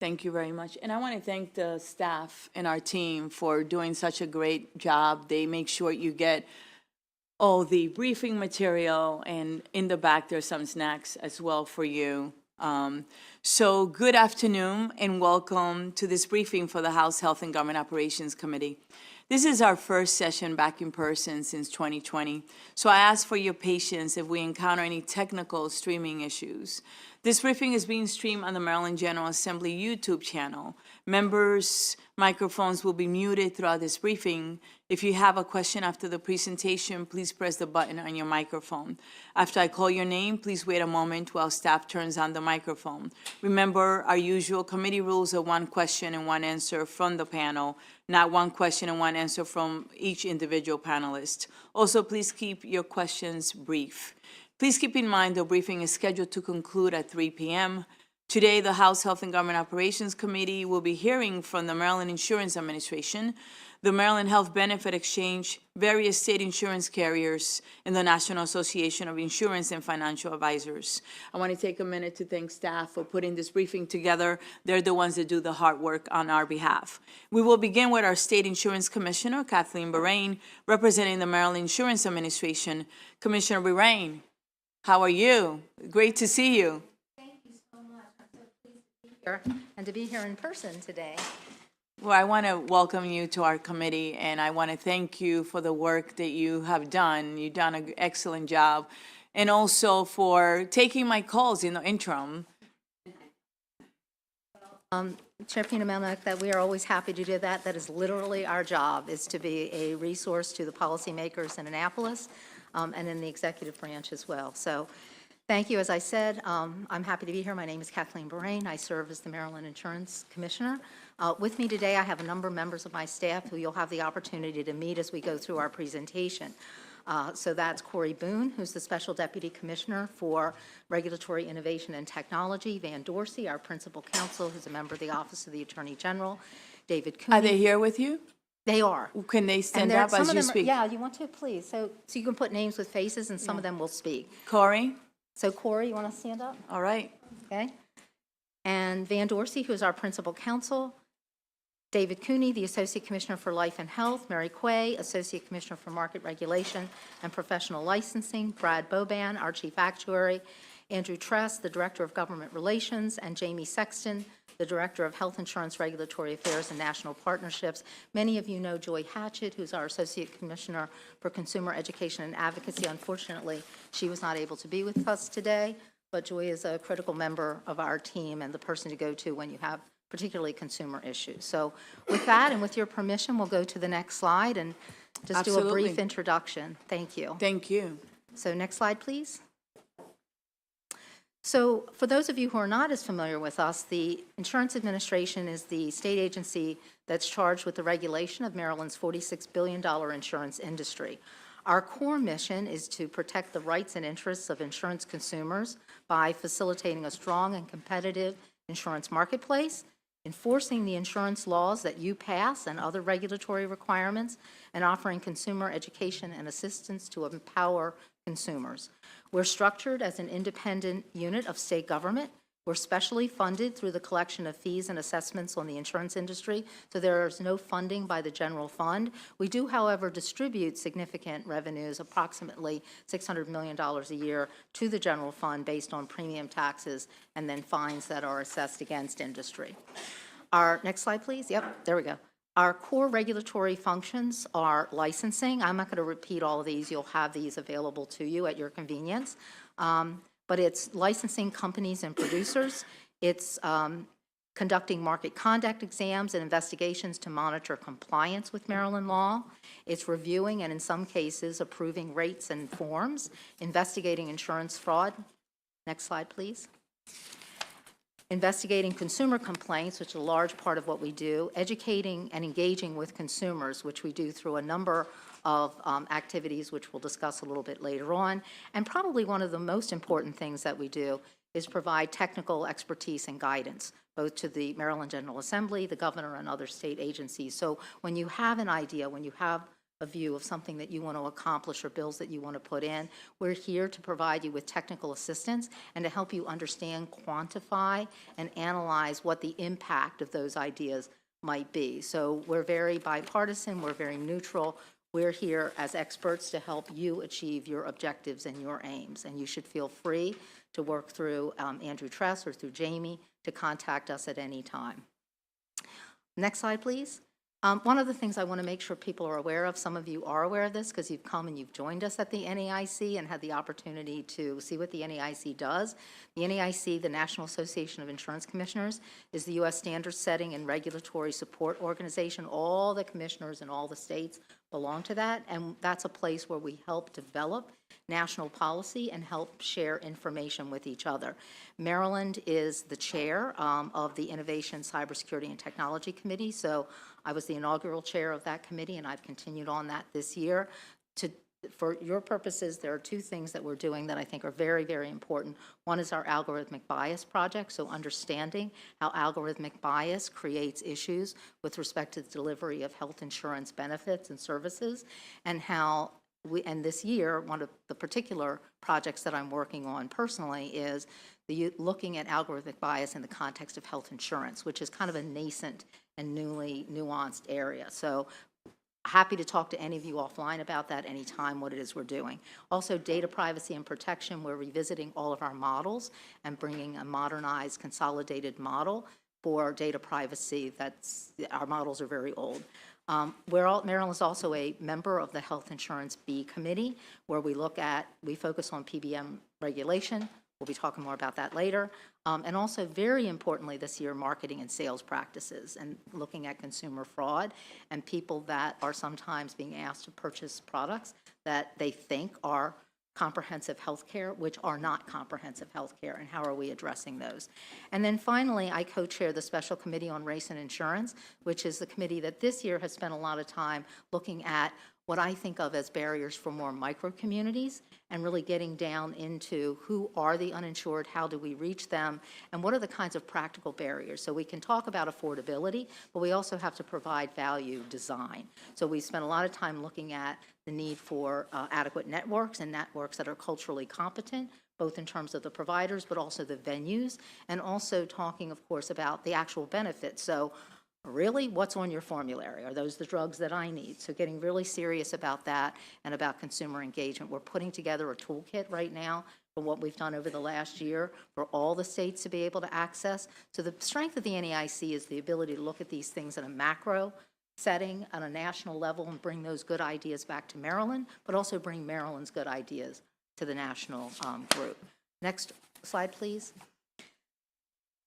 Thank you very much. And I want to thank the staff and our team for doing such a great job. They make sure you get all the briefing material, and in the back there's some snacks as well for you. So good afternoon and welcome to this briefing for the House Health and Government Operations Committee. This is our first session back in person since 2020, so I ask for your patience if we encounter any technical streaming issues. This briefing is being streamed on the Maryland General Assembly YouTube channel. Members' microphones will be muted throughout this briefing. If you have a question after the presentation, please press the button on your microphone. After I call your name, please wait a moment while staff turns on the microphone. Remember, our usual committee rules are 1 question and 1 answer from the panel, not 1 question and 1 answer from each individual panelist. Also, please keep your questions brief. Please keep in mind the briefing is scheduled to conclude at 3 p.m. Today, the House Health and Government Operations Committee will be hearing from the Maryland Insurance Administration, the Maryland Health Benefit Exchange, various state insurance carriers, and the National Association of Insurance and Financial Advisors. I want to take a minute to thank staff for putting this briefing together. They're the ones that do the hard work on our behalf. We will begin with our State Insurance Commissioner, Kathleen Bahrain, representing the Maryland Insurance Administration. Commissioner Bahrain, how are you? Great to see you. Thank you so much. I'm so pleased to be here and to be here in person today. Well, I want to welcome you to our committee, and I want to thank you for the work that you have done. You've done an excellent job, and also for taking my calls in the interim. Chair Pina-Melnick, that we are always happy to do that. That is literally our job, is to be a resource to the policymakers in Annapolis and in the executive branch as well. So thank you. As I said, I'm happy to be here. My name is Kathleen Bahrain. I serve as the Maryland Insurance Commissioner. With me today, I have a number of members of my staff who you'll have the opportunity to meet as we go through our presentation. So that's Corey Boone, who's the Special Deputy Commissioner for Regulatory Innovation and Technology, Van Dorsey, our Principal Counsel, who's a member of the Office of the Attorney General, David Cooney. Are they here with you? They are. Can they stand up as you speak? Yeah, you want to, please. So you can put names with faces, and some of them will speak. Corey? So Corey, you want to stand up? All right. Okay. And Van Dorsey, who's our Principal Counsel, David Cooney, the Associate Commissioner for Life and Health, Mary Quay, Associate Commissioner for Market Regulation and Professional Licensing, Brad Boban, our Chief Actuary, Andrew Tress, the Director of Government Relations, and Jamie Sexton, the Director of Health Insurance Regulatory Affairs and National Partnerships. Many of you know Joy Hatchett, who's our Associate Commissioner for Consumer Education and Advocacy. Unfortunately, she was not able to be with us today, but Joy is a critical member of our team and the person to go to when you have particularly consumer issues. So with that, and with your permission, we'll go to the next slide and just Absolutely. do a brief introduction. Thank you. Thank you. So next slide, please. So for those of you who are not as familiar with us, the Insurance Administration is the state agency that's charged with the regulation of Maryland's $46 billion insurance industry. Our core mission is to protect the rights and interests of insurance consumers by facilitating a strong and competitive insurance marketplace, enforcing the insurance laws that you pass and other regulatory requirements, and offering consumer education and assistance to empower consumers. We're structured as an independent unit of state government. We're specially funded through the collection of fees and assessments on the insurance industry, so there is no funding by the general fund. We do, however, distribute significant revenues, approximately $600 million a year, to the general fund based on premium taxes and then fines that are assessed against industry. Our next slide, please. Yep, there we go. Our core regulatory functions are licensing. I'm not going to repeat all of these. You'll have these available to you at your convenience. But it's licensing companies and producers. It's conducting market conduct exams and investigations to monitor compliance with Maryland law. It's reviewing and in some cases approving rates and forms, investigating insurance fraud. Next slide, please. Investigating consumer complaints, which is a large part of what we do, educating and engaging with consumers, which we do through a number of activities, which we'll discuss a little bit later on. And probably one of the most important things that we do is provide technical expertise and guidance, both to the Maryland General Assembly, the governor, and other state agencies. So when you have an idea, when you have a view of something that you want to accomplish or bills that you want to put in. We're here to provide you with technical assistance and to help you understand, quantify, and analyze what the impact of those ideas might be. So we're very bipartisan, we're very neutral. We're here as experts to help you achieve your objectives and your aims. And you should feel free to work through Andrew Tress or through Jamie to contact us at any time. Next slide, please. One of the things I want to make sure people are aware of, some of you are aware of this because you've come and you've joined us at the NAIC and had the opportunity to see what the NAIC does. The NAIC, the National Association of Insurance Commissioners, is the U.S. standard setting and regulatory support organization. All the commissioners in all the states belong to that, and that's a place where we help develop national policy and help share information with each other. Maryland is the chair of the Innovation, Cybersecurity, and Technology Committee, so I was the inaugural chair of that committee, and I've continued on that this year. For your purposes, there are two things that we're doing that I think are very, very important. One is our algorithmic bias project, so understanding how algorithmic bias creates issues with respect to the delivery of health insurance benefits and services, and how and this year, one of the particular projects that I'm working on personally is looking at algorithmic bias in the context of health insurance, which is kind of a nascent and newly nuanced area. So happy to talk to any of you offline about that anytime, what it is we're doing. Also, data privacy and protection, we're revisiting all of our models and bringing a modernized, consolidated model for data privacy. Our models are very old. Maryland is also a member of the Health Insurance B Committee, where we focus on PBM regulation. We'll be talking more about that later. And also, very importantly this year, marketing and sales practices and looking at consumer fraud and people that are sometimes being asked to purchase products that they think are comprehensive health care, which are not comprehensive health care, and how are we addressing those? And then finally, I co-chair the Special Committee on Race and Insurance, which is the committee that this year has spent a lot of time looking at what I think of as barriers for more micro communities and really getting down into who are the uninsured, how do we reach them, and what are the kinds of practical barriers. So we can talk about affordability, but we also have to provide value design. So we spent a lot of time looking at the need for adequate networks and networks that are culturally competent, both in terms of the providers, but also the venues, and also talking, of course, about the actual benefits. So really, what's on your formulary? Are those the drugs that I need? So getting really serious about that and about consumer engagement. We're putting together a toolkit right now for what we've done over the last year for all the states to be able to access. So the strength of the NAIC is the ability to look at these things in a macro setting on a national level and bring those good ideas back to Maryland, but also bring Maryland's good ideas to the national group. Next slide, please.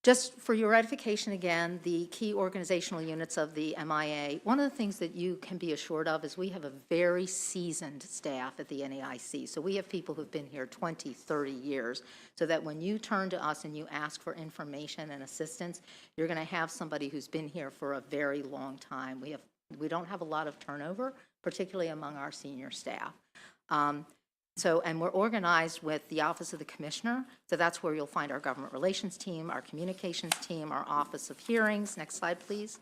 Just for your edification again, the key organizational units of the MIA, one of the things that you can be assured of is we have a very seasoned staff at the NAIC. So we have people who've been here 20, 30 years, so that when you turn to us and you ask for information and assistance, you're going to have somebody who's been here for a very long time. We don't have a lot of turnover, particularly among our senior staff. And we're organized with the Office of the Commissioner, so that's where you'll find our government relations team, our communications team, our Office of Hearings. Next slide, please.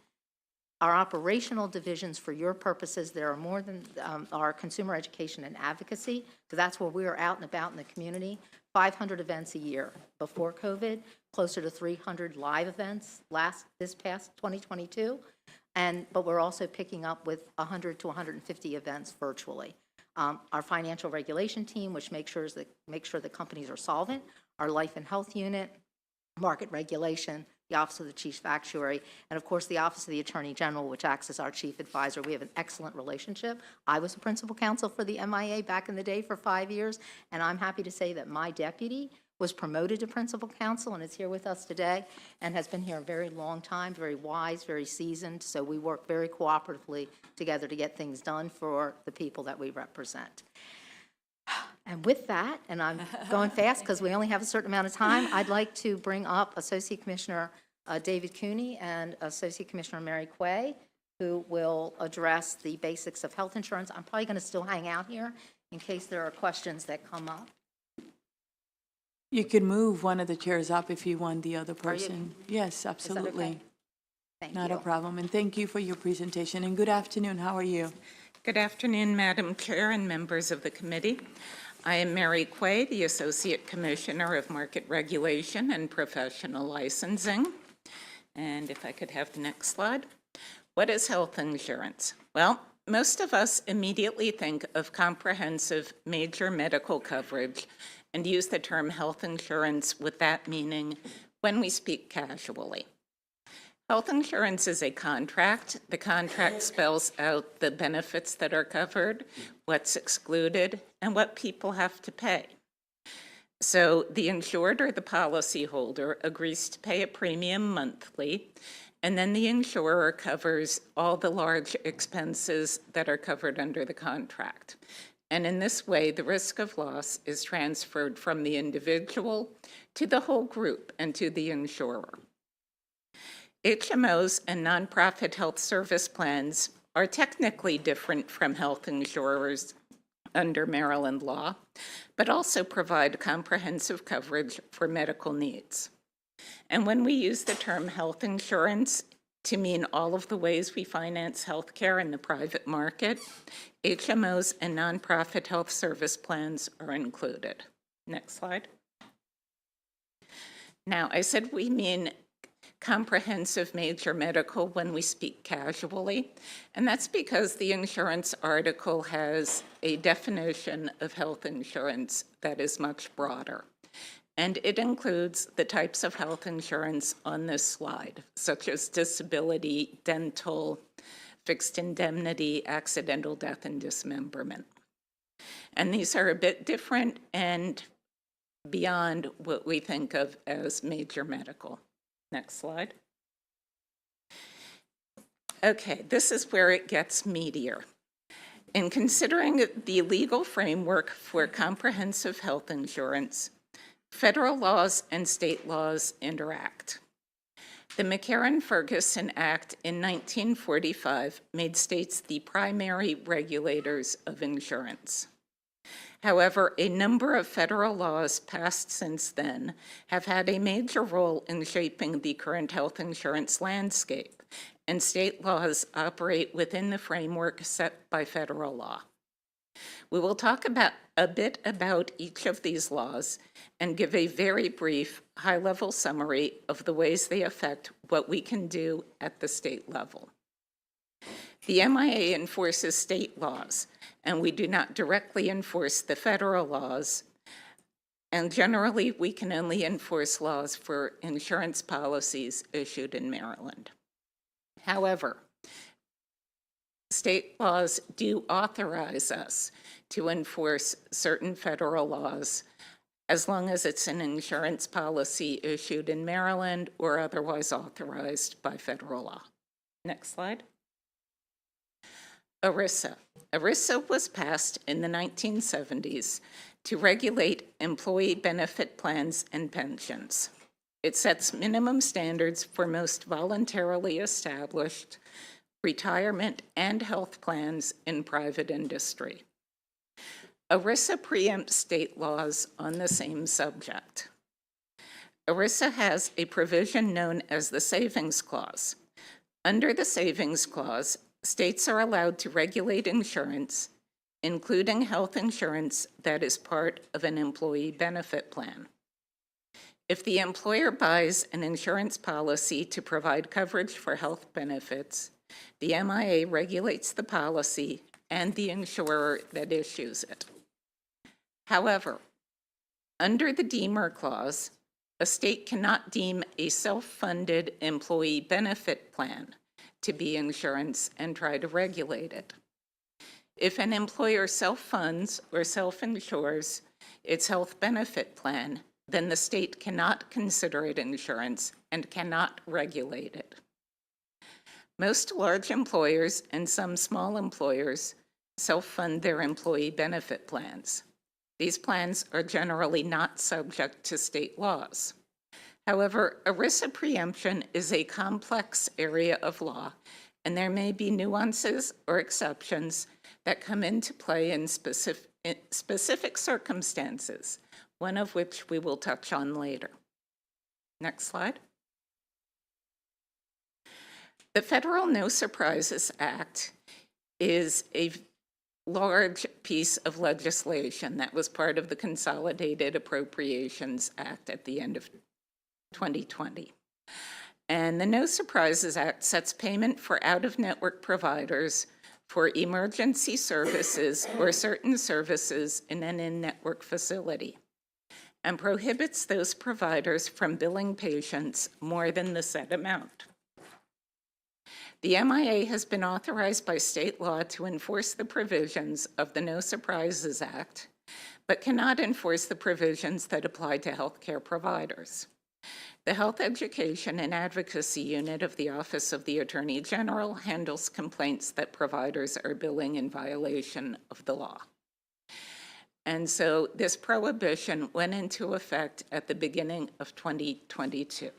Our operational divisions, for your purposes, there are more than our consumer education and advocacy, so that's where we are out and about in the community. 500 events a year. Before COVID, closer to 300 live events this past 2022, but we're also picking up with 100 to 150 events virtually. Our financial regulation team, which makes sure that companies are solvent, our life and health unit, market regulation, the Office of the Chief Actuary, and of course the Office of the Attorney General, which acts as our chief advisor. We have an excellent relationship. I was a principal counsel for the MIA back in the day for 5 years, and I'm happy to say that my deputy was promoted to principal counsel and is here with us today and has been here a very long time, very wise, very seasoned. So we work very cooperatively together to get things done for the people that we represent. And with that, and I'm going fast because we only have a certain amount of time, I'd like to bring up Associate Commissioner David Cooney and Associate Commissioner Mary Quay, who will address the basics of health insurance. I'm probably going to still hang out here in case there are questions that come up. You could move one of the chairs up if you want the other person. Yes, absolutely. Okay? Thank Not you. a problem. And thank you for your presentation. And good afternoon. How are you? Good afternoon, Madam Chair and members of the committee. I am Mary Quay, the Associate Commissioner of Market Regulation and Professional Licensing. And if I could have the next slide. What is health insurance? Well, most of us immediately think of comprehensive major medical coverage and use the term health insurance with that meaning when we speak casually. Health insurance is a contract. The contract spells out the benefits that are covered, what's excluded, and what people have to pay. So the insured or the policyholder agrees to pay a premium monthly, and then the insurer covers all the large expenses that are covered under the contract. And in this way, the risk of loss is transferred from the individual to the whole group and to the insurer. HMOs and nonprofit health service plans are technically different from health insurers under Maryland law, but also provide comprehensive coverage for medical needs. And when we use the term health insurance to mean all of the ways we finance healthcare in the private market, HMOs and nonprofit health service plans are included. Next slide. Now, I said we mean comprehensive major medical when we speak casually, and that's because the insurance article has a definition of health insurance that is much broader. And it includes the types of health insurance on this slide, such as disability, dental, fixed indemnity, accidental death, and dismemberment. And these are a bit different and beyond what we think of as major medical. Next slide. Okay, this is where it gets meatier. In considering the legal framework for comprehensive health insurance, federal laws and state laws interact. The McCarran-Ferguson Act in 1945 made states the primary regulators of insurance. However, a number of federal laws passed since then have had a major role in shaping the current health insurance landscape, and state laws operate within the framework set by federal law. We will talk a bit about each of these laws and give a very brief, high-level summary of the ways they affect what we can do at the state level. The MIA enforces state laws, and we do not directly enforce the federal laws, and generally we can only enforce laws for insurance policies issued in Maryland. However, state laws do authorize us to enforce certain federal laws as long as it's an insurance policy issued in Maryland or otherwise authorized by federal law. Next slide. ERISA. ERISA was passed in the 1970s to regulate employee benefit plans and pensions. It sets minimum standards for most voluntarily established retirement and health plans in private industry. ERISA preempts state laws on the same subject. ERISA has a provision known as the Savings Clause. Under the Savings Clause, states are allowed to regulate insurance, including health insurance that is part of an employee benefit plan. If the employer buys an insurance policy to provide coverage for health benefits, the MIA regulates the policy and the insurer that issues it. However, under the Deemer Clause, a state cannot deem a self-funded employee benefit plan to be insurance and try to regulate it. If an employer self-funds or self-insures its health benefit plan, then the state cannot consider it insurance and cannot regulate it. Most large employers and some small employers self-fund their employee benefit plans. These plans are generally not subject to state laws. However, ERISA preemption is a complex area of law, and there may be nuances or exceptions that come into play in specific circumstances, one of which we will touch on later. Next slide. The Federal No Surprises Act is a large piece of legislation that was part of the Consolidated Appropriations Act at the end of 2020. And the No Surprises Act sets payment for out-of-network providers for emergency services or certain services in an in-network facility, and prohibits those providers from billing patients more than the set amount. The MIA has been authorized by state law to enforce the provisions of the No Surprises Act, but cannot enforce the provisions that apply to healthcare providers. The Health Education and Advocacy Unit of the Office of the Attorney General handles complaints that providers are billing in violation of the law. And so this prohibition went into effect at the beginning of 2022.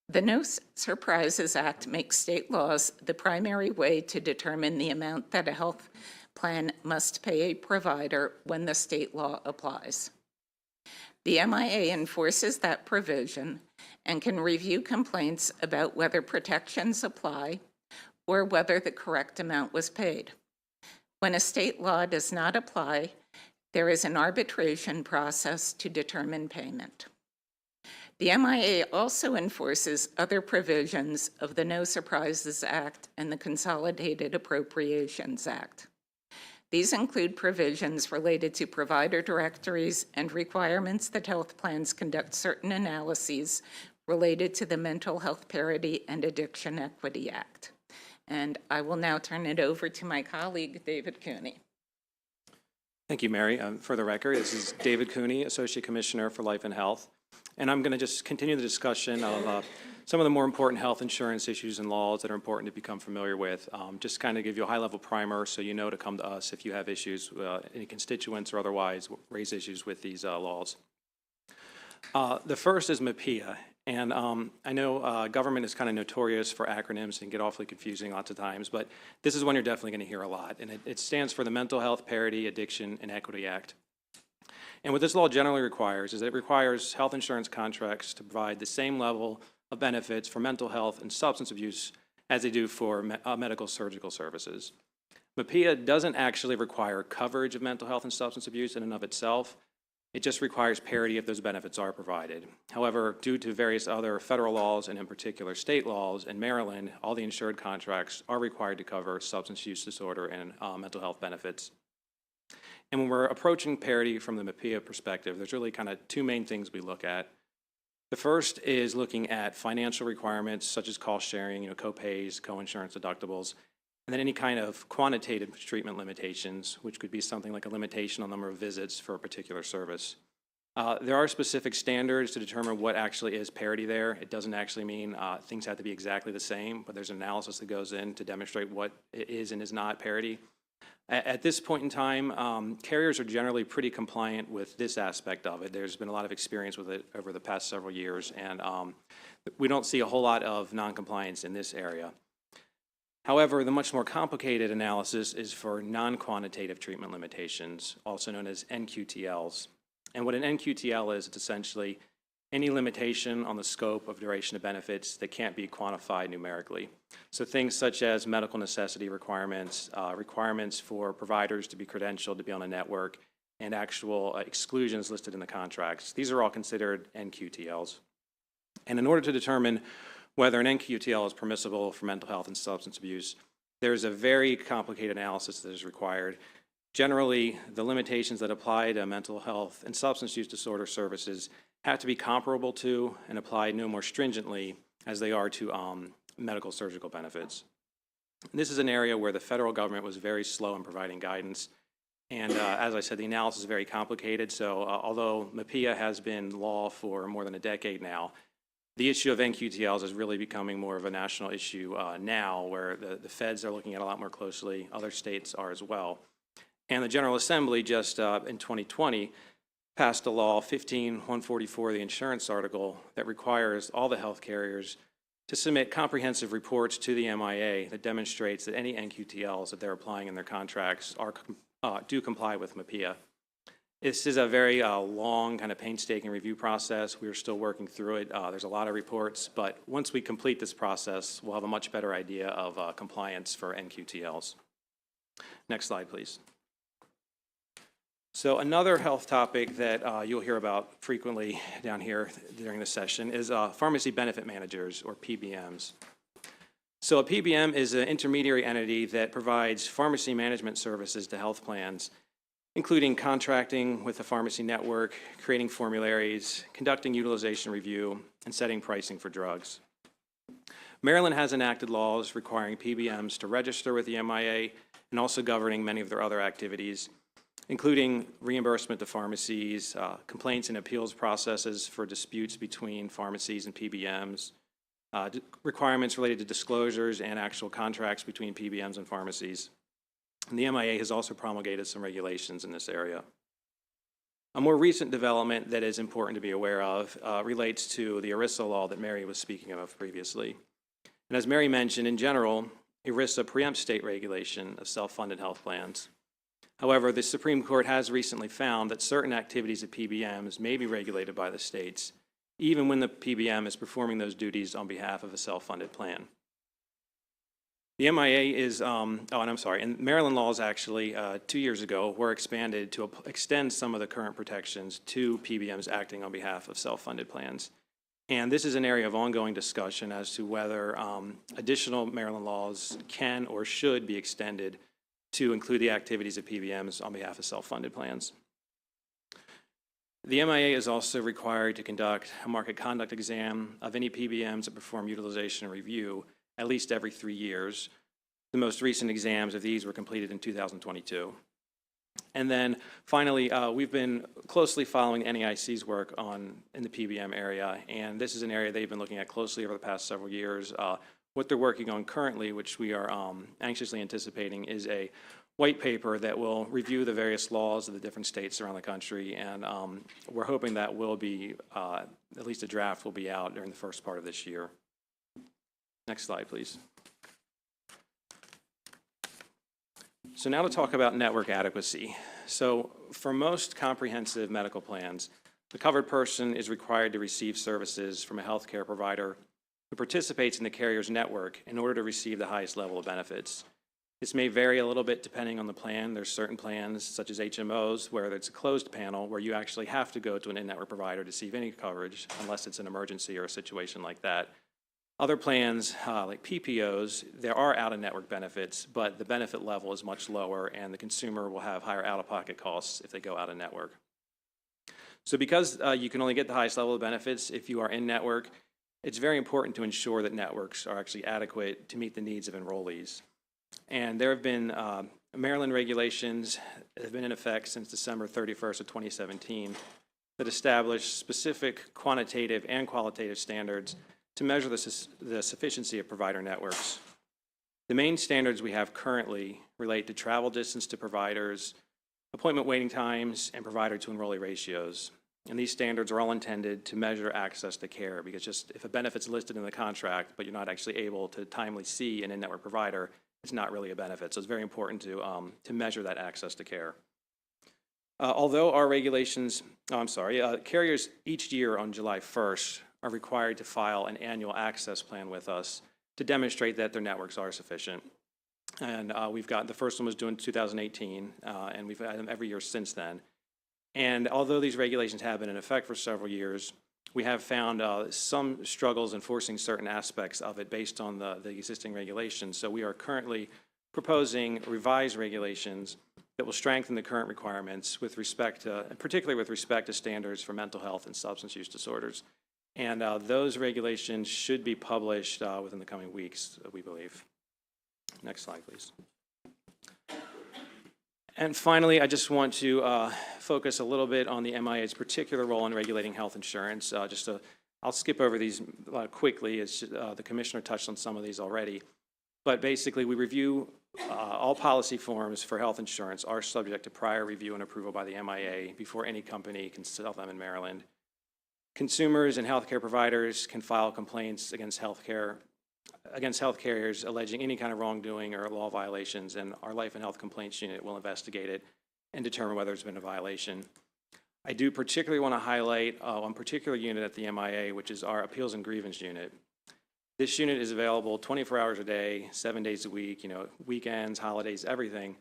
The No Surprises Act makes state laws the primary way to determine the amount that a health plan must pay a provider when the state law applies. The MIA enforces that provision and can review complaints about whether protections apply or whether the correct amount was paid. When a state law does not apply, there is an arbitration process to determine payment. The MIA also enforces other provisions of the No Surprises Act and the Consolidated Appropriations Act. These include provisions related to provider directories and requirements that health plans conduct certain analyses related to the Mental Health Parity and Addiction Equity Act. And I will now turn it over to my colleague, David Cooney. Thank you, Mary. For the record, this is David Cooney, Associate Commissioner for Life and Health. And I'm going to just continue the discussion of some of the more important health insurance issues and laws that are important to become familiar with. Just kind of give you a high-level primer so you know to come to us if you have issues, any constituents or otherwise raise issues with these laws. The first is MAPIA. And I know government is kind of notorious for acronyms and get awfully confusing lots of times, but this is one you're definitely going to hear a lot. And it stands for the Mental Health Parity, Addiction, and Equity Act. And what this law generally requires is that it requires health insurance contracts to provide the same level of benefits for mental health and substance abuse as they do for medical surgical services. MAPIA doesn't actually require coverage of mental health and substance abuse in and of itself. It just requires parity if those benefits are provided. However, due to various other federal laws and in particular state laws, in Maryland, all the insured contracts are required to cover substance use disorder and mental health benefits. And when we're approaching parity from the MAPIA perspective, there's really kind of two main things we look at. The first is looking at financial requirements such as cost sharing, co-pays, co-insurance deductibles, and then any kind of quantitative treatment limitations, which could be something like a limitation on the number of visits for a particular service. There are specific standards to determine what actually is parity there. It doesn't actually mean things have to be exactly the same, but there's an analysis that goes in to demonstrate what is and is not parity. At this point in time, carriers are generally pretty compliant with this aspect of it. There's been a lot of experience with it over the past several years, and we don't see a whole lot of noncompliance in this area. However, the much more complicated analysis is for non-quantitative treatment limitations, also known as NQTLs. And what an NQTL is, it's essentially any limitation on the scope of duration of benefits that can't be quantified numerically. So things such as medical necessity requirements, requirements for providers to be credentialed to be on a network, and actual exclusions listed in the contracts. These are all considered NQTLs. And in order to determine whether an NQTL is permissible for mental health and substance abuse, there's a very complicated analysis that is required. Generally, the limitations that apply to mental health and substance use disorder services have to be comparable to and applied no more stringently as they are to medical surgical benefits. And this is an area where the federal government was very slow in providing guidance. And as I said, the analysis is very complicated. So although MAPIA has been law for more than a decade now, the issue of NQTLs is really becoming more of a national issue now, where the feds are looking at it a lot more closely. Other states are as well. And the General Assembly just in 2020 passed a law, 15-144, the insurance article, that requires all the health carriers to submit comprehensive reports to the MIA that demonstrates that any NQTLs that they're applying in their contracts do comply with MAPIA. This is a very long, kind of painstaking review process. We're still working through it. There's a lot of reports, but once we complete this process, we'll have a much better idea of compliance for NQTLs. Next slide, please. So another health topic that you'll hear about frequently down here during the session is pharmacy benefit managers, or PBMs. So a PBM is an intermediary entity that provides pharmacy management services to health plans, including contracting with the pharmacy network, creating formularies, conducting utilization review, and setting pricing for drugs. Maryland has enacted laws requiring PBMs to register with the MIA and also governing many of their other activities, including reimbursement to pharmacies, complaints and appeals processes for disputes between pharmacies and PBMs, requirements related to disclosures and actual contracts between PBMs and pharmacies. And the MIA has also promulgated some regulations in this area. A more recent development that is important to be aware of relates to the ERISA law that Mary was speaking of previously. And as Mary mentioned, in general, ERISA preempts state regulation of self-funded health plans. However, the Supreme Court has recently found that certain activities of PBMs may be regulated by the states, even when the PBM is performing those duties on behalf of a self-funded plan. The MIA is, and Maryland laws actually 2 years ago were expanded to extend some of the current protections to PBMs acting on behalf of self-funded plans. And this is an area of ongoing discussion as to whether additional Maryland laws can or should be extended to include the activities of PBMs on behalf of self-funded plans. The MIA is also required to conduct a market conduct exam of any PBMs that perform utilization review at least every 3 years. The most recent exams of these were completed in 2022. And then finally, we've been closely following NAIC's work in the PBM area, and this is an area they've been looking at closely over the past several years. What they're working on currently, which we are anxiously anticipating, is a white paper that will review the various laws of the different states around the country, and we're hoping that will be, at least a draft will be out during the first part of this year. Next slide, please. So now to talk about network adequacy. So for most comprehensive medical plans, the covered person is required to receive services from a healthcare provider who participates in the carrier's network in order to receive the highest level of benefits. This may vary a little bit depending on the plan. There's certain plans, such as HMOs, where it's a closed panel, where you actually have to go to an in-network provider to receive any coverage, unless it's an emergency or a situation like that. Other plans, like PPOs, there are out-of-network benefits, but the benefit level is much lower, and the consumer will have higher out-of-pocket costs if they go out-of-network. So because you can only get the highest level of benefits if you are in-network, it's very important to ensure that networks are actually adequate to meet the needs of enrollees. And there have been Maryland regulations that have been in effect since December 31st of 2017 that establish specific quantitative and qualitative standards to measure the sufficiency of provider networks. The main standards we have currently relate to travel distance to providers, appointment waiting times, and provider to enrollee ratios. And these standards are all intended to measure access to care, because just if a benefit's listed in the contract, but you're not actually able to timely see an in-network provider, it's not really a benefit. So it's very important to measure that access to care. Although our regulations, carriers each year on July 1st are required to file an annual access plan with us to demonstrate that their networks are sufficient. And we've got, the first one was due in 2018, and we've had them every year since then. And although these regulations have been in effect for several years, we have found some struggles enforcing certain aspects of it based on the existing regulations. So we are currently proposing revised regulations that will strengthen the current requirements with respect to, particularly with respect to standards for mental health and substance use disorders. And those regulations should be published within the coming weeks, we believe. Next slide, please. And finally, I just want to focus a little bit on the MIA's particular role in regulating health insurance. I'll skip over these quickly. It's the commissioner touched on some of these already. But basically, we review all policy forms for health insurance are subject to prior review and approval by the MIA before any company can sell them in Maryland. Consumers and healthcare providers can file complaints against health carriers alleging any kind of wrongdoing or law violations, and our Life and Health Complaints Unit will investigate it and determine whether there's been a violation. I do particularly want to highlight one particular unit at the MIA, which is our Appeals and Grievance Unit. This unit is available 24 hours a day, 7 days a week, weekends, holidays, everything,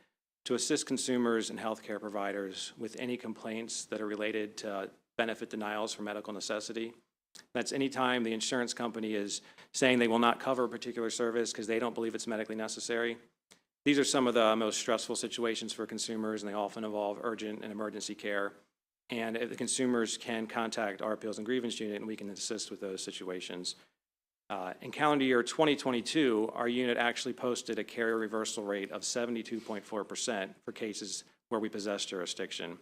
to assist consumers and healthcare providers with any complaints that are related to benefit denials for medical necessity. That's anytime the insurance company is saying they will not cover a particular service because they don't believe it's medically necessary. These are some of the most stressful situations for consumers, and they often involve urgent and emergency care. And if the consumers can contact our Appeals and Grievance Unit, and we can assist with those situations. In calendar year 2022, our unit actually posted a carrier reversal rate of 72.4% for cases where we possess jurisdiction.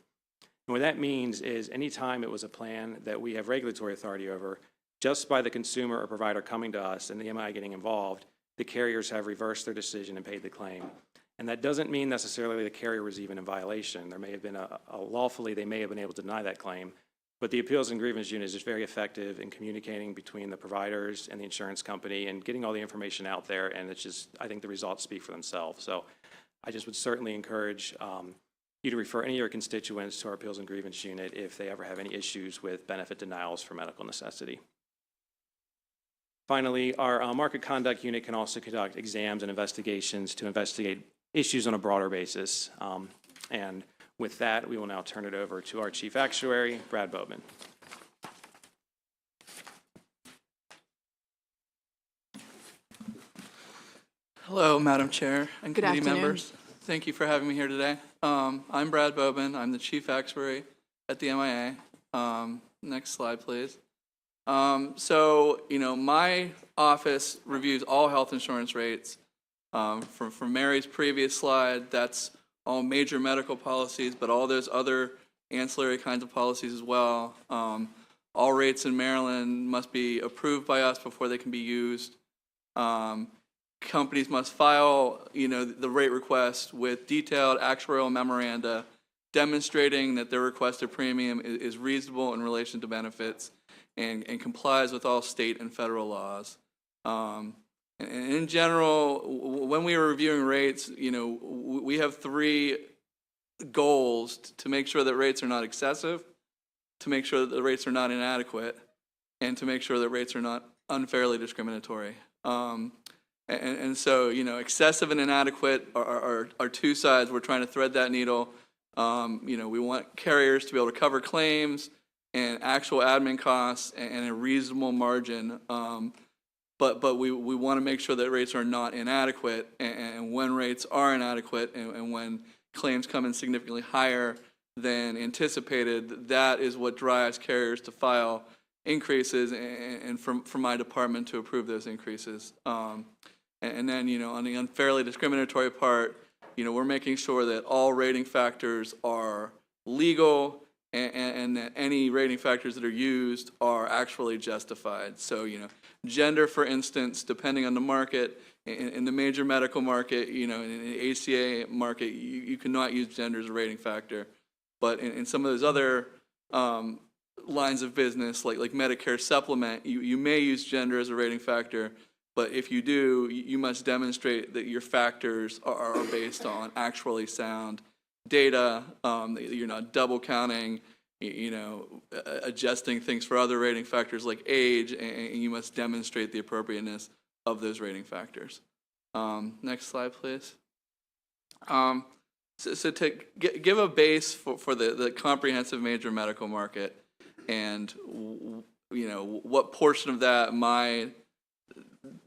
And what that means is anytime it was a plan that we have regulatory authority over, just by the consumer or provider coming to us and the MI getting involved, the carriers have reversed their decision and paid the claim. And that doesn't mean necessarily the carrier was even in violation. There may have been lawfully, they may have been able to deny that claim. But the Appeals and Grievance Unit is just very effective in communicating between the providers and the insurance company and getting all the information out there. And it's just, I think the results speak for themselves. So I just would certainly encourage you to refer any of your constituents to our Appeals and Grievance Unit if they ever have any issues with benefit denials for medical necessity. Finally, our Market Conduct Unit can also conduct exams and investigations to investigate issues on a broader basis. And with that, we will now turn it over to our Chief Actuary, Brad Bowman. Hello, Madam Chair and Good committee afternoon. members. Thank you for having me here today. I'm Brad Bowman. I'm the Chief Actuary at the MIA. Next slide, please. My office reviews all health insurance rates. From Mary's previous slide, that's all major medical policies, but all those other ancillary kinds of policies as well. All rates in Maryland must be approved by us before they can be used. Companies must file, the rate request with detailed actuarial memoranda demonstrating that their requested premium is reasonable in relation to benefits and complies with all state and federal laws. And in general, when we are reviewing rates, we have three goals to make sure that rates are not excessive, to make sure that the rates are not inadequate, and to make sure that rates are not unfairly discriminatory. So, excessive and inadequate are two sides. We're trying to thread that needle. We want carriers to be able to cover claims and actual admin costs and a reasonable margin. But we want to make sure that rates are not inadequate, and when rates are inadequate and when claims come in significantly higher than anticipated, that is what drives carriers to file increases and for my department to approve those increases. And then, on the unfairly discriminatory part, we're making sure that all rating factors are legal and that any rating factors that are used are actually justified. So, gender, for instance, depending on the market, in the major medical market, in the ACA market, you cannot use gender as a rating factor. But in some of those other lines of business, like Medicare supplement, you may use gender as a rating factor. But if you do, you must demonstrate that your factors are based on actually sound data, that you're not double counting, adjusting things for other rating factors like age, and you must demonstrate the appropriateness of those rating factors. Next slide, please. So to give a base for the comprehensive major medical market and, what portion of that my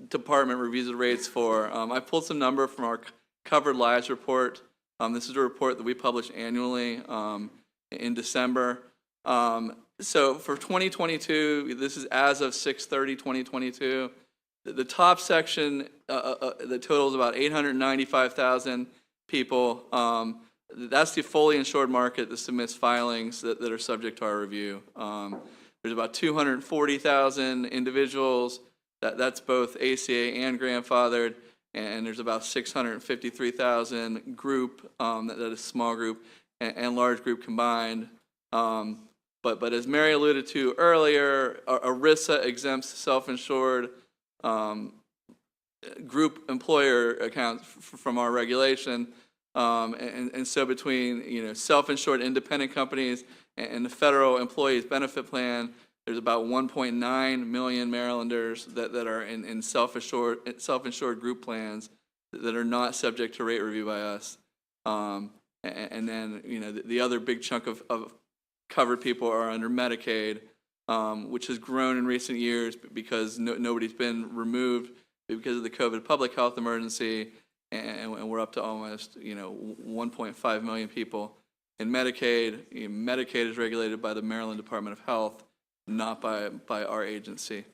department reviews the rates for, I pulled some number from our Covered Lives report. This is a report that we publish annually in December. So for 2022, this is as of 6/30/2022. The top section, the total is about 895,000 people. That's the fully insured market that submits filings that are subject to our review. There's about 240,000 individuals. That's both ACA and grandfathered, and there's about 653,000 group, that is small group and large group combined. But as Mary alluded to earlier, ERISA exempts self-insured group employer accounts from our regulation. And so between self-insured independent companies And the federal employees benefit plan, there's about 1.9 million Marylanders that are in self-insured group plans that are not subject to rate review by us. And then, the other big chunk of covered people are under Medicaid, which has grown in recent years because nobody's been removed because of the COVID public health emergency, and we're up to almost 1.5 million people in Medicaid. Medicaid is regulated by the Maryland Department of Health, not by our agency.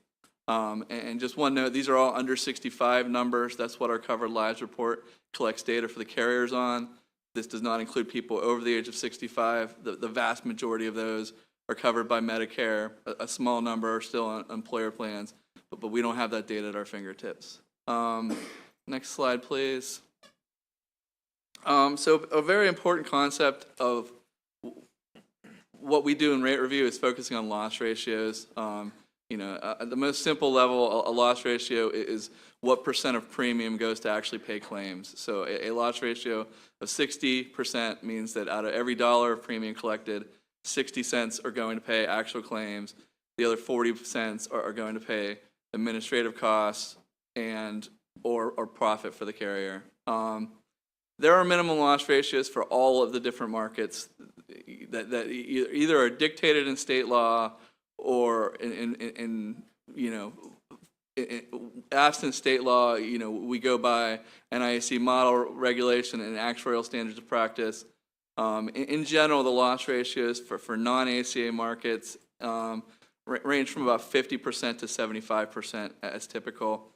And just one note, these are all under 65 numbers. That's what our covered lives report collects data for the carriers on. This does not include people over the age of 65. The vast majority of those are covered by Medicare. A small number are still on employer plans, but we don't have that data at our fingertips. Next slide, please. So a very important concept of what we do in rate review is focusing on loss ratios. At the most simple level, a loss ratio is what percent of premium goes to actually pay claims. So a loss ratio of 60% means that out of every dollar of premium collected, 60 cents are going to pay actual claims. The other 40 cents are going to pay administrative costs and or profit for the carrier. There are minimum loss ratios for all of the different markets that either are dictated in state law or absent state law, we go by NIAC model regulation and actuarial standards of practice. In general, the loss ratios for non-ACA markets range from about 50% to 75% as typical.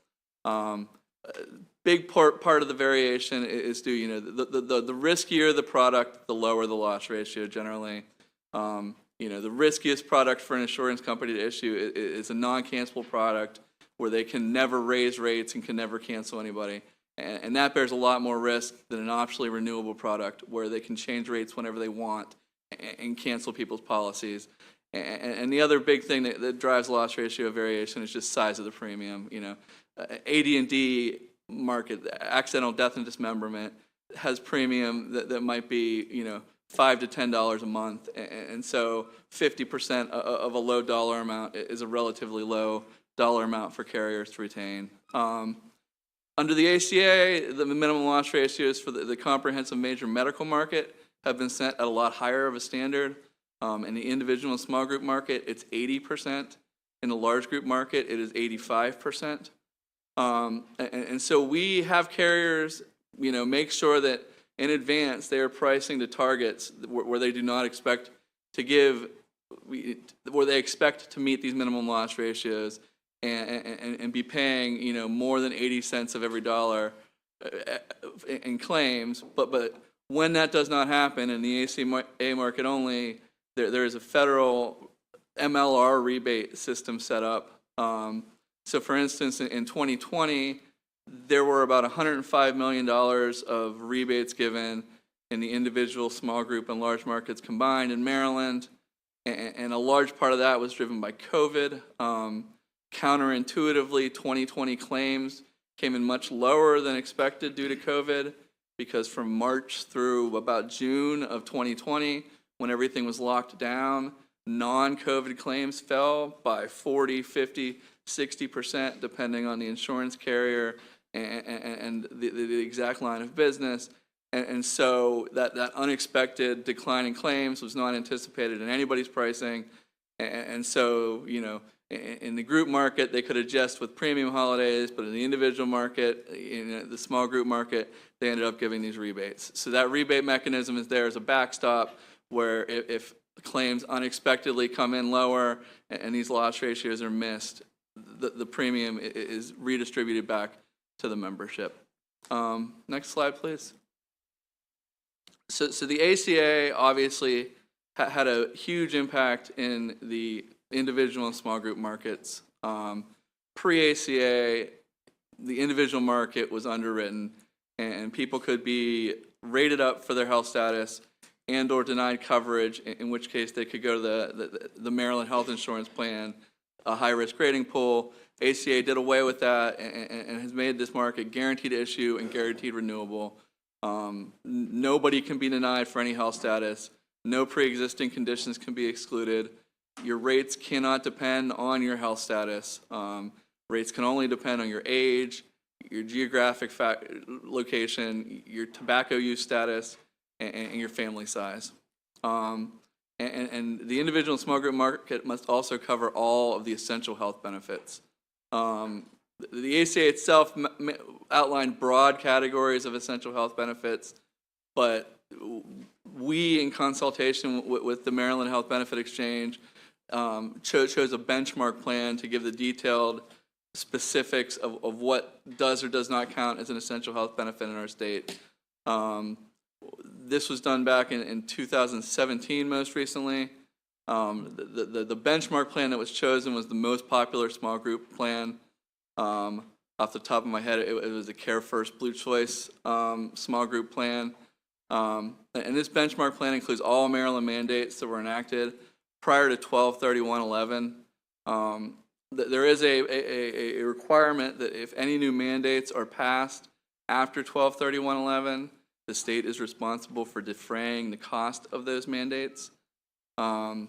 Big part of the variation is due, the riskier the product, the lower the loss ratio generally. The riskiest product for an insurance company to issue is a non-cancelable product where they can never raise rates and can never cancel anybody. And that bears a lot more risk than an optionally renewable product where they can change rates whenever they want and cancel people's policies. And the other big thing that drives loss ratio variation is just size of the premium. AD&D market, accidental death and dismemberment, has premium that might be, $5 to $10 a month, and so 50% of a low dollar amount is a relatively low dollar amount for carriers to retain. Under the ACA, the minimum loss ratios for the comprehensive major medical market have been set at a lot higher of a standard. In the individual and small group market, it's 80%. In the large group market, it is 85%. And so we have carriers, make sure that in advance they are pricing to targets where they do not expect to give, where they expect to meet these minimum loss ratios and be paying, more than 80 cents of every dollar in claims. But when that does not happen in the ACA market only, there is a federal MLR rebate system set up. So for instance, in 2020, there were about $105 million of rebates given in the individual, small group, and large markets combined in Maryland, and a large part of that was driven by COVID. Counterintuitively, 2020 claims came in much lower than expected due to COVID, because from March through about June of 2020, when everything was locked down, non-COVID claims fell by 40, 50, 60%, depending on the insurance carrier and the exact line of business. And so that unexpected decline in claims was not anticipated in anybody's pricing. And so, in the group market, they could adjust with premium holidays, but in the individual market, in the small group market, they ended up giving these rebates. So that rebate mechanism is there as a backstop where if claims unexpectedly come in lower and these loss ratios are missed, the premium is redistributed back to the membership. Next slide, please. So the ACA obviously had a huge impact in the individual and small group markets. Pre-ACA, the individual market was underwritten, and people could be rated up for their health status and or denied coverage, in which case they could go to the Maryland Health Insurance Plan, a high-risk rating pool. ACA did away with that and has made this market guaranteed issue and guaranteed renewable. Nobody can be denied for any health status. No pre-existing conditions can be excluded. Your rates cannot depend on your health status. Rates can only depend on your age, your geographic location, your tobacco use status, and your family size. And the individual and small group market must also cover all of the essential health benefits. The ACA itself outlined broad categories of essential health benefits, but we, in consultation with the Maryland Health Benefit Exchange, chose a benchmark plan to give the detailed specifics of what does or does not count as an essential health benefit in our state. This was done back in 2017 most recently. The benchmark plan that was chosen was the most popular small group plan. Off the top of my head, it was the Care First Blue Choice small group plan. And this benchmark plan includes all Maryland mandates that were enacted prior to 12/31/11. There is a requirement that if any new mandates are passed after 12/31/11, the state is responsible for defraying the cost of those mandates. And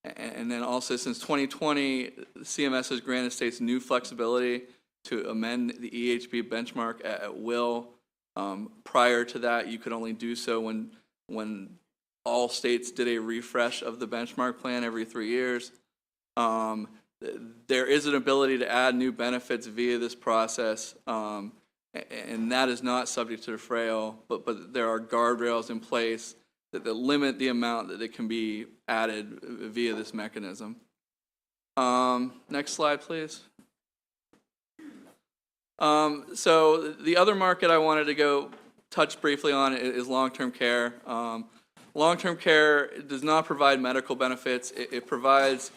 then also, since 2020, CMS has granted states new flexibility to amend the EHB benchmark at will. Prior to that, you could only do so when all states did a refresh of the benchmark plan every 3 years. There is an ability to add new benefits via this process, and that is not subject to defrayal, but there are guardrails in place that limit the amount that can be added via this mechanism. Next slide, please. So the other market I wanted to go touch briefly on is long-term care. Long-term care does not provide medical benefits. It provides,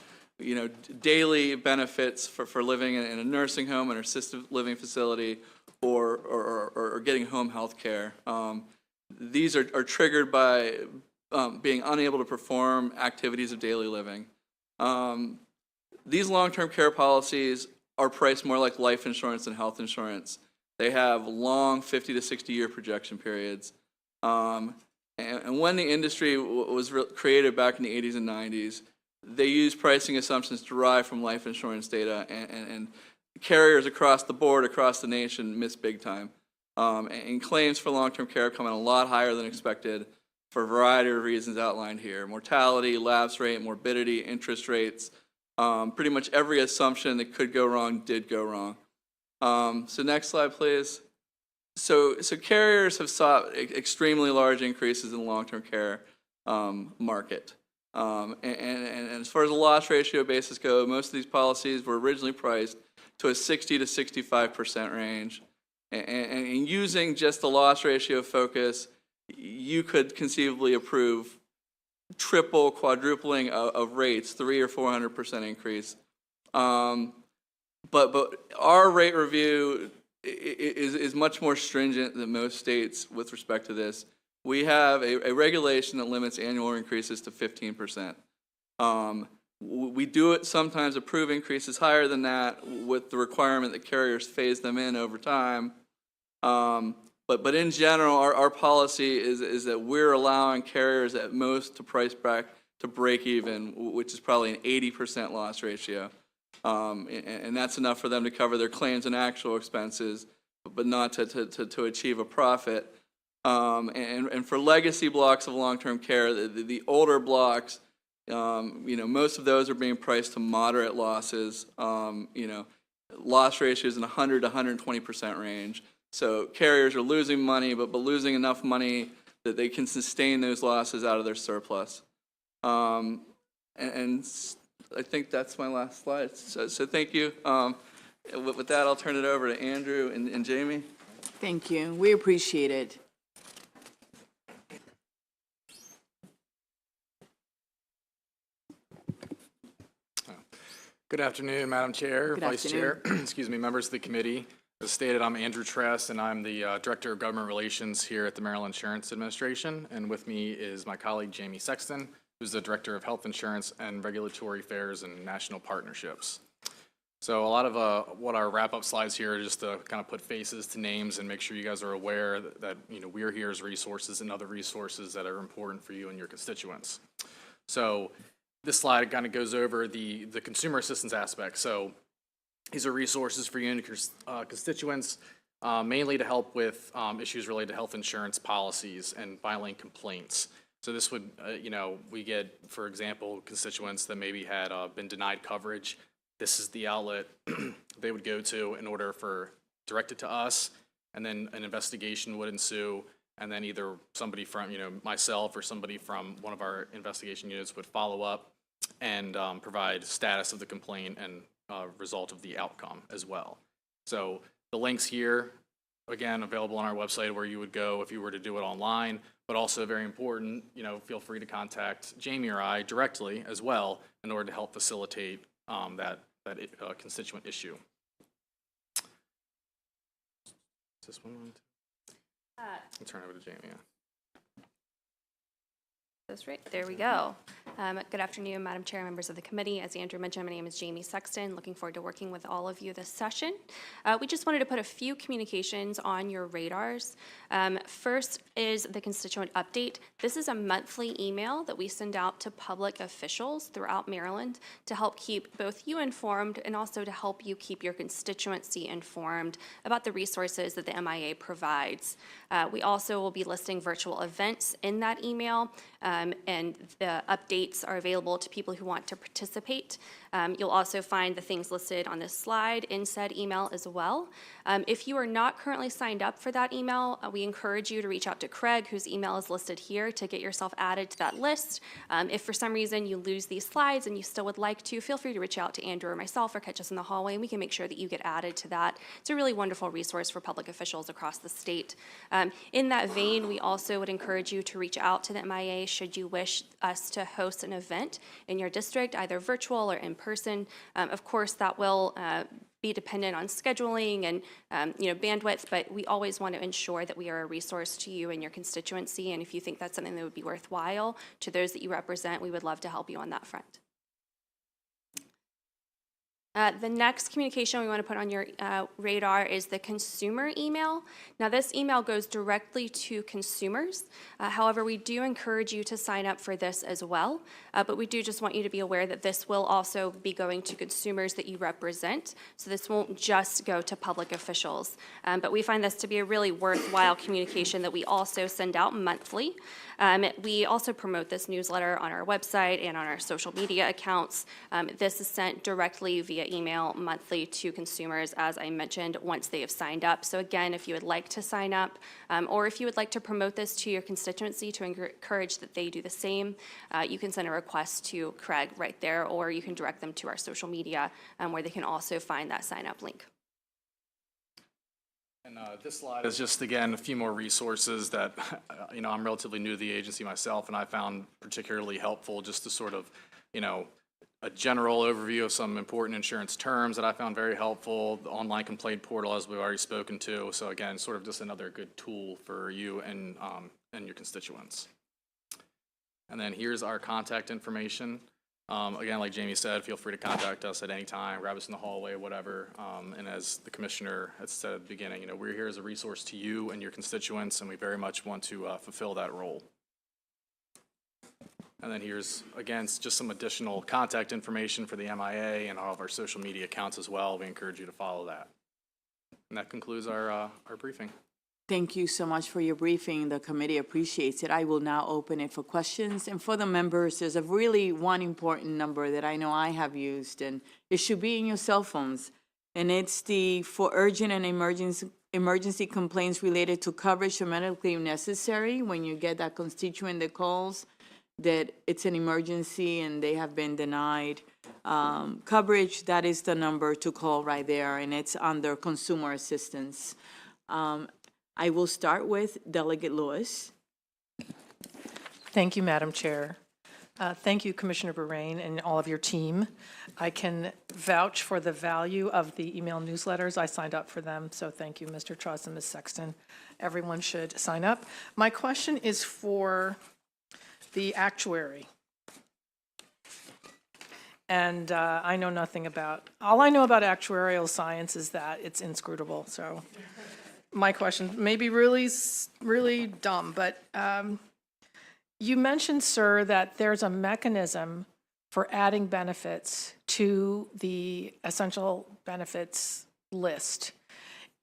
daily benefits for living in a nursing home, an assisted living facility, or getting home health care. These are triggered by being unable to perform activities of daily living. These long-term care policies are priced more like life insurance than health insurance. They have long 50 to 60-year projection periods. And when the industry was created back in the 80s and 90s, they used pricing assumptions derived from life insurance data, and carriers across the board, across the nation, missed big time. And claims for long-term care come in a lot higher than expected for a variety of reasons outlined here: mortality, lapse rate, morbidity, interest rates. Pretty much every assumption that could go wrong did go wrong. So next slide, please. So carriers have sought extremely large increases in the long-term care market. And as far as the loss ratio basis go, most of these policies were originally priced to a 60 to 65% range. And using just the loss ratio focus, you could conceivably approve triple, quadrupling of rates, 300 or 400% increase. But our rate review is much more stringent than most states with respect to this. We have a regulation that limits annual increases to 15%. We do it sometimes approve increases higher than that with the requirement that carriers phase them in over time. But in general, our policy is that we're allowing carriers at most to price back to break even, which is probably an 80% loss ratio. And that's enough for them to cover their claims and actual expenses, but not to achieve a profit. And for legacy blocks of long-term care, the older blocks, most of those are being priced to moderate losses. Loss ratios in 100 to 120% range. So carriers are losing money, but losing enough money that they can sustain those losses out of their surplus. And I think that's my last slide. So thank you. With that, I'll turn it over to Andrew and Jamie. Thank you. We appreciate it. Good afternoon, Madam Chair, Good Vice Chair, afternoon. excuse me, members of the committee. As stated, I'm Andrew Tress, and I'm the Director of Government Relations here at the Maryland Insurance Administration. And with me is my colleague, Jamie Sexton, who's the Director of Health Insurance and Regulatory Affairs and National Partnerships. So a lot of what our wrap-up slides here are just to kind of put faces to names and make sure you guys are aware that we're here as resources and other resources that are important for you and your constituents. So this slide kind of goes over the consumer assistance aspect. So these are resources for you and your constituents, mainly to help with issues related to health insurance policies and filing complaints. So this would, we get, for example, constituents that maybe had been denied coverage. This is the outlet they would go to in order for directed to us, and then an investigation would ensue, and then either somebody from, myself or somebody from one of our investigation units would follow up and provide status of the complaint and result of the outcome as well. So the links here, again, available on our website where you would go if you were to do it online, but also very important, feel free to contact Jamie or I directly as well in order to help facilitate that constituent issue. Is this one on? I'll turn it over to Jamie. Yeah. That's right. There we go. Good afternoon, Madam Chair, members of the committee. As Andrew mentioned, my name is Jamie Sexton. Looking forward to working with all of you this session. We just wanted to put a few communications on your radars. First is the constituent update. This is a monthly email that we send out to public officials throughout Maryland to help keep both you informed and also to help you keep your constituency informed about the resources that the MIA provides. We also will be listing virtual events in that email, and the updates are available to people who want to participate. You'll also find the things listed on this slide in said email as well. If you are not currently signed up for that email, we encourage you to reach out to Craig, whose email is listed here, to get yourself added to that list. If for some reason you lose these slides and you still would like to, feel free to reach out to Andrew or myself or catch us in the hallway, and we can make sure that you get added to that. It's a really wonderful resource for public officials across the state. In that vein, we also would encourage you to reach out to the MIA should you wish us to host an event in your district, either virtual or in person. Of course, that will be dependent on scheduling and bandwidth, but we always want to ensure that we are a resource to you and your constituency, and if you think that's something that would be worthwhile to those that you represent, we would love to help you on that front. The next communication we want to put on your radar is the consumer email. Now, this email goes directly to consumers. However, we do encourage you to sign up for this as well, but we do just want you to be aware that this will also be going to consumers that you represent, so this won't just go to public officials. But we find this to be a really worthwhile communication that we also send out monthly. We also promote this newsletter on our website and on our social media accounts. This is sent directly via email monthly to consumers, as I mentioned, once they have signed up. So again, if you would like to sign up, or if you would like to promote this to your constituency to encourage that they do the same, you can send a request to Craig right there, or you can direct them to our social media where they can also find that sign up link. And this slide is just, again, a few more resources that, I'm relatively new to the agency myself, and I found particularly helpful just to sort of, a general overview of some important insurance terms that I found very helpful, the online complaint portal, as we've already spoken to. So again, sort of just another good tool for you and your constituents. And then here's our contact information. Again, like Jamie said, feel free to contact us at any time, grab us in the hallway, whatever. And as the commissioner had said at the beginning, we're here as a resource to you and your constituents, and we very much want to fulfill that role. And then here's, again, just some additional contact information for the MIA and all of our social media accounts as well. We encourage you to follow that. And that concludes our briefing. Thank you so much for your briefing. The committee appreciates it. I will now open it for questions. And for the members, there's a really one important number that I know I have used, and it should be in your cell phones. And it's for urgent and emergency complaints related to coverage or medically necessary. When you get that constituent that calls that it's an emergency and they have been denied coverage, that is the number to call right there, and it's under consumer assistance. I will start with Delegate Lewis. Thank you, Madam Chair. Thank you, Commissioner Bahrain, and all of your team. I can vouch for the value of the email newsletters. I signed up for them, so thank you, Mr. Truss and Ms. Sexton. Everyone should sign up. My question is for the actuary. And I know nothing about, all I know about actuarial science is that it's inscrutable. So my question may be really dumb, but you mentioned, sir, that there's a mechanism for adding benefits to the essential benefits list.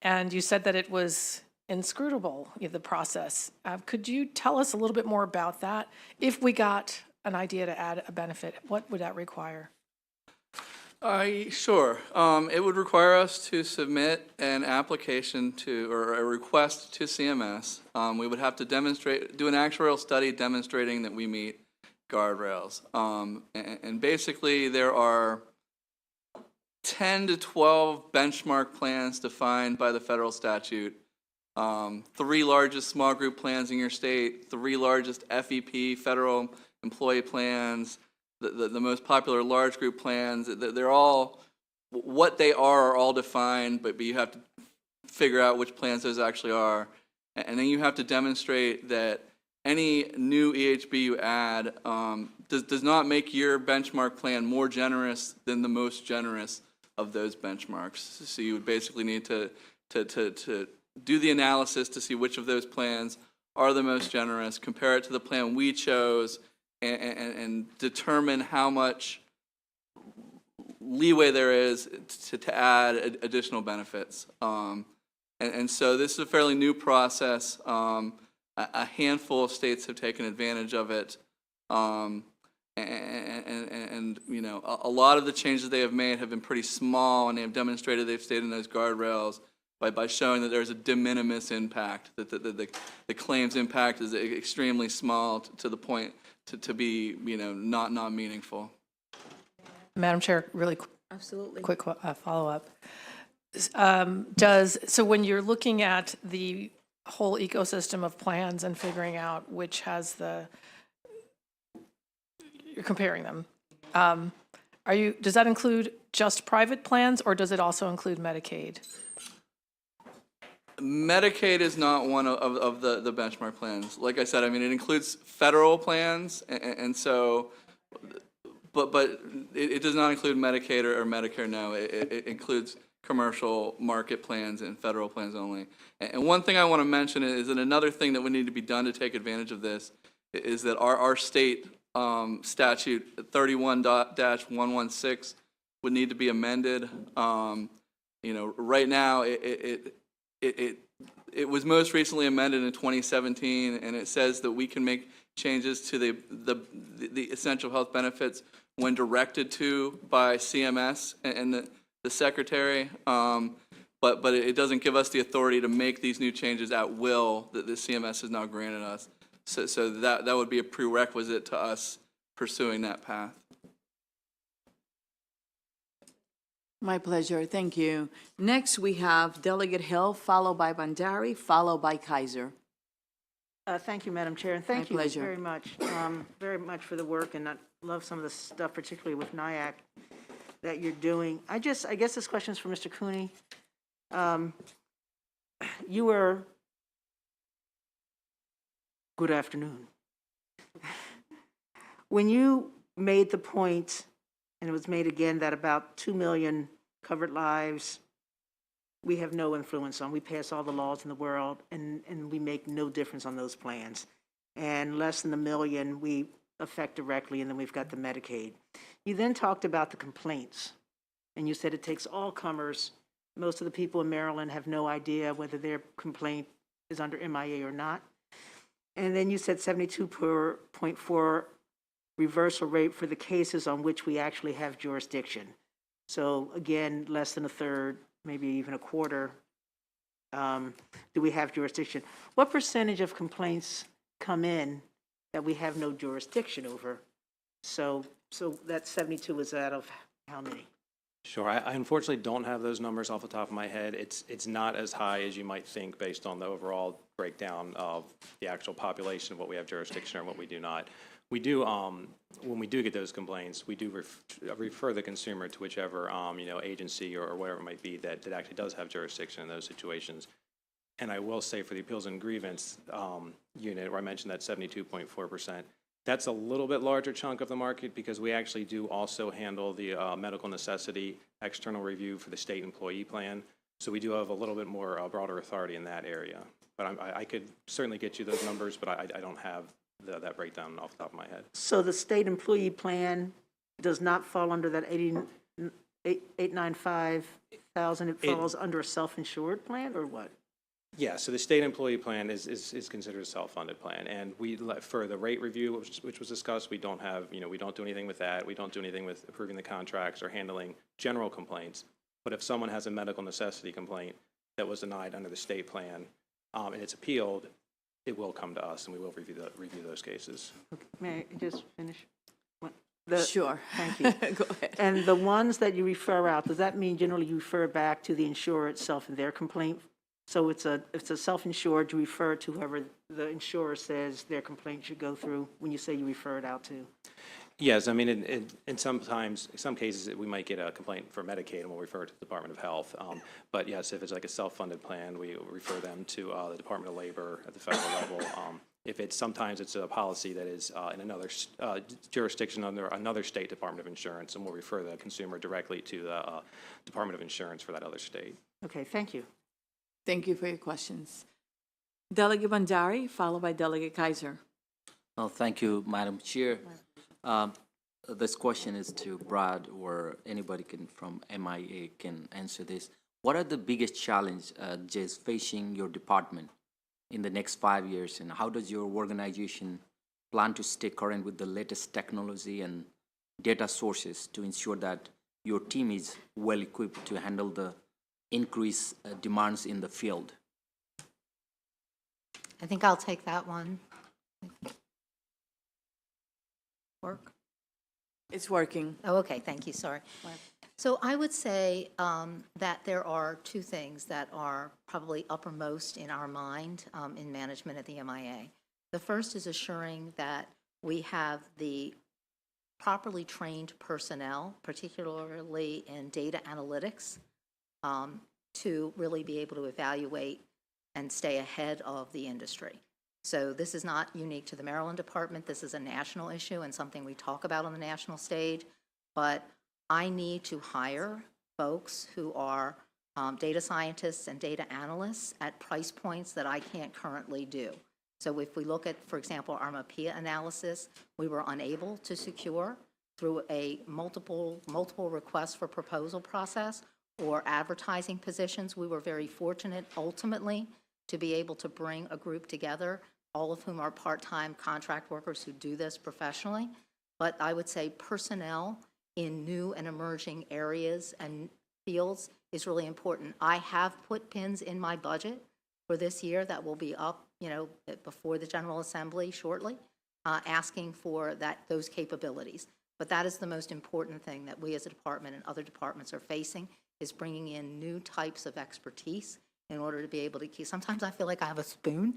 And you said that it was inscrutable, the process. Could you tell us a little bit more about that? If we got an idea to add a benefit, what would that require? Sure. It would require us to submit an application to, or a request to CMS. We would have to do an actuarial study demonstrating that we meet guardrails. And basically, there are 10 to 12 benchmark plans defined by the federal statute. 3 largest small group plans in your state, 3 largest FEP, federal employee plans, the most popular large group plans. They're all, what they are all defined, but you have to figure out which plans those actually are. And then you have to demonstrate that any new EHB you add does not make your benchmark plan more generous than the most generous of those benchmarks. So you would basically need to do the analysis to see which of those plans are the most generous, compare it to the plan we chose, and determine how much leeway there is to add additional benefits. And so this is a fairly new process. A handful of states have taken advantage of it. And you know, a lot of the changes they have made have been pretty small, and they have demonstrated they've stayed in those guardrails by showing that there's a de minimis impact, that the claims impact is extremely small to the point to be, you know, not meaningful. Madam Chair, really Absolutely. quick follow-up. So when you're looking at the whole ecosystem of plans and figuring out which has you're comparing them, does that include just private plans, or does it also include Medicaid? Medicaid is not one of the benchmark plans. Like I said, I mean, it includes federal plans, and so, but it does not include Medicaid or Medicare, no. It includes commercial market plans and federal plans only. And one thing I want to mention is that another thing that would need to be done to take advantage of this is that our state statute 31-116 would need to be amended. You know, right now it was most recently amended in 2017, and it says that we can make changes to the essential health benefits when directed to by CMS and the secretary, but it doesn't give us the authority to make these new changes at will that the CMS has now granted us. So that would be a prerequisite to us pursuing that path. My pleasure, thank you. Next, we have Delegate Hill, followed by Bandari, followed by Kaiser. Thank you, Madam Chair, and thank you pleasure. very much for the work, and I love some of the stuff, particularly with NIAC, that you're doing. I guess this question is for Mr. Cooney. Good afternoon. When you made the point, and it was made again, that about 2 million covered lives we have no influence on. We pass all the laws in the world, and we make no difference on those plans. And less than 1 million we affect directly, and then we've got the Medicaid. You then talked about the complaints, and you said it takes all comers. Most of the people in Maryland have no idea whether their complaint is under MIA or not. And then you said 72.4 reversal rate for the cases on which we actually have jurisdiction. So again, less than a third, maybe even a quarter, do we have jurisdiction. What percentage of complaints come in that we have no jurisdiction over? So that 72 is out of how many? Sure. I unfortunately don't have those numbers off the top of my head. It's not as high as you might think based on the overall breakdown of the actual population of what we have jurisdiction or what we do not. We do, when we do get those complaints, we do refer the consumer to whichever, agency or whatever it might be that actually does have jurisdiction in those situations. And I will say for the appeals and grievance unit, where I mentioned that 72.4%, That's a little bit larger chunk of the market because we actually do also handle the medical necessity external review for the state employee plan. So we do have a little bit more broader authority in that area. But I could certainly get you those numbers, but I don't have that breakdown off the top of my head. So the state employee plan does not fall under that 895,000, it falls under a self-insured plan, or what? Yeah, so the state employee plan is considered a self-funded plan, and for the rate review, which was discussed, we don't have, we don't do anything with that. We don't do anything with approving the contracts or handling general complaints. But if someone has a medical necessity complaint that was denied under the state plan, and it's appealed, it will come to us, and we will review those cases. May I just finish? Sure. Thank you. Go ahead. And the ones that you refer out, does that mean generally you refer back to the insurer itself and their complaint? So it's a self-insured, you refer to whoever the insurer says their complaint should go through when you say you refer it out to? Yes, I mean, in some cases, we might get a complaint for Medicaid, and we'll refer it to the Department of Health. But yes, if it's like a self-funded plan, we refer them to the Department of Labor at the federal level. Sometimes it's a policy that is in another jurisdiction under another state Department of Insurance, and we'll refer the consumer directly to the Department of Insurance for that other state. Okay, thank you. Thank you for your questions. Delegate Bandari, followed by Delegate Kaiser. Well, thank you, Madam Chair. This question is to Brad, or anybody from MIA can answer this. What are the biggest challenges facing your department in the next 5 years, and how does your organization plan to stay current with the latest technology and data sources to ensure that your team is well equipped to handle the increased demands in the field? I think I'll take that one. Work? It's working. Oh, okay, thank you, sorry. So I would say that there are two things that are probably uppermost in our mind in management at the MIA. The first is assuring that we have the properly trained personnel, particularly in data analytics, to really be able to evaluate and stay ahead of the industry. So this is not unique to the Maryland Department. This is a national issue and something we talk about on the national stage. But I need to hire folks who are data scientists and data analysts at price points that I can't currently do. So if we look at, for example, our MAPIA analysis, we were unable to secure through a multiple requests for proposal process or advertising positions. We were very fortunate ultimately to be able to bring a group together, all of whom are part-time contract workers who do this professionally. But I would say personnel in new and emerging areas and fields is really important. I have put pins in my budget for this year that will be up, before the General Assembly shortly, asking for those capabilities. But that is the most important thing that we as a department and other departments are facing, is bringing in new types of expertise in order to be able to keep. Sometimes I feel like I have a spoon,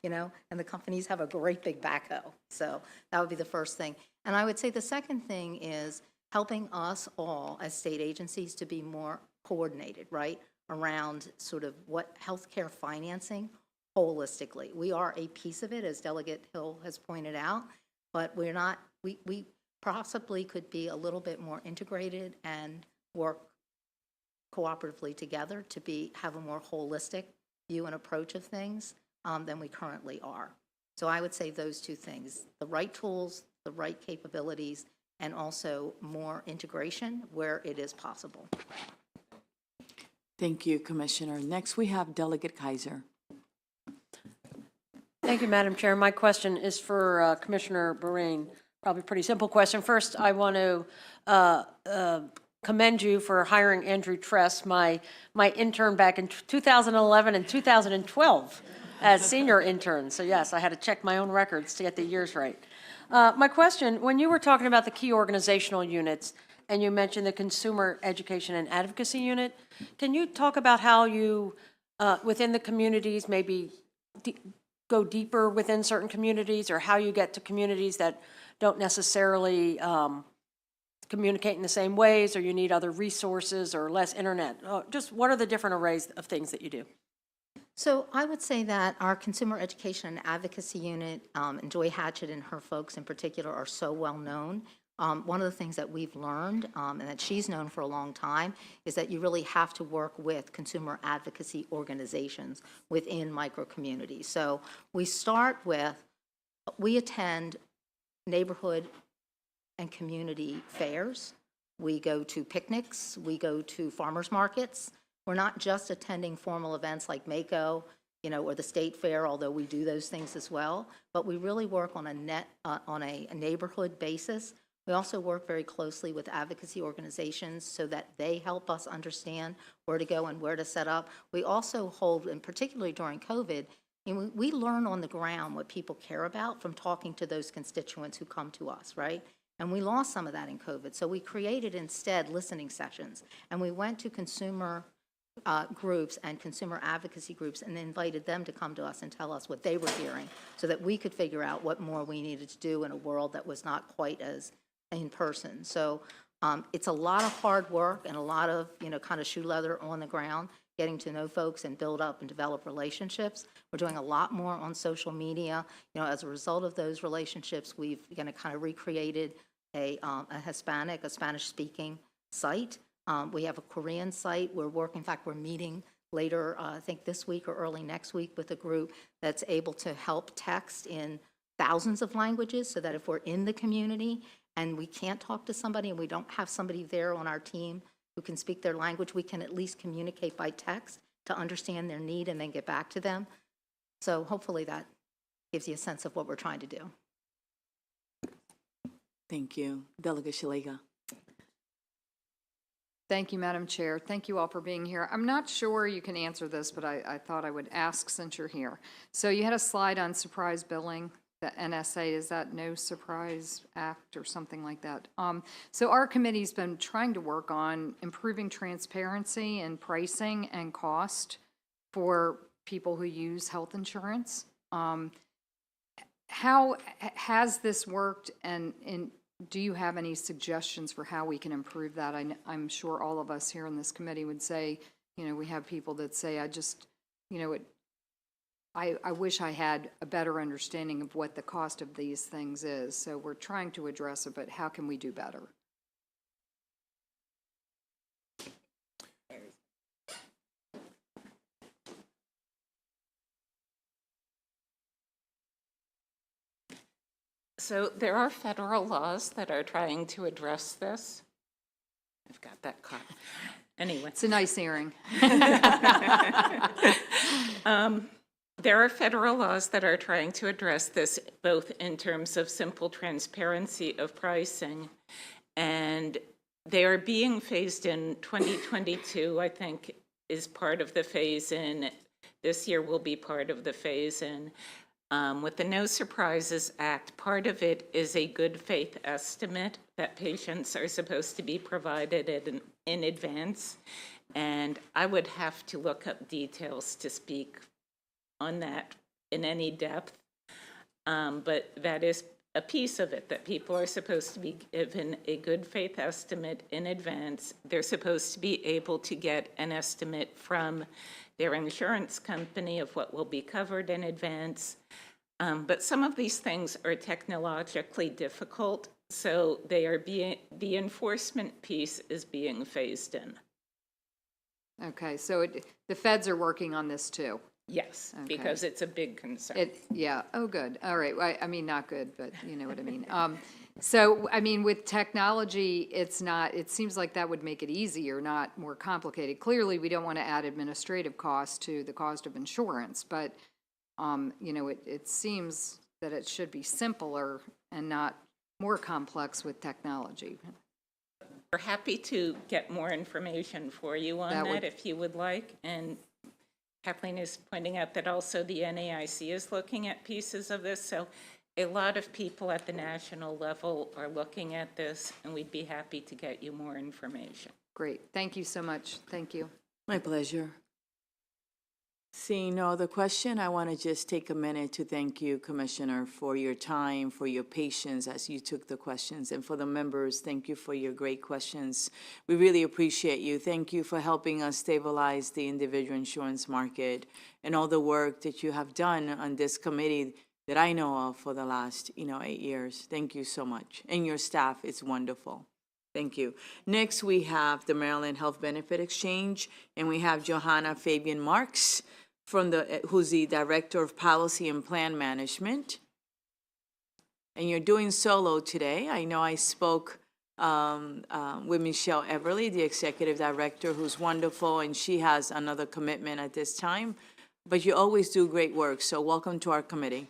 and the companies have a great big backhoe. So that would be the first thing. And I would say the second thing is helping us all as state agencies to be more coordinated, right, around sort of what healthcare financing holistically. We are a piece of it, as Delegate Hill has pointed out, but we're not, we possibly could be a little bit more integrated and work cooperatively together to have a more holistic view and approach of things than we currently are. So I would say those two things, the right tools, the right capabilities, and also more integration where it is possible. Thank you, Commissioner. Next, we have Delegate Kaiser. Thank you, Madam Chair. My question is for Commissioner Bahrain. Probably a pretty simple question. First, I want to commend you for hiring Andrew Tress, my intern back in 2011 and 2012 as senior intern. So yes, I had to check my own records to get the years right. My question, when you were talking about the key organizational units and you mentioned the Consumer Education and Advocacy Unit, can you talk about how you, within the communities, maybe go deeper within certain communities, or how you get to communities that don't necessarily communicate in the same ways, or you need other resources or less internet? Just what are the different arrays of things that you do? So I would say that our Consumer Education and Advocacy Unit, and Joy Hatchett and her folks in particular, are so well-known. One of the things that we've learned, and that she's known for a long time, is that you really have to work with consumer advocacy organizations within micro-communities. So we attend neighborhood and community fairs. We go to picnics. We go to farmers markets. We're not just attending formal events like Mako, or the state fair, although we do those things as well, but we really work on a neighborhood basis. We also work very closely with advocacy organizations so that they help us understand where to go and where to set up. We also hold, and particularly during COVID, we learn on the ground what people care about from talking to those constituents who come to us, right? And we lost some of that in COVID. So we created instead listening sessions, and we went to consumer groups and consumer advocacy groups and invited them to come to us and tell us what they were hearing so that we could figure out what more we needed to do in a world that was not quite as in person. So it's a lot of hard work and a lot of, kind of shoe leather on the ground, getting to know folks and build up and develop relationships. We're doing a lot more on social media. As a result of those relationships, we've kind of recreated a Spanish-speaking site. We have a Korean site. In fact, we're meeting later, I think this week or early next week, with a group that's able to help text in thousands of languages so that if we're in the community and we can't talk to somebody and we don't have somebody there on our team who can speak their language, we can at least communicate by text to understand their need and then get back to them. So hopefully that gives you a sense of what we're trying to do. Thank you. Delegate Shalega. Thank you, Madam Chair. Thank you all for being here. I'm not sure you can answer this, but I thought I would ask since you're here. So you had a slide on surprise billing, the NSA, is that No Surprise Act or something like that? So our committee's been trying to work on improving transparency and pricing and cost for people who use health insurance. How has this worked, and do you have any suggestions for how we can improve that? I'm sure all of us here in this committee would say, we have people that say, I wish I had a better understanding of what the cost of these things is. So we're trying to address it, but how can we do better? So there are federal laws that are trying to address this. I've got that caught. Anyway. It's a nice hearing. There are federal laws that are trying to address this, both in terms of simple transparency of pricing, and they are being phased in 2022, I think, is part of the phase-in. This year will be part of the phase-in. With the No Surprises Act, part of it is a good faith estimate that patients are supposed to be provided in advance. And I would have to look up details to speak on that in any depth. But that is a piece of it, that people are supposed to be given a good faith estimate in advance. They're supposed to be able to get an estimate from their insurance company of what will be covered in advance. But some of these things are technologically difficult, so the enforcement piece is being phased in. Okay, so the feds are working on this too? Yes, Okay. because it's a big concern. Yeah, oh, good. All right, I mean, not good, but you know what I mean. So, I mean, with technology, it seems like that would make it easier, not more complicated. Clearly, we don't want to add administrative costs to the cost of insurance, but, it seems that it should be simpler and not more complex with technology. We're happy to get more information for you on that if you would like. And Kathleen is pointing out that also the NAIC is looking at pieces of this. So a lot of people at the national level are looking at this, and we'd be happy to get you more information. Great. Thank you so much. Thank you. My pleasure. Seeing no other question, I want to just take a minute to thank you, Commissioner, for your time, for your patience as you took the questions, and for the members, thank you for your great questions. We really appreciate you. Thank you for helping us stabilize the individual insurance market and all the work that you have done on this committee that I know of for the last, 8 years. Thank you so much. And your staff, it's wonderful. Thank you. Next, we have the Maryland Health Benefit Exchange, and we have Johanna Fabian Marks, who's the Director of Policy and Plan Management. And you're doing solo today. I know I spoke with Michelle Everly, the Executive Director, who's wonderful, and she has another commitment at this time. But you always do great work, so welcome to our committee.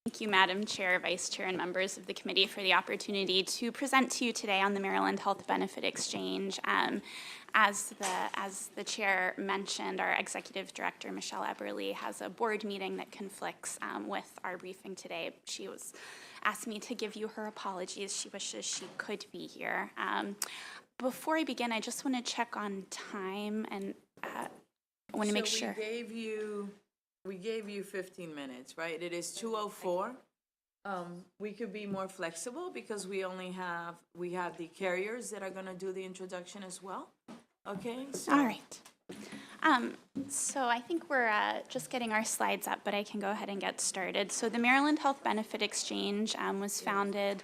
Thank you, Madam Chair, Vice Chair, and members of the committee for the opportunity to present to you today on the Maryland Health Benefit Exchange. As the chair mentioned, our executive director, Michelle Eberly, has a board meeting that conflicts with our briefing today. She asked me to give you her apologies. She wishes she could be here. Before I begin, I just want to check on time, and I want to make sure. We gave you 15 minutes, right? It is 2:04. We could be more flexible because we have the carriers that are going to do the introduction as well. Okay? All right. So I think we're just getting our slides up, but I can go ahead and get started. So the Maryland Health Benefit Exchange was founded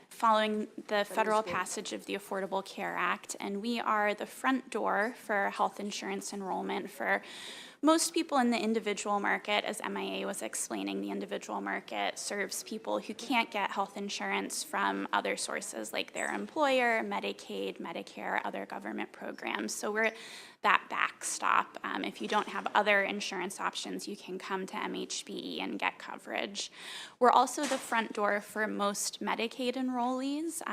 following the federal passage of the Affordable Care Act, and we are the front door for health insurance enrollment for most people in the individual market. As MIA was explaining, the individual market serves people who can't get health insurance from other sources like their employer, Medicaid, Medicare, other government programs. So we're that backstop. If you don't have other insurance options, you can come to MHBE and get coverage. We're also the front door for most Medicaid enrollees.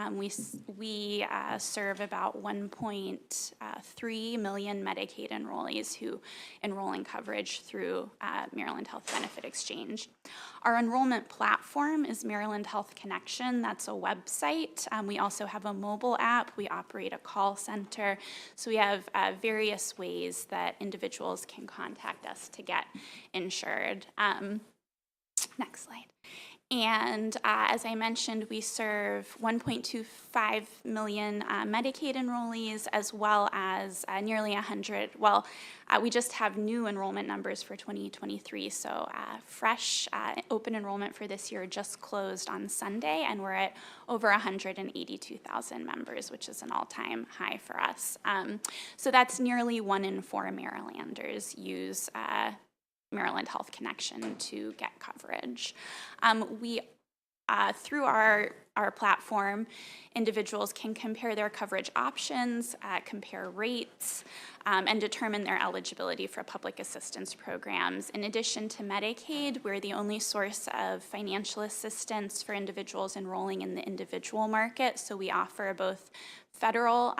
We serve about 1.3 million Medicaid enrollees who enroll in coverage through Maryland Health Benefit Exchange. Our enrollment platform is Maryland Health Connection. That's a website. We also have a mobile app. We operate a call center. So we have various ways that individuals can contact us to get insured. Next slide. And as I mentioned, we serve 1.25 million Medicaid enrollees, as well as nearly 100. Well, we just have new enrollment numbers for 2023. So fresh open enrollment for this year just closed on Sunday, and we're at over 182,000 members, which is an all-time high for us. So that's nearly 1 in 4 Marylanders use Maryland Health Connection to get coverage. Through our platform, individuals can compare their coverage options, compare rates, and determine their eligibility for public assistance programs. In addition to Medicaid, we're the only source of financial assistance for individuals enrolling in the individual market, so we offer both federal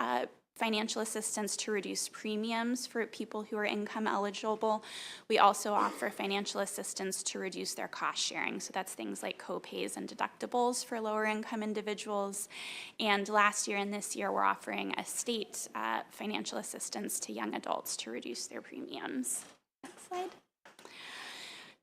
financial assistance to reduce premiums for people who are income eligible. We also offer financial assistance to reduce their cost sharing. So that's things like co-pays and deductibles for lower income individuals. And last year and this year, we're offering a state financial assistance to young adults to reduce their premiums. Next slide.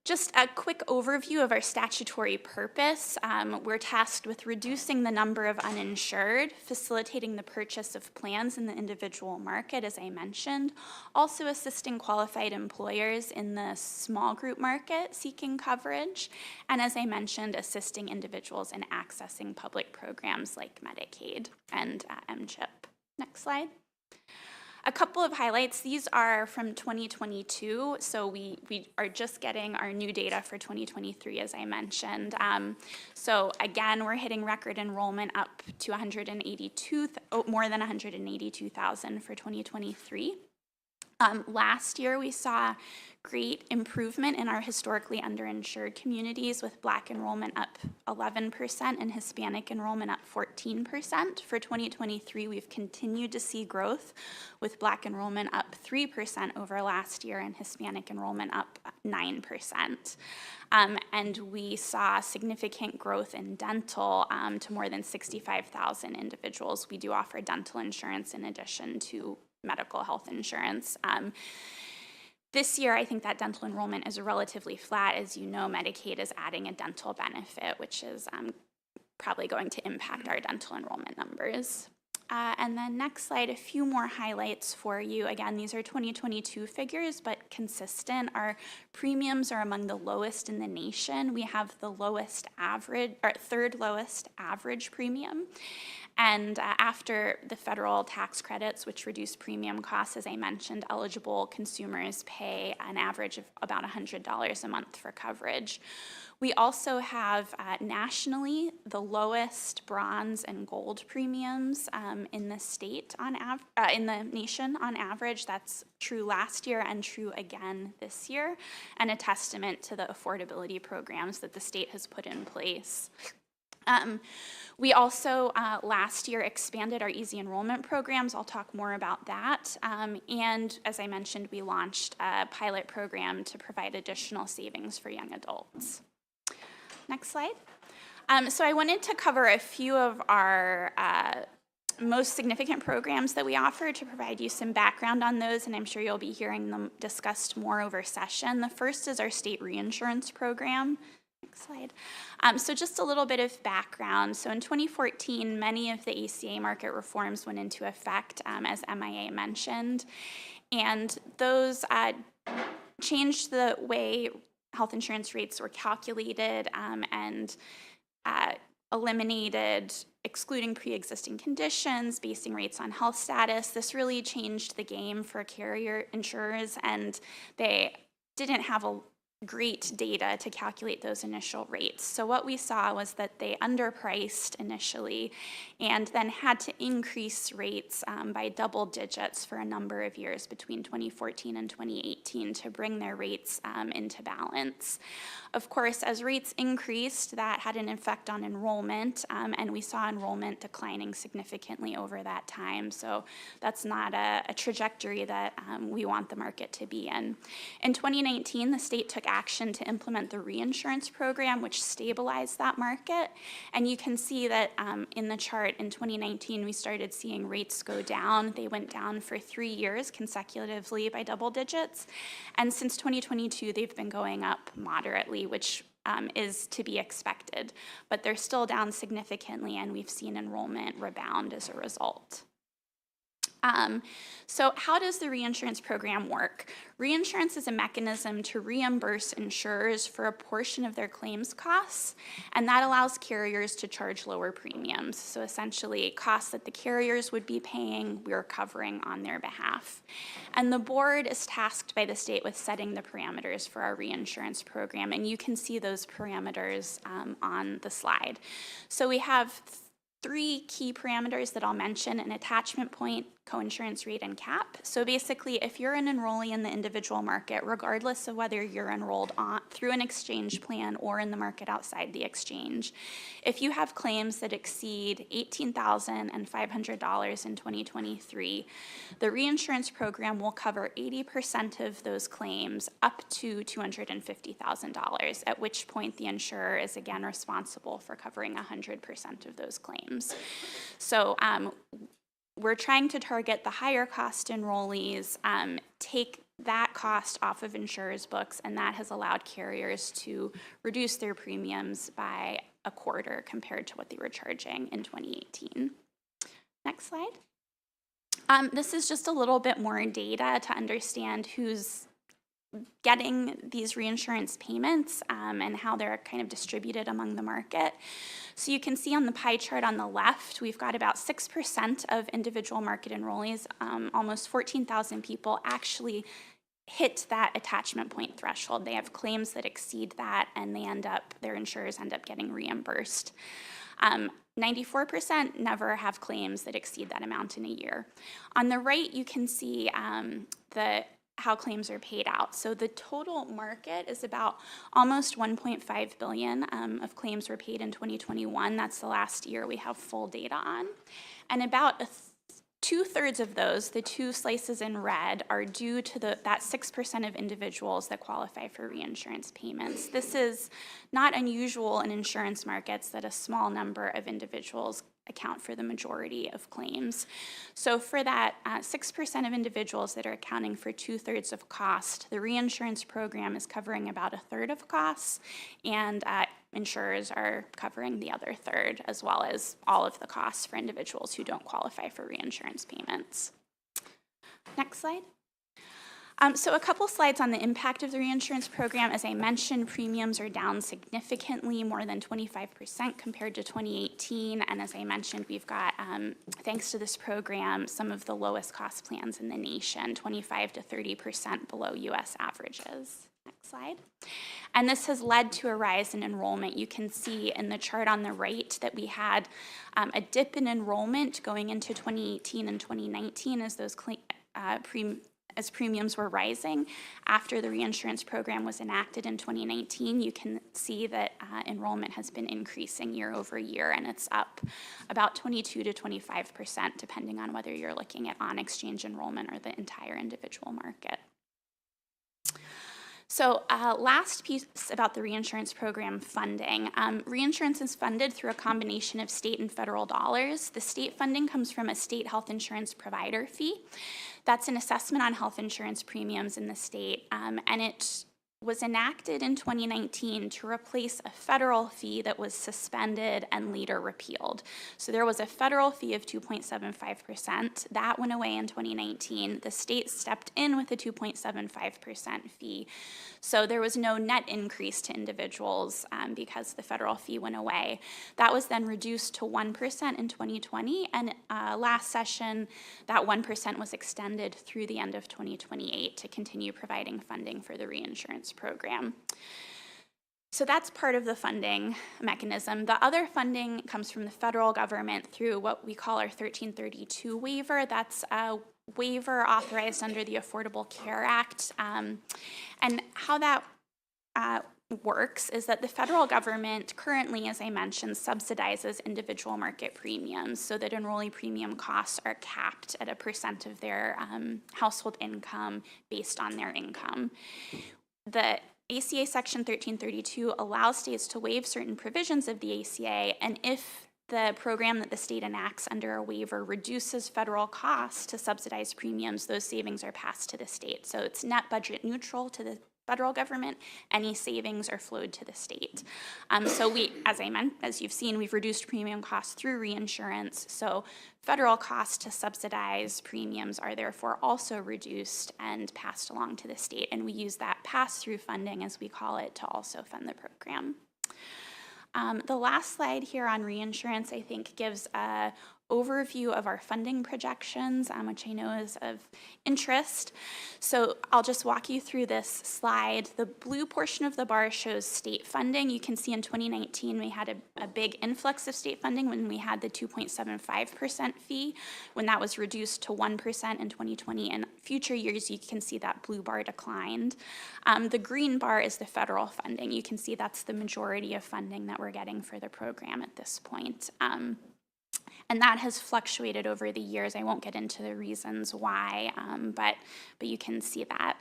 Just a quick overview of our statutory purpose. We're tasked with reducing the number of uninsured, facilitating the purchase of plans in the individual market, as I mentioned, also assisting qualified employers in the small group market seeking coverage, and as I mentioned, assisting individuals in accessing public programs like Medicaid and MCHIP. Next slide. A couple of highlights. These are from 2022, so we are just getting our new data for 2023, as I mentioned. So again, we're hitting record enrollment up to more than 182,000 for 2023. Last year, we saw great improvement in our historically underinsured communities, with Black enrollment up 11% and Hispanic enrollment up 14%. For 2023, we've continued to see growth, with Black enrollment up 3% over last year and Hispanic enrollment up 9%. And we saw significant growth in dental to more than 65,000 individuals. We do offer dental insurance in addition to medical health insurance. This year, I think that dental enrollment is relatively flat. As you know, Medicaid is adding a dental benefit, which is probably going to impact our dental enrollment numbers. And then next slide, a few more highlights for you. Again, these are 2022 figures, but consistent. Our premiums are among the lowest in the nation. We have the lowest average, or third lowest average premium. And after the federal tax credits, which reduce premium costs, as I mentioned, eligible consumers pay an average of about $100 a month for coverage. We also have nationally the lowest bronze and gold premiums in the state in the nation on average. That's true last year and true again this year, and a testament to the affordability programs that the state has put in place. We also last year expanded our easy enrollment programs. I'll talk more about that. And as I mentioned, we launched a pilot program to provide additional savings for young adults. Next slide. So I wanted to cover a few of our most significant programs that we offer to provide you some background on those, and I'm sure you'll be hearing them discussed more over session. The first is our state reinsurance program. Next slide. So just a little bit of background. So in 2014, many of the ACA market reforms went into effect, as MIA mentioned, and those changed the way health insurance rates were calculated and eliminated excluding pre-existing conditions, basing rates on health status. This really changed the game for carrier insurers, and they didn't have a great data to calculate those initial rates. So what we saw was that they underpriced initially and then had to increase rates by double digits for a number of years between 2014 and 2018 to bring their rates into balance. Of course, as rates increased, that had an effect on enrollment, and we saw enrollment declining significantly over that time. So that's not a trajectory that we want the market to be in. In 2019, the state took action to implement the reinsurance program, which stabilized that market. And you can see that in the chart in 2019, we started seeing rates go down. They went down for 3 years consecutively by double digits. And since 2022, they've been going up moderately, which is to be expected. But they're still down significantly, and we've seen enrollment rebound as a result. So how does the reinsurance program work? Reinsurance is a mechanism to reimburse insurers for a portion of their claims costs, and that allows carriers to charge lower premiums. So essentially, costs that the carriers would be paying, we're covering on their behalf. And the board is tasked by the state with setting the parameters for our reinsurance program, and you can see those parameters on the slide. So we have 3 key parameters that I'll mention: an attachment point, coinsurance rate, and cap. So basically, if you're an enrollee in the individual market, regardless of whether you're enrolled through an exchange plan or in the market outside the exchange, if you have claims that exceed $18,500 in 2023, the reinsurance program will cover 80% of those claims up to $250,000, at which point the insurer is again responsible for covering 100% of those claims. So we're trying to target the higher cost enrollees, take that cost off of insurers' books, and that has allowed carriers to reduce their premiums by a quarter compared to what they were charging in 2018. Next slide. This is just a little bit more data to understand who's getting these reinsurance payments and how they're kind of distributed among the market. So you can see on the pie chart on the left, we've got about 6% of individual market enrollees, almost 14,000 people actually hit that attachment point threshold. They have claims that exceed that, and their insurers end up getting reimbursed. 94% never have claims that exceed that amount in a year. On the right, you can see how claims are paid out. So the total market is about almost $1.5 billion of claims were paid in 2021. That's the last year we have full data on. And about 2/3 of those, the 2 slices in red, are due to that 6% of individuals that qualify for reinsurance payments. This is not unusual in insurance markets that a small number of individuals account for the majority of claims. So for that 6% of individuals that are accounting for 2/3 of cost, the reinsurance program is covering about 1/3 of costs, and insurers are covering the other third, as well as all of the costs for individuals who don't qualify for reinsurance payments. Next slide. So a couple slides on the impact of the reinsurance program. As I mentioned, premiums are down significantly, more than 25% compared to 2018. And as I mentioned, we've got, thanks to this program, some of the lowest cost plans in the nation, 25 to 30% below US averages. Next slide. And this has led to a rise in enrollment. You can see in the chart on the right that we had a dip in enrollment going into 2018 and 2019 as those as premiums were rising. After the reinsurance program was enacted in 2019, you can see that enrollment has been increasing year over year, and it's up about 22 to 25%, depending on whether you're looking at on-exchange enrollment or the entire individual market. So last piece about the reinsurance program funding. Reinsurance is funded through a combination of state and federal dollars. The state funding comes from a state health insurance provider fee. That's an assessment on health insurance premiums in the state, and it was enacted in 2019 to replace a federal fee that was suspended and later repealed. So there was a federal fee of 2.75%. That went away in 2019. The state stepped in with a 2.75% fee. So there was no net increase to individuals because the federal fee went away. That was then reduced to 1% in 2020, and last session, that 1% was extended through the end of 2028 to continue providing funding for the reinsurance program. So that's part of the funding mechanism. The other funding comes from the federal government through what we call our 1332 waiver. That's a waiver authorized under the Affordable Care Act. And how that works is that the federal government currently, as I mentioned, subsidizes individual market premiums so that enrollee premium costs are capped at a % of their household income based on their income. The ACA Section 1332 allows states to waive certain provisions of the ACA, and if the program that the state enacts under a waiver reduces federal costs to subsidize premiums, those savings are passed to the state. So it's net budget neutral to the federal government. Any savings are flowed to the state. So we, as you've seen, we've reduced premium costs through reinsurance. So federal costs to subsidize premiums are therefore also reduced and passed along to the state. And we use that pass-through funding, as we call it, to also fund the program. The last slide here on reinsurance, I think, gives a overview of our funding projections, which I know is of interest. So I'll just walk you through this slide. The blue portion of the bar shows state funding. You can see in 2019 we had a big influx of state funding when we had the 2.75% fee. When that was reduced to 1% in 2020, and future years you can see that blue bar declined. The green bar is the federal funding. You can see that's the majority of funding that we're getting for the program at this point. And that has fluctuated over the years. I won't get into the reasons why, but you can see that.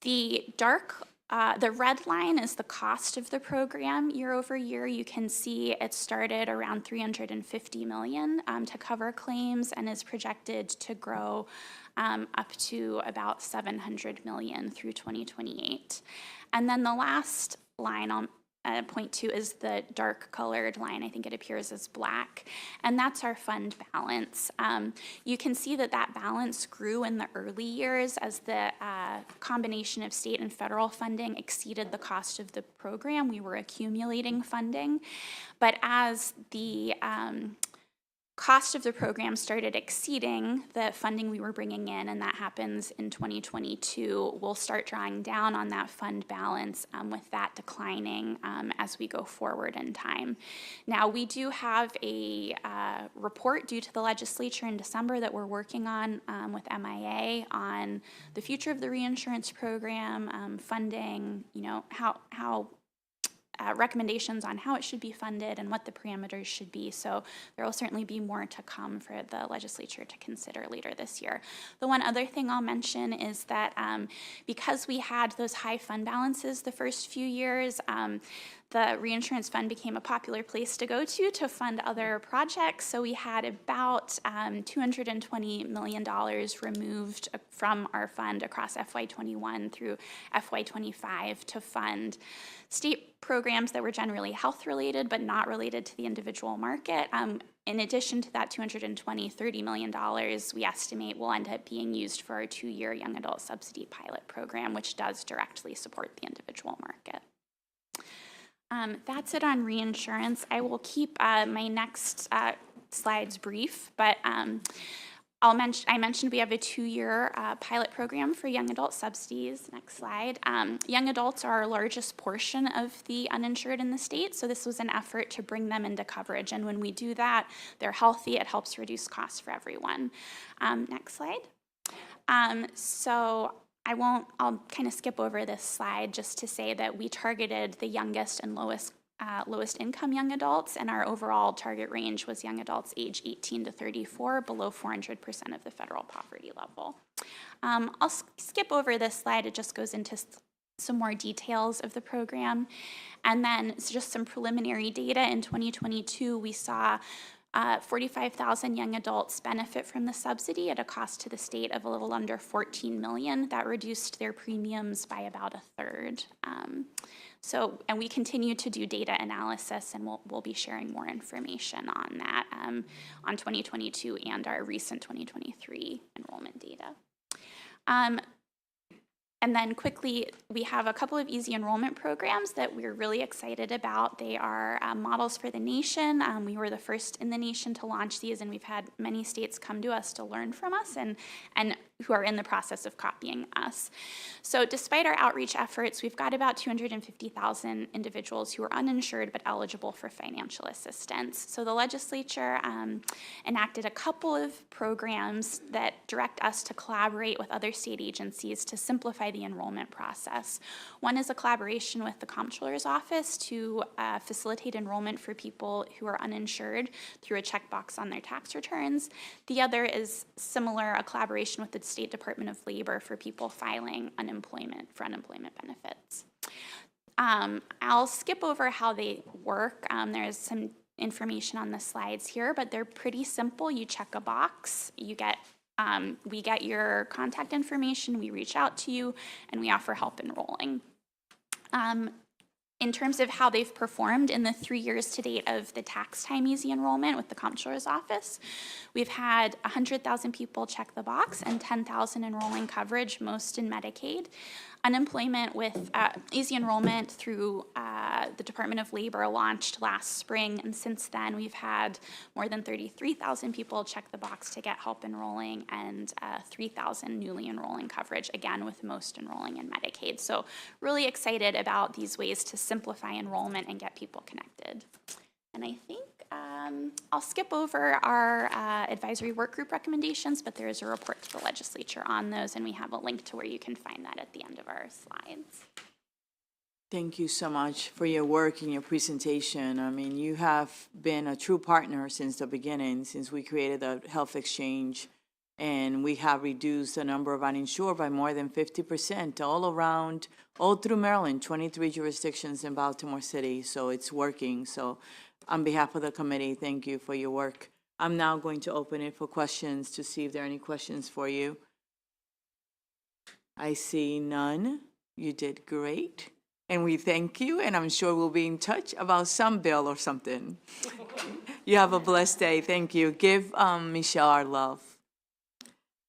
The red line is the cost of the program year over year. You can see it started around $350 million to cover claims and is projected to grow up to about $700 million through 2028. And then the last line I'll point to is the dark colored line. I think it appears as black, and that's our fund balance. You can see that that balance grew in the early years as the combination of state and federal funding exceeded the cost of the program. We were accumulating funding, but as the cost of the program started exceeding the funding we were bringing in, and that happens in 2022, we'll start drawing down on that fund balance with that declining as we go forward in time. Now, we do have a report due to the legislature in December that we're working on with MIA on the future of the reinsurance program, funding, how recommendations on how it should be funded and what the parameters should be. So there will certainly be more to come for the legislature to consider later this year. The one other thing I'll mention is that because we had those high fund balances the first few years, the reinsurance fund became a popular place to go to fund other projects. So we had about $220 million removed from our fund across FY21 through FY25 to fund state programs that were generally health-related but not related to the individual market. In addition to that $30 million we estimate will end up being used for our 2-year young adult subsidy pilot program, which does directly support the individual market. That's it on reinsurance. I will keep my next slides brief, but I mentioned we have a 2-year pilot program for young adult subsidies. Next slide. Young adults are our largest portion of the uninsured in the state, so this was an effort to bring them into coverage. And when we do that, they're healthy. It helps reduce costs for everyone. Next slide. So I'll kind of skip over this slide just to say that we targeted the youngest and lowest income young adults, and our overall target range was young adults age 18 to 34, below 400% of the federal poverty level. I'll skip over this slide. It just goes into some more details of the program. And then just some preliminary data. In 2022, we saw 45,000 young adults benefit from the subsidy at a cost to the state of a little under $14 million. That reduced their premiums by about a third. And we continue to do data analysis, and we'll be sharing more information on that on 2022 and our recent 2023 enrollment data. And then quickly, we have a couple of easy enrollment programs that we're really excited about. They are models for the nation. We were the first in the nation to launch these, and we've had many states come to us to learn from us and who are in the process of copying us. So despite our outreach efforts, we've got about 250,000 individuals who are uninsured but eligible for financial assistance. So the legislature enacted a couple of programs that direct us to collaborate with other state agencies to simplify the enrollment process. One is a collaboration with the Comptroller's Office to facilitate enrollment for people who are uninsured through a checkbox on their tax returns. The other is similar, a collaboration with the State Department of Labor for people filing unemployment benefits. I'll skip over how they work. There's some information on the slides here, but they're pretty simple. You check a box, we get your contact information, we reach out to you, and we offer help enrolling. In terms of how they've performed in the 3 years to date of the tax time easy enrollment with the Comptroller's Office, we've had 100,000 people check the box and 10,000 enrolling coverage, most in Medicaid. Unemployment with easy enrollment through the Department of Labor launched last spring, and since then we've had more than 33,000 people check the box to get help enrolling and 3,000 newly enrolling coverage, again with most enrolling in Medicaid. So really excited about these ways to simplify enrollment and get people connected. And I think I'll skip over our advisory work group recommendations, but there is a report to the legislature on those, and we have a link to where you can find that at the end of our slides. Thank you so much for your work and your presentation. I mean, you have been a true partner since the beginning, since we created the health exchange, and we have reduced the number of uninsured by more than 50% all around, all through Maryland, 23 jurisdictions in Baltimore City, so it's working. So on behalf of the committee, thank you for your work. I'm now going to open it for questions to see if there are any questions for you. I see none. You did great. And we thank you, and I'm sure we'll be in touch about some bill or something. You have a blessed day. Thank you. Give Michelle our love.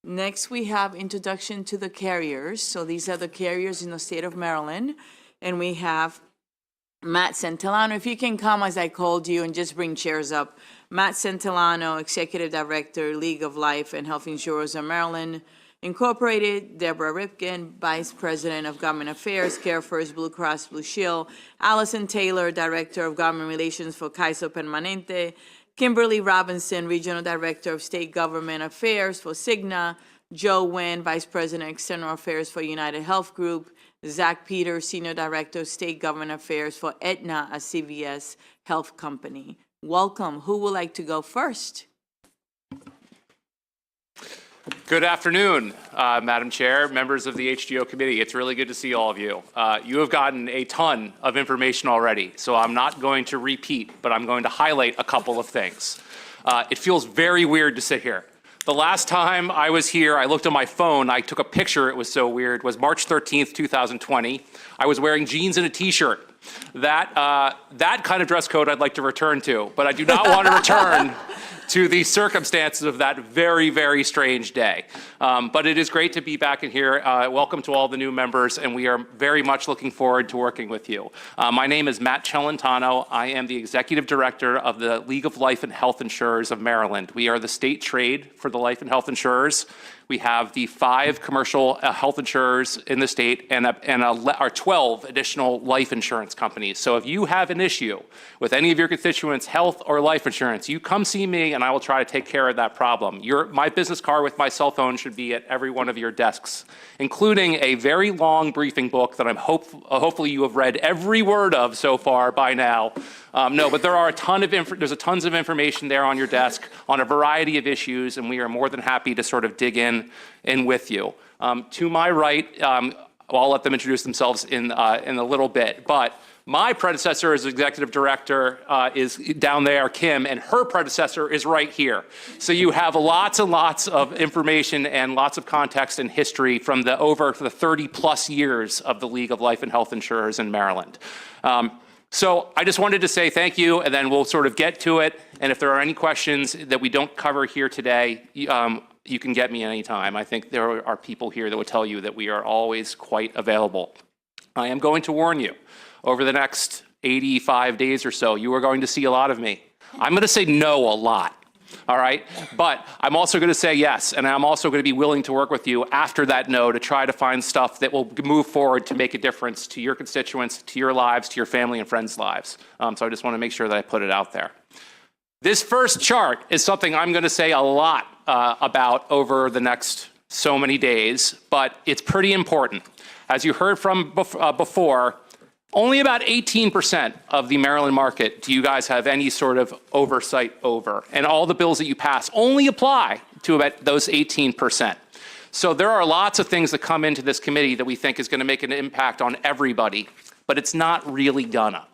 Next, we have introduction to the carriers. So these are the carriers in the state of Maryland. And we have Matt Santillano. If you can come as I called you and just bring chairs up. Matt Santillano, Executive Director, League of Life and Health Insurers of Maryland Incorporated. Deborah Ripken, Vice President of Government Affairs, Care First Blue Cross Blue Shield. Allison Taylor, Director of Government Relations for Kaiser Permanente. Kimberly Robinson, Regional Director of State Government Affairs for Cigna. Joe Nguyen, Vice President, External Affairs for United Health Group. Zach Peters, Senior Director of State Government Affairs for Aetna, a CVS health company. Welcome. Who would like to go first? Good afternoon, Madam Chair, members of the HGO Committee. It's really good to see all of you. You have gotten a ton of information already, so I'm not going to repeat, but I'm going to highlight a couple of things. It feels very weird to sit here. The last time I was here, I looked at my phone, I took a picture, it was so weird, was March 13th, 2020. I was wearing jeans and a t-shirt. That kind of dress code I'd like to return to, but I do not want to return to the circumstances of that very, very strange day. But it is great to be back in here. Welcome to all the new members, and we are very much looking forward to working with you. My name is Matt Celentano. I am the Executive Director of the League of Life and Health Insurers of Maryland. We are the state trade for the life and health insurers. We have the 5 commercial health insurers in the state and our 12 additional life insurance companies. So if you have an issue with any of your constituents' health or life insurance, you come see me and I will try to take care of that problem. My business card with my cell phone should be at every one of your desks, including a very long briefing book that hopefully you have read every word of so far by now. No, but there are there's tons of information there on your desk on a variety of issues, and we are more than happy to sort of dig in with you. To my right, I'll let them introduce themselves in a little bit, but my predecessor as executive director is down there, Kim, and her predecessor is right here. So you have lots and lots of information and lots of context and history from the 30+ years of the League of Life and Health Insurers in Maryland. So I just wanted to say thank you, and then we'll sort of get to it. And if there are any questions that we don't cover here today, you can get me anytime. I think there are people here that will tell you that we are always quite available. I am going to warn you, over the next 85 days or so, you are going to see a lot of me. I'm going to say no a lot. All right, but I'm also going to say yes, and I'm also going to be willing to work with you after that no to try to find stuff that will move forward to make a difference to your constituents, to your lives, to your family and friends' lives. So I just want to make sure that I put it out there. This first chart is something I'm going to say a lot about over the next so many days, but it's pretty important. As you heard from before, only about 18% of the Maryland market do you guys have any sort of oversight over. And all the bills that you pass only apply to about those 18%. So there are lots of things that come into this committee that we think is going to make an impact on everybody, but it's not really gonna.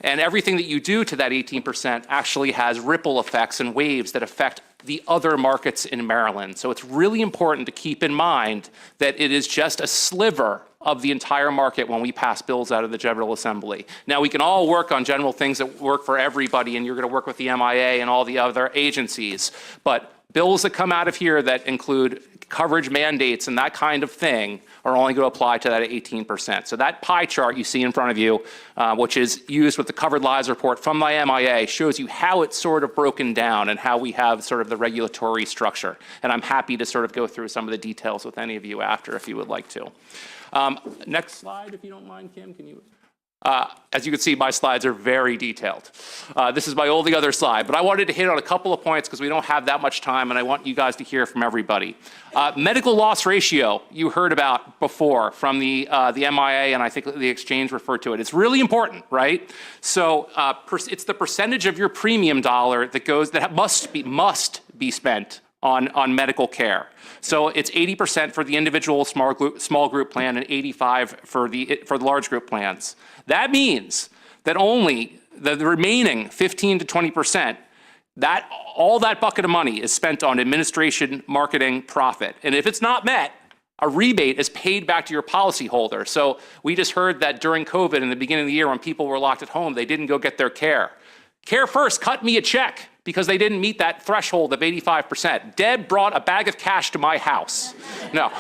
And everything that you do to that 18% actually has ripple effects and waves that affect the other markets in Maryland. So it's really important to keep in mind that it is just a sliver of the entire market when we pass bills out of the General Assembly. Now, we can all work on general things that work for everybody, and you're going to work with the MIA and all the other agencies, but bills that come out of here that include coverage mandates and that kind of thing are only going to apply to that 18%. So that pie chart you see in front of you, which is used with the Covered Lives report from my MIA, shows you how it's sort of broken down and how we have sort of the regulatory structure. And I'm happy to sort of go through some of the details with any of you after if you would like to. Next slide, if you don't mind, Kim, can you? As you can see, my slides are very detailed. This is my only other slide, but I wanted to hit on a couple of points because we don't have that much time and I want you guys to hear from everybody. Medical loss ratio, you heard about before from the MIA, and I think the exchange referred to it. It's really important, right? So it's the percentage of your premium dollar that must be spent on medical care. So it's 80% for the individual small group plan and 85% for the large group plans. That means that only the remaining 15 to 20%, all that bucket of money is spent on administration, marketing, profit. And if it's not met, a rebate is paid back to your policyholder. So we just heard that during COVID in the beginning of the year when people were locked at home, they didn't go get their care. Care First cut me a check because they didn't meet that threshold of 85%. Deb brought a bag of cash to my house. No,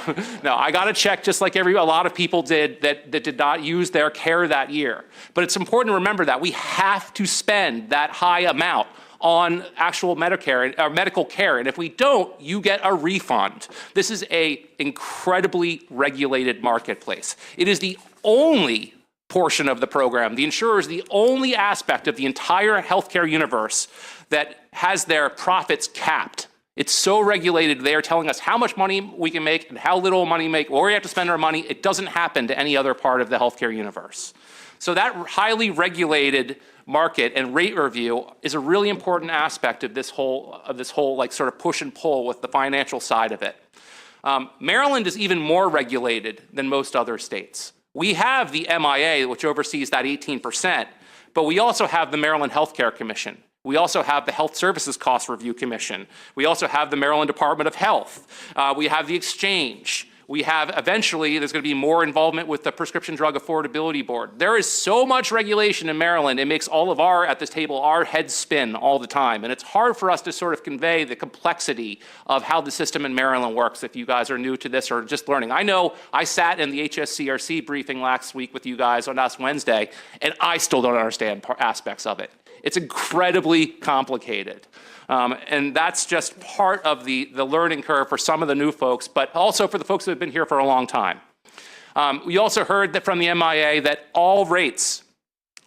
I got a check just like a lot of people did that did not use their care that year. But it's important to remember that we have to spend that high amount on actual medical care, and if we don't, you get a refund. This is an incredibly regulated marketplace. It is the only portion of the program. The insurer is the only aspect of the entire healthcare universe that has their profits capped. It's so regulated, they are telling us how much money we can make and how little money we make, or we have to spend our money. It doesn't happen to any other part of the healthcare universe. So that highly regulated market and rate review is a really important aspect of this whole like sort of push and pull with the financial side of it. Maryland is even more regulated than most other states. We have the MIA, which oversees that 18%, but we also have the Maryland Healthcare Commission. We also have the Health Services Cost Review Commission. We also have the Maryland Department of Health. We have the exchange. We have, eventually, there's going to be more involvement with the Prescription Drug Affordability Board. There is so much regulation in Maryland, it makes all of our, at this table, our heads spin all the time. And it's hard for us to sort of convey the complexity of how the system in Maryland works if you guys are new to this or just learning. I know I sat in the HSCRC briefing last week with you guys on last Wednesday, and I still don't understand aspects of it. It's incredibly complicated. And that's just part of the learning curve for some of the new folks, but also for the folks who have been here for a long time. We also heard that from the MIA that all rates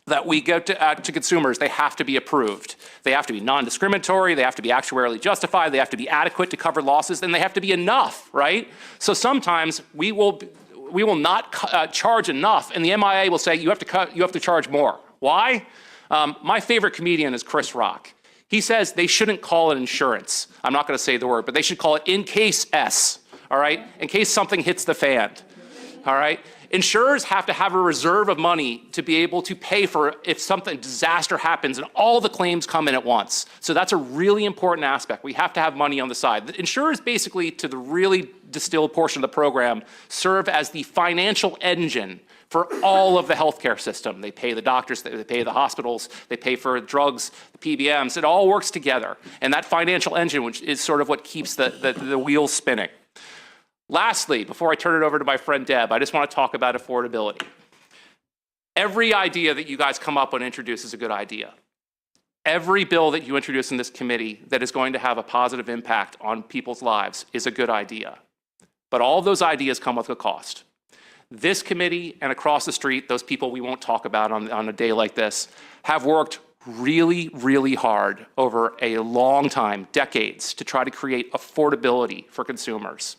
that we give to consumers, they have to be approved. They have to be non-discriminatory, they have to be actuarially justified, they have to be adequate to cover losses, and they have to be enough, right? So sometimes we will not charge enough, and the MIA will say you have to charge more. Why? My favorite comedian is Chris Rock. He says they shouldn't call it insurance. I'm not going to say the word, but they should call it in case S, all right? In case something hits the fan, all right? Insurers have to have a reserve of money to be able to pay for if something disaster happens and all the claims come in at once. So that's a really important aspect. We have to have money on the side. The insurers basically, to the really distilled portion of the program, serve as the financial engine for all of the healthcare system. They pay the doctors, they pay the hospitals, they pay for drugs, the PBMs. It all works together. And that financial engine, which is sort of what keeps the wheels spinning. Lastly, before I turn it over to my friend Deb, I just want to talk about affordability. Every idea that you guys come up and introduce is a good idea. Every bill that you introduce in this committee that is going to have a positive impact on people's lives is a good idea. But all of those ideas come with a cost. This committee and across the street, those people we won't talk about on a day like this, have worked really, really hard over a long time, decades, to try to create affordability for consumers.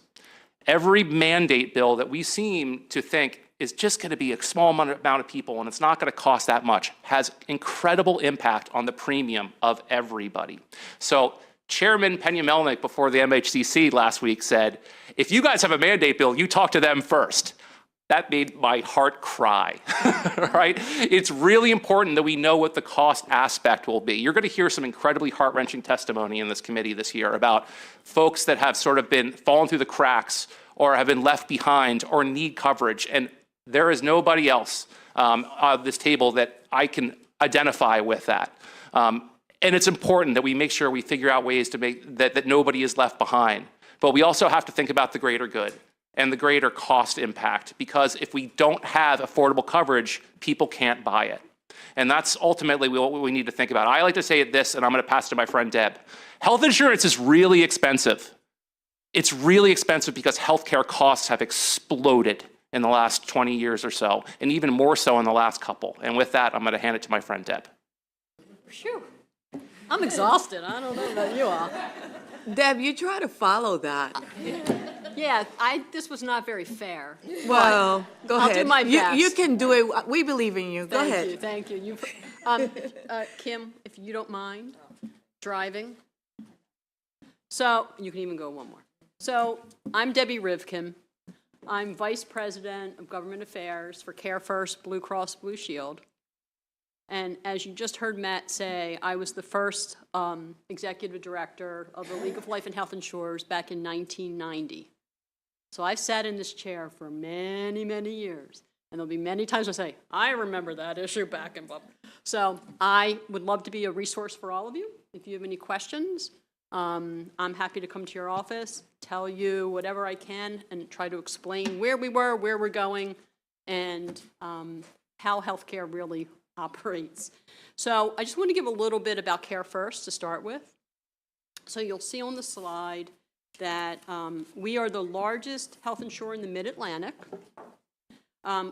Every mandate bill that we seem to think is just going to be a small amount of people and it's not going to cost that much has incredible impact on the premium of everybody. So Chairman Pena-Melnick before the MHCC last week said, if you guys have a mandate bill, you talk to them first. That made my heart cry, right? It's really important that we know what the cost aspect will be. You're going to hear some incredibly heart-wrenching testimony in this committee this year about folks that have sort of been fallen through the cracks or have been left behind or need coverage. And there is nobody else at this table that I can identify with that. And it's important that we make sure we figure out ways to make that nobody is left behind. But we also have to think about the greater good and the greater cost impact, because if we don't have affordable coverage, people can't buy it. And that's ultimately what we need to think about. I like to say this, and I'm going to pass it to my friend Deb. Health insurance is really expensive. It's really expensive because healthcare costs have exploded in the last 20 years or so, and even more so in the last couple. And with that, I'm going to hand it to my friend Deb. Phew. I'm exhausted. I don't know about you all. Deb, you try to follow that. Yeah, this was not very fair. Well, go ahead. I'll do my best. You can do it. We believe in you. Go ahead. Thank you. Kim, if you don't mind, driving. So, you can even go one more. So, I'm Debbie Rivkin. I'm Vice President of Government Affairs for Care First Blue Cross Blue Shield. And as you just heard Matt say, I was the first executive director of the League of Life and Health Insurers back in 1990. So I've sat in this chair for many, many years. And there'll be many times I say, I remember that issue back in blah. So I would love to be a resource for all of you. If you have any questions, I'm happy to come to your office, tell you whatever I can, and try to explain where we were, where we're going, and how healthcare really operates. So I just want to give a little bit about Care First to start with. So you'll see on the slide that we are the largest health insurer in the Mid-Atlantic.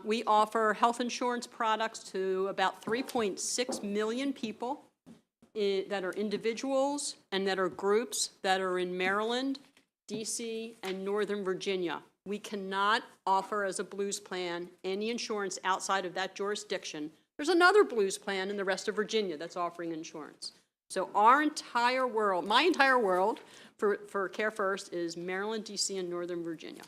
We offer health insurance products to about 3.6 million people that are individuals and that are groups that are in Maryland, DC, and Northern Virginia. We cannot offer as a Blues plan any insurance outside of that jurisdiction. There's another Blues plan in the rest of Virginia that's offering insurance. So our entire world, my entire world for Care First is Maryland, DC, and Northern Virginia.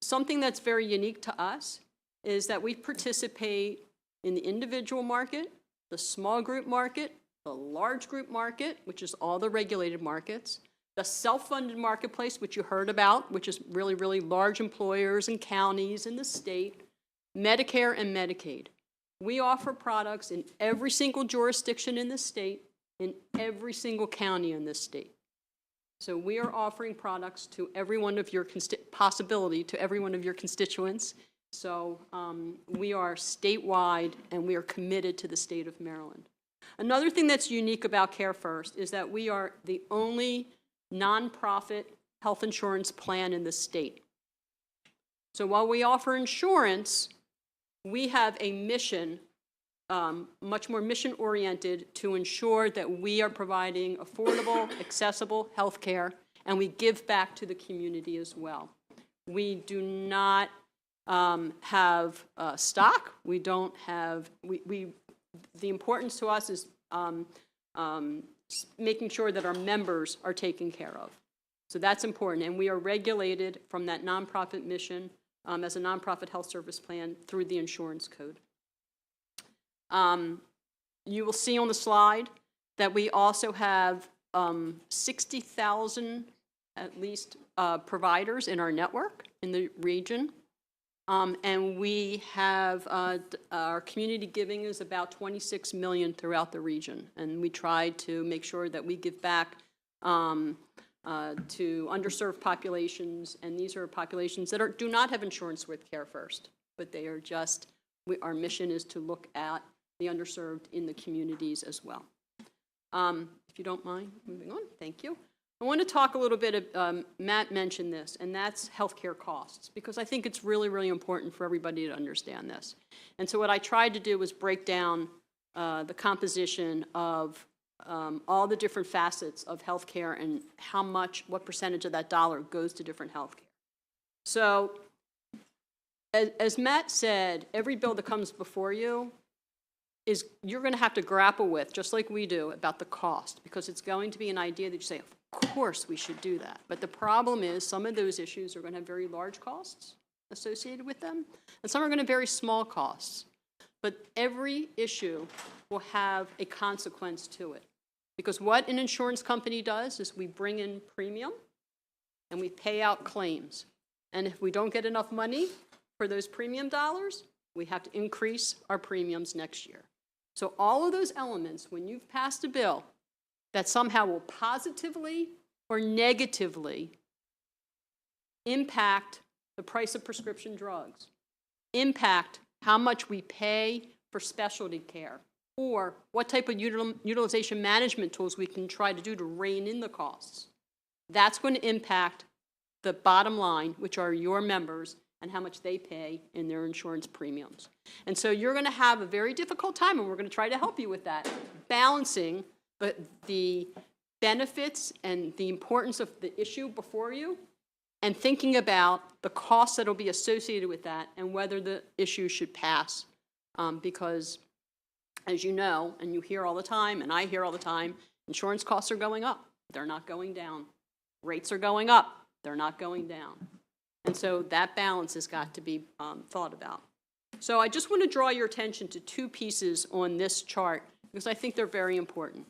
Something that's very unique to us is that we participate in the individual market, the small group market, the large group market, which is all the regulated markets, the self-funded marketplace, which you heard about, which is really, really large employers and counties in the state, Medicare and Medicaid. We offer products in every single jurisdiction in the state, in every single county in this state. So we are offering products to every one of your possibility to every one of your constituents. So we are statewide, and we are committed to the state of Maryland. Another thing that's unique about Care First is that we are the only nonprofit health insurance plan in the state. So while we offer insurance, we have a mission, much more mission-oriented, to ensure that we are providing affordable, accessible health care, and we give back to the community as well. We do not have stock. We don't have, the importance to us is making sure that our members are taken care of. So that's important, and we are regulated from that nonprofit mission as a nonprofit health service plan through the insurance code. You will see on the slide that we also have 60,000 at least providers in our network in the region. And we have, our community giving is about 26 million throughout the region. And we try to make sure that we give back to underserved populations. And these are populations that do not have insurance with Care First, but they are just, our mission is to look at the underserved in the communities as well. If you don't mind moving on, thank you. I want to talk a little bit, Matt mentioned this, and that's healthcare costs, because I think it's really, really important for everybody to understand this. And so what I tried to do was break down the composition of all the different facets of healthcare and how much, what percentage of that dollar goes to different healthcare. So as Matt said, every bill that comes before you is you're going to have to grapple with, just like we do, about the cost, because it's going to be an idea that you say, of course we should do that. But the problem is some of those issues are going to have very large costs associated with them, and some are going to have very small costs. But every issue will have a consequence to it. Because what an insurance company does is we bring in premium and we pay out claims. And if we don't get enough money for those premium dollars, we have to increase our premiums next year. So all of those elements, when you've passed a bill that somehow will positively or negatively impact the price of prescription drugs, impact how much we pay for specialty care, or what type of utilization management tools we can try to do to rein in the costs, that's going to impact the bottom line, which are your members, and how much they pay in their insurance premiums. And so you're going to have a very difficult time, and we're going to try to help you with that, balancing the benefits and the importance of the issue before you, and thinking about the costs that will be associated with that and whether the issue should pass. Because, as you know, and you hear all the time, and I hear all the time, insurance costs are going up. They're not going down. Rates are going up. They're not going down. And so that balance has got to be thought about. So I just want to draw your attention to two pieces on this chart, because I think they're very important.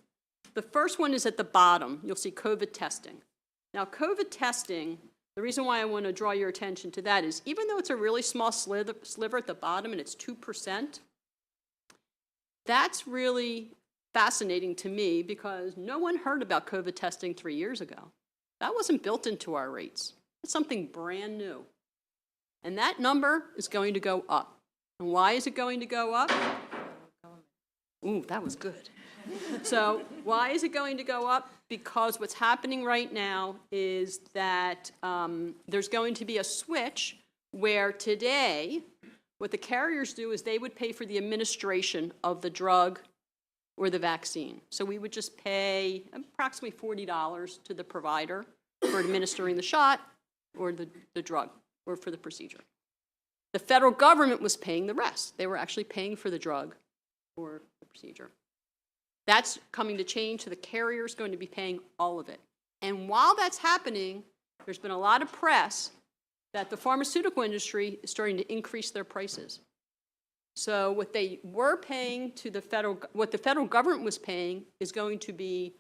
The first one is at the bottom. You'll see COVID testing. Now, COVID testing, the reason why I want to draw your attention to that is even though it's a really small sliver at the bottom and it's 2%, that's really fascinating to me because no one heard about COVID testing 3 years ago. That wasn't built into our rates. It's something brand new. And that number is going to go up. And why is it going to go up? Ooh, that was good. So why is it going to go up? Because what's happening right now is that there's going to be a switch where today, what the carriers do is they would pay for the administration of the drug or the vaccine. So we would just pay approximately $40 to the provider for administering the shot or the drug or for the procedure. The federal government was paying the rest. They were actually paying for the drug or the procedure. That's coming to change, so the carrier's going to be paying all of it. And while that's happening, there's been a lot of press that the pharmaceutical industry is starting to increase their prices. So what they were paying to what the federal government was paying is going to be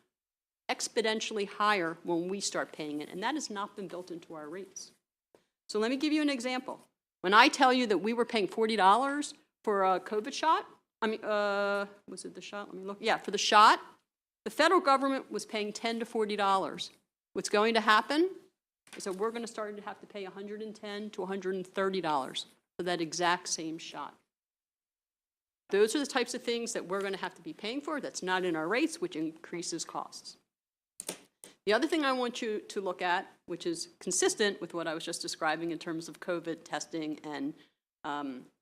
exponentially higher when we start paying it, and that has not been built into our rates. So let me give you an example. When I tell you that we were paying $40 for a COVID shot, was it the shot? Let me look. Yeah, for the shot, the federal government was paying $10 to $40. What's going to happen is that we're going to start to have to pay $110 to $130 for that exact same shot. Those are the types of things that we're going to have to be paying for that's not in our rates, which increases costs. The other thing I want you to look at, which is consistent with what I was just describing in terms of COVID testing and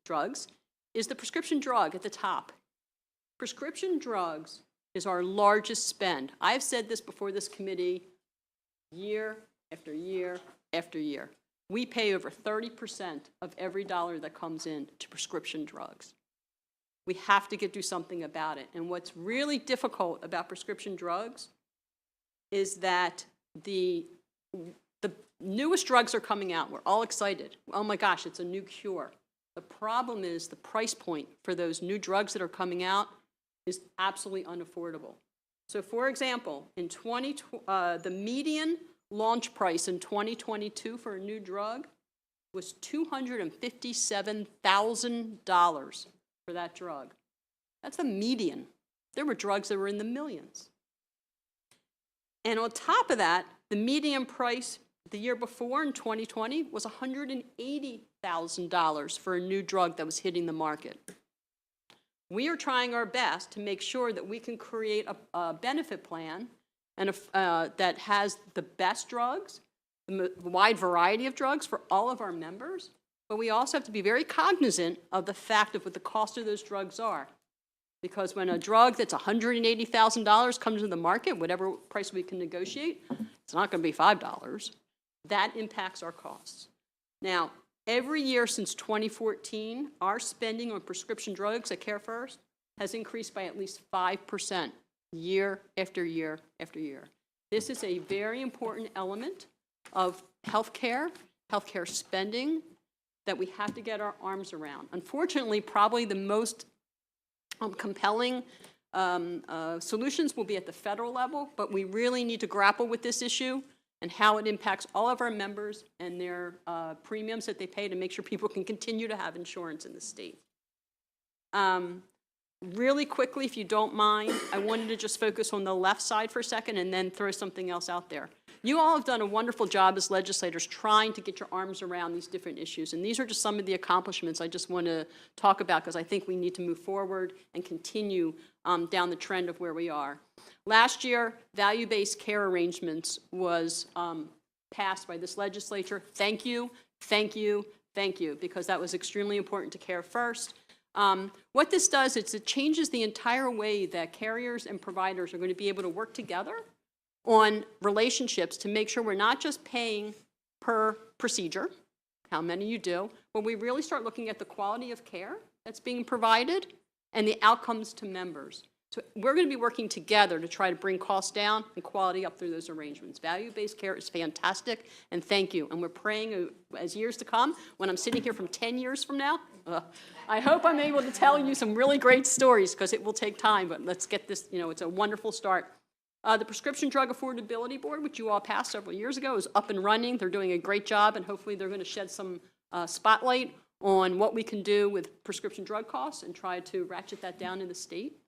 drugs, is the prescription drug at the top. Prescription drugs is our largest spend. I've said this before this committee year after year after year. We pay over 30% of every dollar that comes in to prescription drugs. We have to do something about it. And what's really difficult about prescription drugs is that the newest drugs are coming out. We're all excited. Oh my gosh, it's a new cure. The problem is the price point for those new drugs that are coming out is absolutely unaffordable. So for example, in the median launch price in 2022 for a new drug was $257,000 for that drug. That's the median. There were drugs that were in the millions. And on top of that, the median price the year before in 2020 was $180,000 for a new drug that was hitting the market. We are trying our best to make sure that we can create a benefit plan and that has the best drugs, the wide variety of drugs for all of our members, but we also have to be very cognizant of the fact of what the cost of those drugs are. Because when a drug that's $180,000 comes to the market, whatever price we can negotiate, it's not going to be $5. That impacts our costs. Now, every year since 2014, our spending on prescription drugs at CareFirst has increased by at least 5% year after year after year. This is a very important element of healthcare spending that we have to get our arms around. Unfortunately, probably the most compelling solutions will be at the federal level, but we really need to grapple with this issue and how it impacts all of our members and their premiums that they pay to make sure people can continue to have insurance in the state. Really quickly, if you don't mind, I wanted to just focus on the left side for a second and then throw something else out there. You all have done a wonderful job as legislators trying to get your arms around these different issues, and these are just some of the accomplishments I just want to talk about because I think we need to move forward and continue down the trend of where we are. Last year, value-based care arrangements was passed by this legislature. Thank you, thank you, thank you, because that was extremely important to CareFirst. What this does is it changes the entire way that carriers and providers are going to be able to work together on relationships to make sure we're not just paying per procedure, how many you do, but we really start looking at the quality of care that's being provided and the outcomes to members. So we're going to be working together to try to bring costs down and quality up through those arrangements. Value-based care is fantastic, and thank you. And we're praying as years to come, when I'm sitting here from 10 years from now, I hope I'm able to tell you some really great stories because it will take time, but let's get this, it's a wonderful start. The Prescription Drug Affordability Board, which you all passed several years ago, is up and running. They're doing a great job, and hopefully they're going to shed some spotlight on what we can do with prescription drug costs and try to ratchet that down in the state.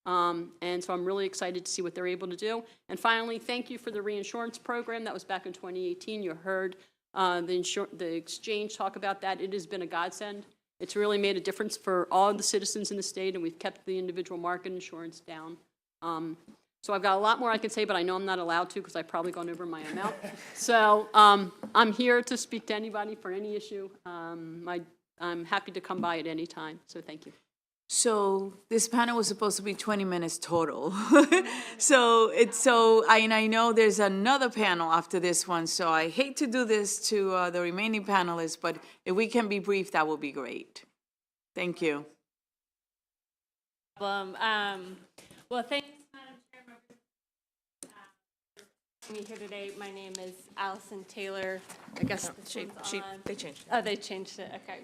And so I'm really excited to see what they're able to do. And finally, thank you for the reinsurance program. That was back in 2018. You heard the exchange talk about that. It has been a godsend. It's really made a difference for all of the citizens in the state, and we've kept the individual market insurance down. So I've got a lot more I can say, but I know I'm not allowed to because I've probably gone over my amount. So I'm here to speak to anybody for any issue. I'm happy to come by at any time, so thank you. So this panel was supposed to be 20 minutes total. And I know there's another panel after this one, so I hate to do this to the remaining panelists, but if we can be brief, that would be great. Thank you. Well, thanks, Madam Chair, for being here today. My name is Allison Taylor. I guess they changed it. Oh, they changed it, okay.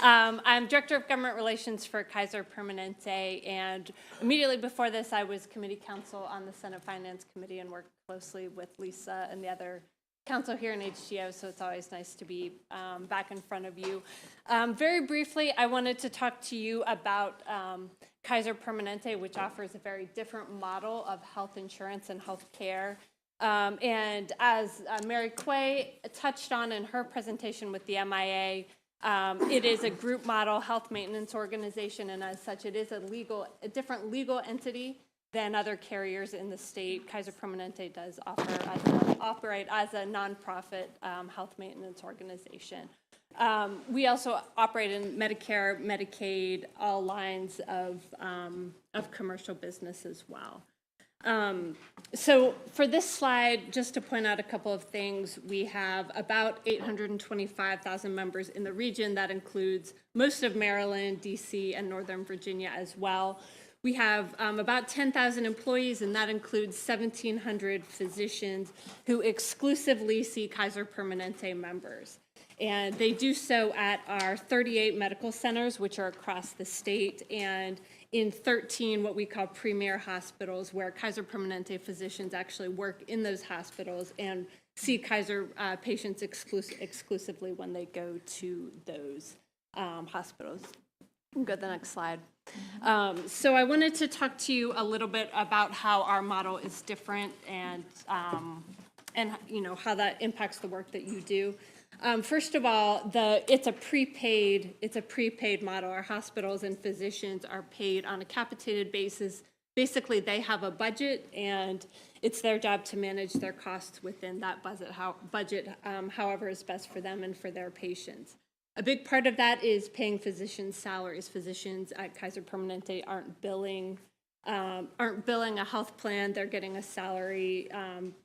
I'm Director of Government Relations for Kaiser Permanente, and immediately before this, I was Committee Counsel on the Senate Finance Committee and worked closely with Lisa and the other council here in HGO, so it's always nice to be back in front of you. Very briefly, I wanted to talk to you about Kaiser Permanente, which offers a very different model of health insurance and health care. And as Mary Quay touched on in her presentation with the MIA, it is a group model health maintenance organization, and as such, it is a different legal entity than other carriers in the state. Kaiser Permanente does operate as a nonprofit health maintenance organization. We also operate in Medicare, Medicaid, all lines of commercial business as well. So for this slide, just to point out a couple of things, we have about 825,000 members in the region. That includes most of Maryland, DC, and Northern Virginia as well. We have about 10,000 employees, and that includes 1,700 physicians who exclusively see Kaiser Permanente members. And they do so at our 38 medical centers, which are across the state, and in 13 what we call premier hospitals, where Kaiser Permanente physicians actually work in those hospitals and see Kaiser patients exclusively when they go to those hospitals. Go to the next slide. So I wanted to talk to you a little bit about how our model is different and you know how that impacts the work that you do. First of all, it's a prepaid model. Our hospitals and physicians are paid on a capitated basis. Basically, they have a budget, and it's their job to manage their costs within that budget, however is best for them and for their patients. A big part of that is paying physicians' salaries. Physicians at Kaiser Permanente aren't billing a health plan. They're getting a salary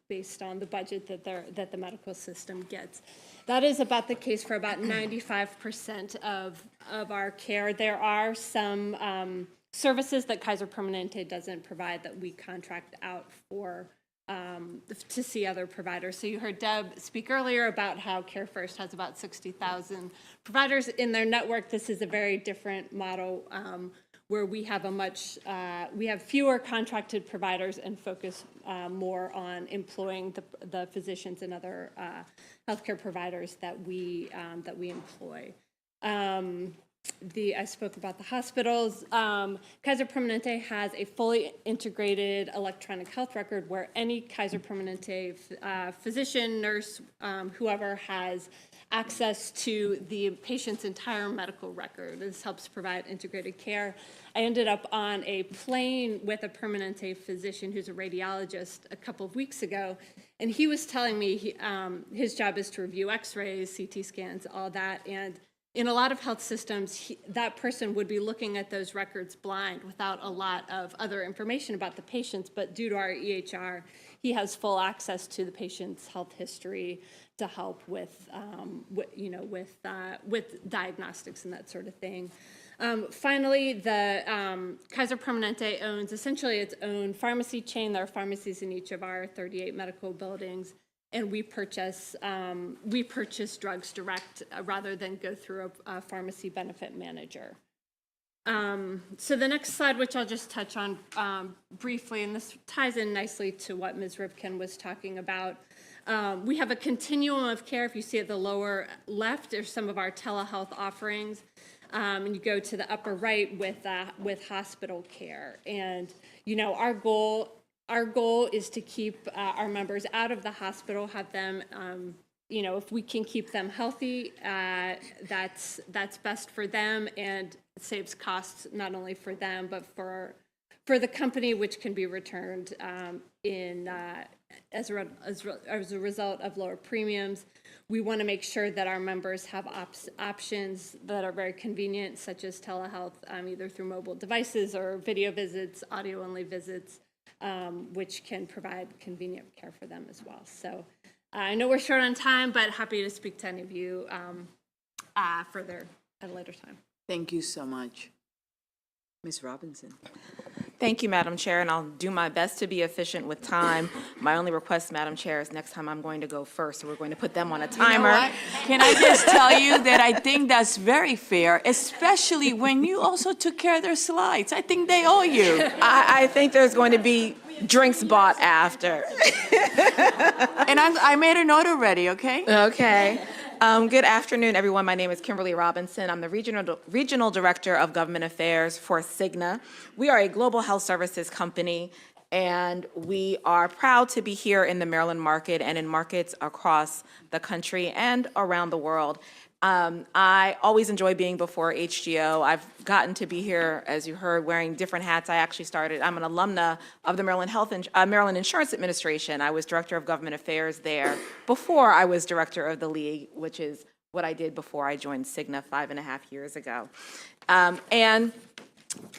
based on the budget that the medical system gets. That is about the case for about 95% of our care. There are some services that Kaiser Permanente doesn't provide that we contract out for to see other providers. So you heard Deb speak earlier about how Care First has about 60,000 providers in their network. This is a very different model where we have we have fewer contracted providers and focus more on employing the physicians and other healthcare providers that we employ. I spoke about the hospitals. Kaiser Permanente has a fully integrated electronic health record where any Kaiser Permanente physician, nurse, whoever has access to the patient's entire medical record. This helps provide integrated care. I ended up on a plane with a Permanente physician who's a radiologist a couple of weeks ago, and he was telling me his job is to review x-rays, CT scans, all that, and in a lot of health systems, that person would be looking at those records blind without a lot of other information about the patients, but due to our EHR, he has full access to the patient's health history to help with diagnostics and that sort of thing. Finally, the Kaiser Permanente owns essentially its own pharmacy chain. There are pharmacies in each of our 38 medical buildings, and we purchase drugs direct rather than go through a pharmacy benefit manager. So the next slide, which I'll just touch on briefly, and this ties in nicely to what Ms. Ripken was talking about. We have a continuum of care. If you see at the lower left, there's some of our telehealth offerings. And you go to the upper right with hospital care. And, you know, our goal is to keep our members out of the hospital, have them, if we can keep them healthy, that's best for them and saves costs not only for them, but for the company, which can be returned in as a result of lower premiums. We want to make sure that our members have options that are very convenient, such as telehealth, either through mobile devices or video visits, audio-only visits, which can provide convenient care for them as well. So I know we're short on time, but happy to speak to any of you further at a later time. Thank you so much. Ms. Robinson. Thank you, Madam Chair, and I'll do my best to be efficient with time. My only request, Madam Chair, is next time I'm going to go first, so we're going to put them on a timer. You know what? Can I just tell you that I think that's very fair, especially when you also took care of their slides. I think they owe you. I think there's going to be drinks bought after. And I made a note already, okay? Okay. Good afternoon, everyone. My name is Kimberly Robinson. I'm the Regional Director of Government Affairs for Cigna. We are a global health services company, and we are proud to be here in the Maryland market and in markets across the country and around the world. I always enjoy being before HGO. I've gotten to be here, as you heard, wearing different hats. I'm an alumna of the Maryland Insurance Administration. I was Director of Government Affairs there before I was Director of the League, which is what I did before I joined Cigna 5.5 years ago. And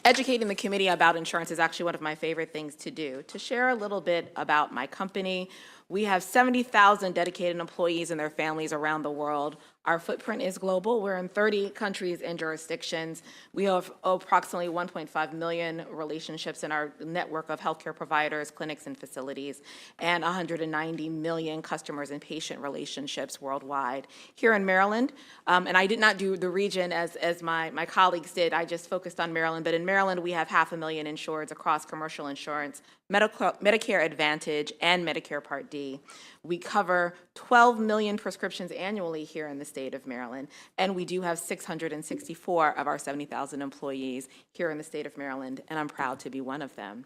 educating the committee about insurance is actually one of my favorite things to do. To share a little bit about my company, we have 70,000 dedicated employees and their families around the world. Our footprint is global. We're in 30 countries and jurisdictions. We have approximately 1.5 million relationships in our network of healthcare providers, clinics, and facilities, and 190 million customers and patient relationships worldwide. Here in Maryland, and I did not do the region as my colleagues did, I just focused on Maryland, but in Maryland we have 500,000 insureds across commercial insurance, Medicare Advantage, and Medicare Part D. We cover 12 million prescriptions annually here in the state of Maryland, and we do have 664 of our 70,000 employees here in the state of Maryland, and I'm proud to be one of them.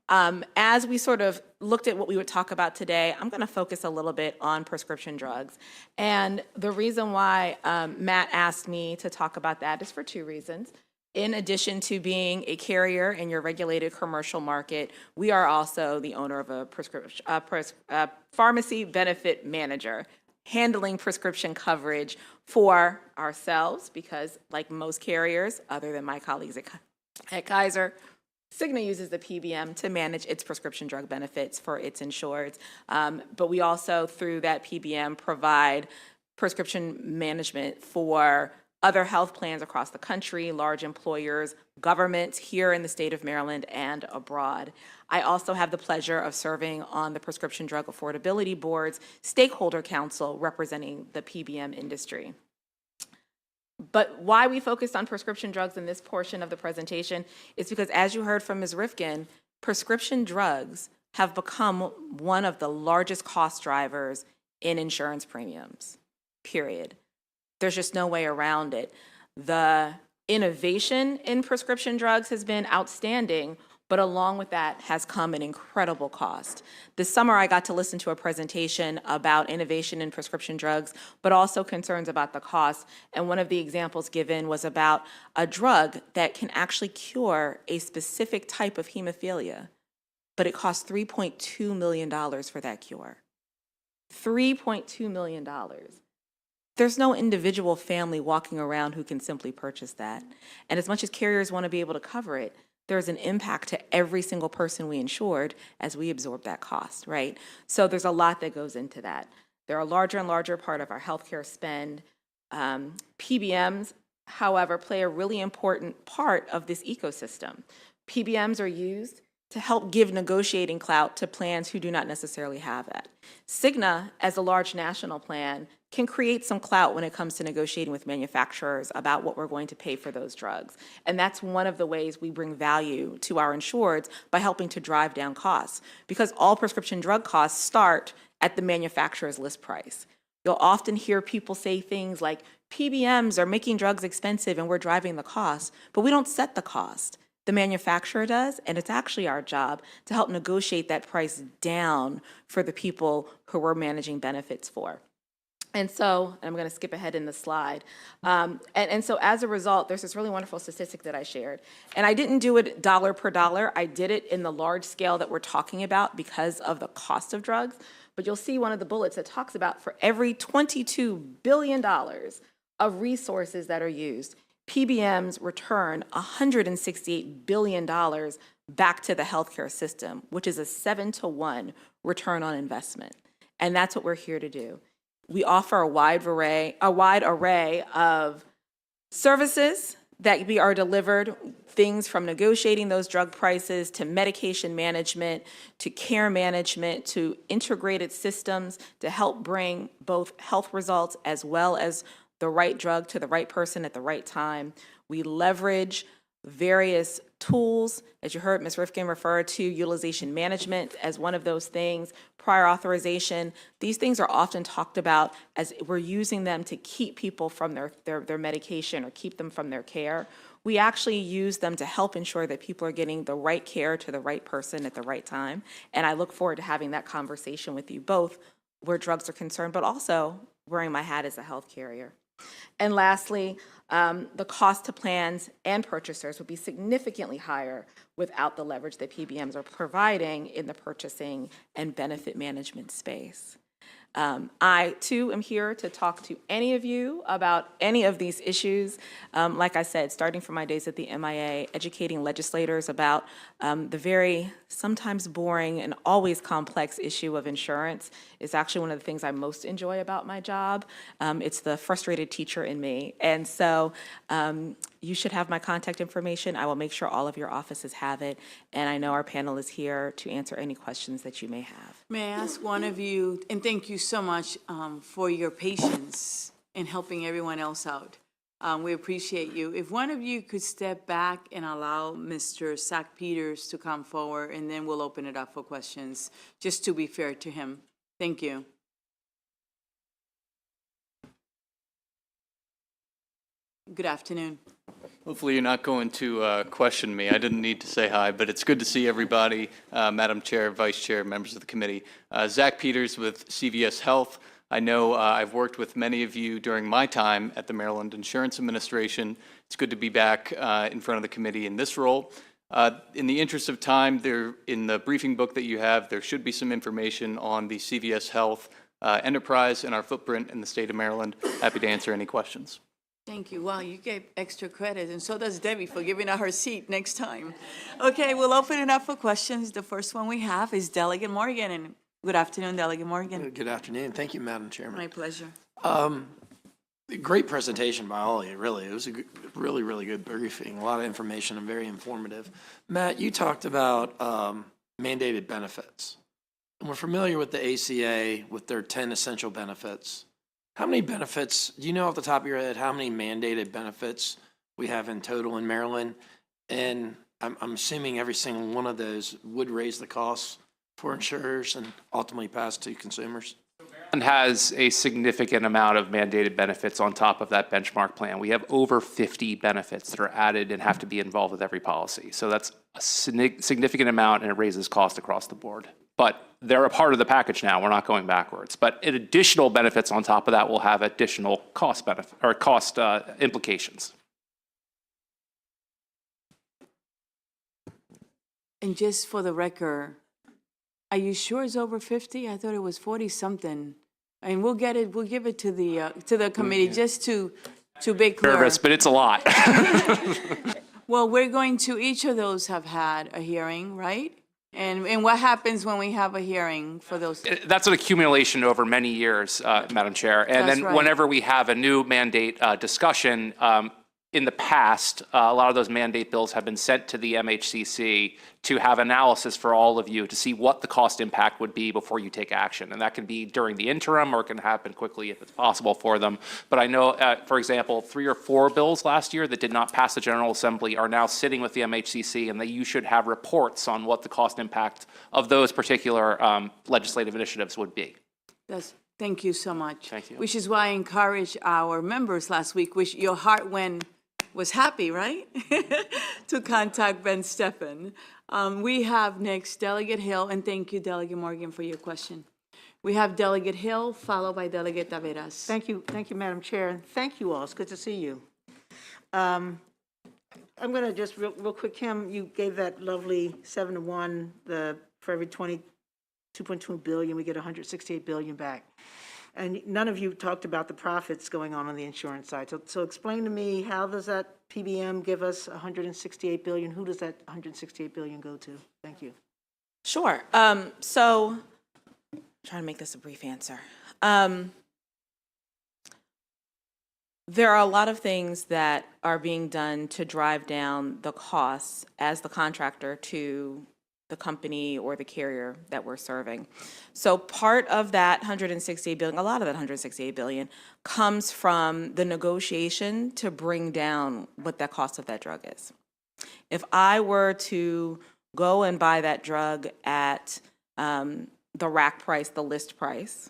As we sort of looked at what we would talk about today, I'm going to focus a little bit on prescription drugs. And the reason why Matt asked me to talk about that is for two reasons. In addition to being a carrier in your regulated commercial market, we are also the owner of a pharmacy benefit manager, handling prescription coverage for ourselves, because like most carriers, other than my colleagues at Kaiser, Cigna uses the PBM to manage its prescription drug benefits for its insureds. But we also, through that PBM, provide prescription management for other health plans across the country, large employers, governments here in the state of Maryland and abroad. I also have the pleasure of serving on the Prescription Drug Affordability Board's Stakeholder Council representing the PBM industry. But why we focused on prescription drugs in this portion of the presentation is because, as you heard from Ms. Rifkin, prescription drugs have become one of the largest cost drivers in insurance premiums, period. There's just no way around it. The innovation in prescription drugs has been outstanding, but along with that has come an incredible cost. This summer, I got to listen to a presentation about innovation in prescription drugs, but also concerns about the cost. And one of the examples given was about a drug that can actually cure a specific type of hemophilia, but it costs $3.2 million for that cure. $3.2 million. There's no individual family walking around who can simply purchase that. And as much as carriers want to be able to cover it, there's an impact to every single person we insured as we absorb that cost, right? So there's a lot that goes into that. They're a larger and larger part of our healthcare spend. PBMs, however, play a really important part of this ecosystem. PBMs are used to help give negotiating clout to plans who do not necessarily have that. Cigna, as a large national plan, can create some clout when it comes to negotiating with manufacturers about what we're going to pay for those drugs. And that's one of the ways we bring value to our insureds, by helping to drive down costs, because all prescription drug costs start at the manufacturer's list price. You'll often hear people say things like, PBMs are making drugs expensive and we're driving the cost, but we don't set the cost. The manufacturer does, and it's actually our job to help negotiate that price down for the people who we're managing benefits for. And so, I'm going to skip ahead in the slide. And so as a result, there's this really wonderful statistic that I shared. And I didn't do it dollar per dollar. I did it in the large scale that we're talking about because of the cost of drugs. But you'll see one of the bullets that talks about for every $22 billion of resources that are used, PBMs return $168 billion back to the healthcare system, which is a 7-to-1 return on investment. And that's what we're here to do. We offer a wide array of services that are delivered, things from negotiating those drug prices to medication management, to care management, to integrated systems to help bring both health results as well as the right drug to the right person at the right time. We leverage various tools, as you heard Ms. Rifkin refer to utilization management as one of those things, prior authorization. These things are often talked about as we're using them to keep people from their medication or keep them from their care. We actually use them to help ensure that people are getting the right care to the right person at the right time. And I look forward to having that conversation with you both where drugs are concerned, but also wearing my hat as a health carrier. And lastly, the cost to plans and purchasers would be significantly higher without the leverage that PBMs are providing in the purchasing and benefit management space. I, too, am here to talk to any of you about any of these issues. Like I said, starting from my days at the MIA, educating legislators about the very sometimes boring and always complex issue of insurance is actually one of the things I most enjoy about my job. It's the frustrated teacher in me. And so you should have my contact information. I will make sure all of your offices have it. And I know our panel is here to answer any questions that you may have. May I ask one of you, and thank you so much for your patience in helping everyone else out. We appreciate you. If one of you could step back and allow Mr. Zach Peters to come forward, and then we'll open it up for questions, just to be fair to him. Thank you. Good afternoon. Hopefully you're not going to question me. I didn't need to say hi, but it's good to see everybody, Madam Chair, Vice Chair, members of the committee. Zach Peters with CVS Health. I know I've worked with many of you during my time at the Maryland Insurance Administration. It's good to be back in front of the committee in this role. In the interest of time, in the briefing book that you have, there should be some information on the CVS Health enterprise and our footprint in the state of Maryland. Happy to answer any questions. Thank you. Wow, you gave extra credit, and so does Debbie for giving her her seat next time. Okay, we'll open it up for questions. The first one we have is Delegate Morgan, and good afternoon, Delegate Morgan. Good afternoon. Thank you, Madam Chairman. My pleasure. Great presentation by all of you, really. It was a really, really good briefing, a lot of information and very informative. Matt, you talked about mandated benefits. And we're familiar with the ACA, with their 10 essential benefits. How many benefits, do you know off the top of your head how many mandated benefits we have in total in Maryland? And I'm assuming every single one of those would raise the costs for insurers and ultimately pass to consumers? Maryland has a significant amount of mandated benefits on top of that benchmark plan. We have over 50 benefits that are added and have to be involved with every policy. So that's a significant amount, and it raises cost across the board. But they're a part of the package now. We're not going backwards. But additional benefits on top of that will have additional cost implications. And just for the record, are you sure it's over 50? I thought it was 40 something. And we'll give it to the committee just to be clear. Nervous, but it's a lot. Well, we're going to, each of those have had a hearing, right? And what happens when we have a hearing for those? That's an accumulation over many years, Madam Chair. And That's then right. whenever we have a new mandate discussion, in the past, a lot of those mandate bills have been sent to the MHCC to have analysis for all of you to see what the cost impact would be before you take action. And that can be during the interim, or it can happen quickly if it's possible for them. But I know, for example, 3 or 4 bills last year that did not pass the General Assembly are now sitting with the MHCC, and that you should have reports on what the cost impact of those particular legislative initiatives would be. Thank you so much. Thank you. Which is why I encouraged our members last week, which your heart was happy, right? To contact Ben Steffen. We have next Delegate Hill, and thank you, Delegate Morgan, for your question. We have Delegate Hill, followed by Delegate Taveras. Thank you, Madam Chair, and thank you all. It's good to see you. I'm going to just real quick, Kim, you gave that lovely 7-to-1, for every 22.2 billion, we get 168 billion back. And none of you talked about the profits going on the insurance side. So explain to me, how does that PBM give us 168 billion? Who does that 168 billion go to? Thank you. Sure. So, trying to make this a brief answer. There are a lot of things that are being done to drive down the costs as the contractor to the company or the carrier that we're serving. So part of that 168 billion, a lot of that 168 billion, comes from the negotiation to bring down what the cost of that drug is. If I were to go and buy that drug at the rack price, the list price,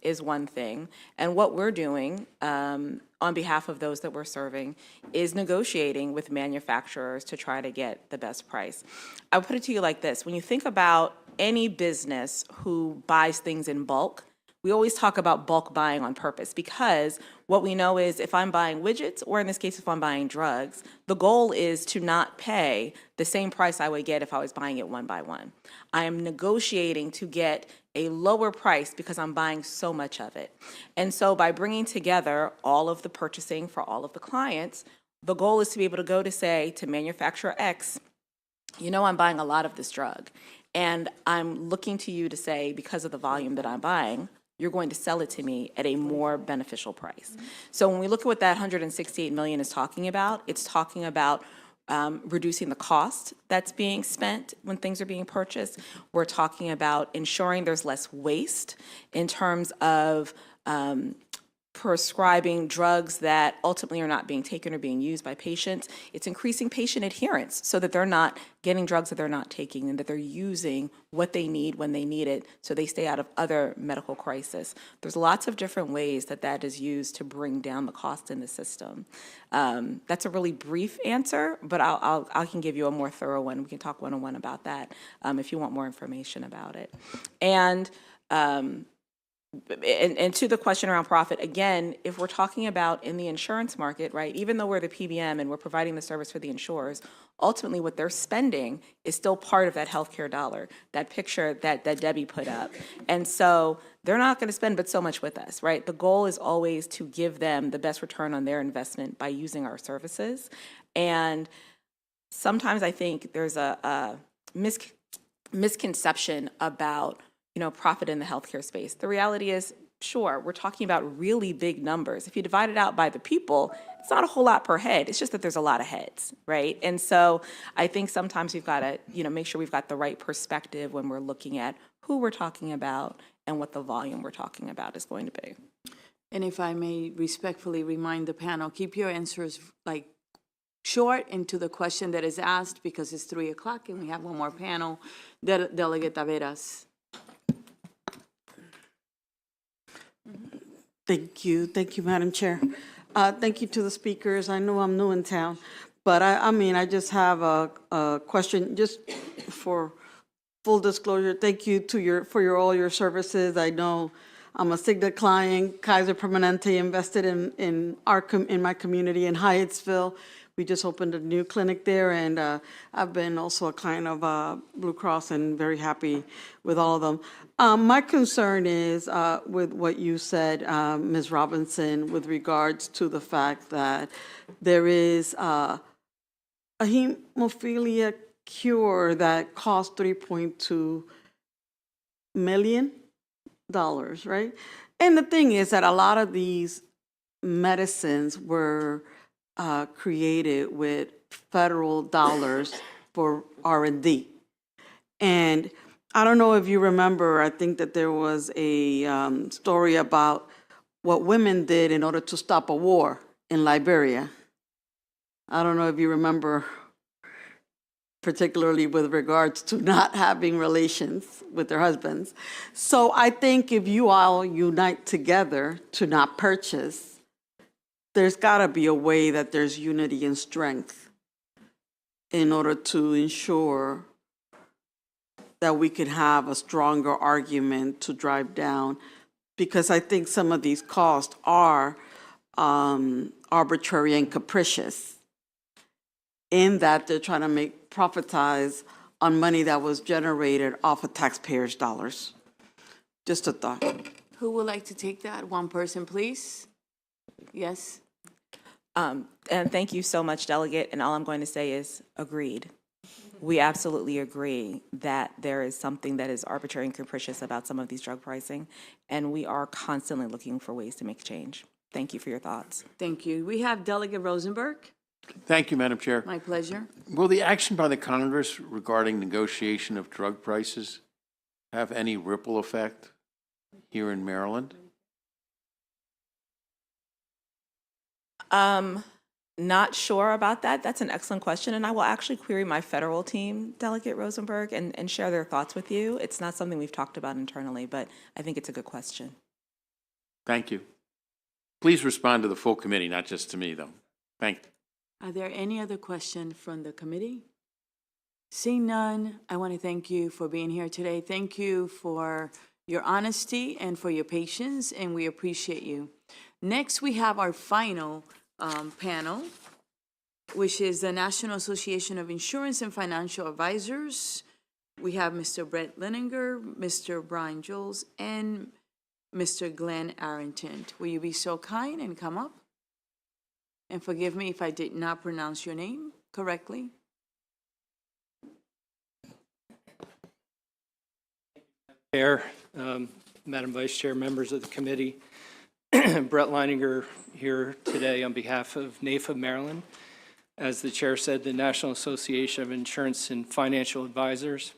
is one thing. And what we're doing on behalf of those that we're serving is negotiating with manufacturers to try to get the best price. I'll put it to you like this. When you think about any business who buys things in bulk, we always talk about bulk buying on purpose, because what we know is if I'm buying widgets, or in this case, if I'm buying drugs, the goal is to not pay the same price I would get if I was buying it one by one. I am negotiating to get a lower price because I'm buying so much of it. And so by bringing together all of the purchasing for all of the clients, the goal is to be able to go to say to manufacturer X, you know, I'm buying a lot of this drug, and I'm looking to you to say, because of the volume that I'm buying, you're going to sell it to me at a more beneficial price. So when we look at what that 168 million is talking about, it's talking about reducing the cost that's being spent when things are being purchased. We're talking about ensuring there's less waste in terms of prescribing drugs that ultimately are not being taken or being used by patients. It's increasing patient adherence so that they're not getting drugs that they're not taking, and that they're using what they need when they need it so they stay out of other medical crises. There's lots of different ways that that is used to bring down the cost in the system. That's a really brief answer, but I can give you a more thorough one. We can talk one-on-one about that if you want more information about it. And to the question around profit, again, if we're talking about in the insurance market, right, even though we're the PBM and we're providing the service for the insurers, ultimately what they're spending is still part of that healthcare dollar, that picture that Debbie put up. And so they're not going to spend but so much with us, right? The goal is always to give them the best return on their investment by using our services. And sometimes I think there's a misconception about profit in the healthcare space. The reality is, sure, we're talking about really big numbers. If you divide it out by the people, it's not a whole lot per head. It's just that there's a lot of heads, right? And so I think sometimes we've got to, make sure we've got the right perspective when we're looking at who we're talking about and what the volume we're talking about is going to be. And if I may respectfully remind the panel, keep your answers short and to the question that is asked, because it's 3 o'clock and we have one more panel. Delegate Taveras. Thank you, Madam Chair. Thank you to the speakers. I know I'm new in town, but I just have a question, just for full disclosure. Thank you for all your services. I know I'm a Cigna client. Kaiser Permanente invested in my community in Hyattsville. We just opened a new clinic there, and I've been also a client of Blue Cross and very happy with all of them. My concern is with what you said, Ms. Robinson, with regards to the fact that there is a hemophilia cure that costs $3.2 million, right? And the thing is that a lot of these medicines were created with federal dollars for R&D. And I don't know if you remember, I think that there was a story about what women did in order to stop a war in Liberia. I don't know if you remember, particularly with regards to not having relations with their husbands. So I think if you all unite together to not purchase, there's got to be a way that there's unity and strength in order to ensure that we could have a stronger argument to drive down, because I think some of these costs are arbitrary and capricious in that they're trying to make profitize on money that was generated off of taxpayers' dollars. Just a thought. Who would like to take that? One person, please. Yes. And thank you so much, Delegate. And all I'm going to say is agreed. We absolutely agree that there is something that is arbitrary and capricious about some of these drug pricing, and we are constantly looking for ways to make change. Thank you for your thoughts. Thank you. We have Delegate Rosenberg. Thank you, Madam Chair. My pleasure. Will the action by the Congress regarding negotiation of drug prices have any ripple effect here in Maryland? Not sure about that. That's an excellent question, and I will actually query my federal team, Delegate Rosenberg, and share their thoughts with you. It's not something we've talked about internally, but I think it's a good question. Thank you. Please respond to the full committee, not just to me, though. Thank you. Are there any other questions from the committee? Seeing none, I want to thank you for being here today. Thank you for your honesty and for your patience, and we appreciate you. Next, we have our final panel, which is the National Association of Insurance and Financial Advisors. We have Mr. Brett Leninger, Mr. Brian Jules, and Mr. Glenn Arrington. Will you be so kind and come up? And forgive me if I did not pronounce your name correctly. Chair, Madam Vice Chair, members of the committee, Brett Leininger here today on behalf of NAIFA Maryland. As the chair said, the National Association of Insurance and Financial Advisors.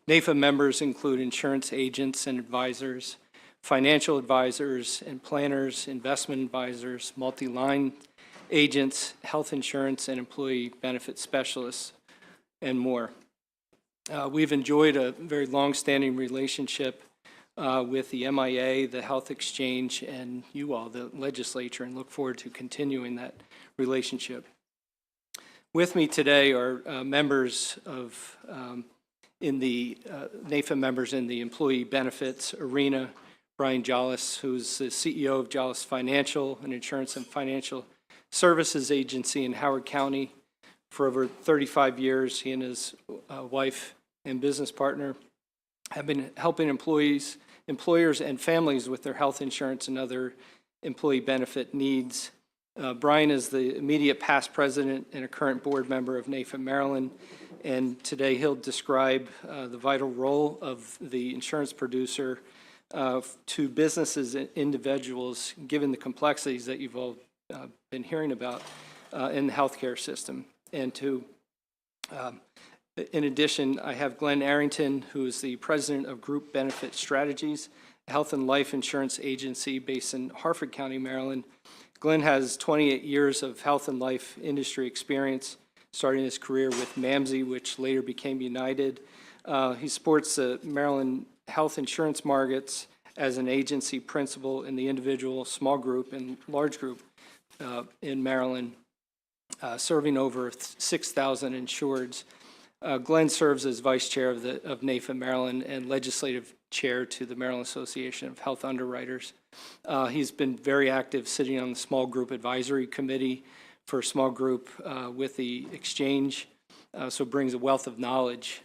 NAIFA members include insurance agents and advisors, financial advisors and planners, investment advisors, multi-line agents, health insurance and employee benefit specialists, and more. We've enjoyed a very long-standing relationship with the MIA, the Health Exchange, and you all, the legislature, and look forward to continuing that relationship. With me today are members of, NAIFA members in the employee benefits arena, Brian Jollis, who's the CEO of Jollis Financial, an insurance and financial services agency in Howard County. For over 35 years, he and his wife and business partner have been helping employers and families with their health insurance and other employee benefit needs. Brian is the immediate past president and a current board member of NAIFA Maryland, and today he'll describe the vital role of the insurance producer to businesses and individuals, given the complexities that you've all been hearing about in the healthcare system. And in addition, I have Glenn Arrington, who is the president of Group Benefit Strategies, a health and life insurance agency based in Harford County, Maryland. Glenn has 28 years of health and life industry experience, starting his career with MAMSI, which later became United. He supports the Maryland health insurance markets as an agency principal in the individual, small group, and large group in Maryland, serving over 6,000 insureds. Glenn serves as vice chair of NAIFA Maryland and legislative chair to the Maryland Association of Health Underwriters. He's been very active sitting on the small group advisory committee for a small group with the exchange, so brings a wealth of knowledge.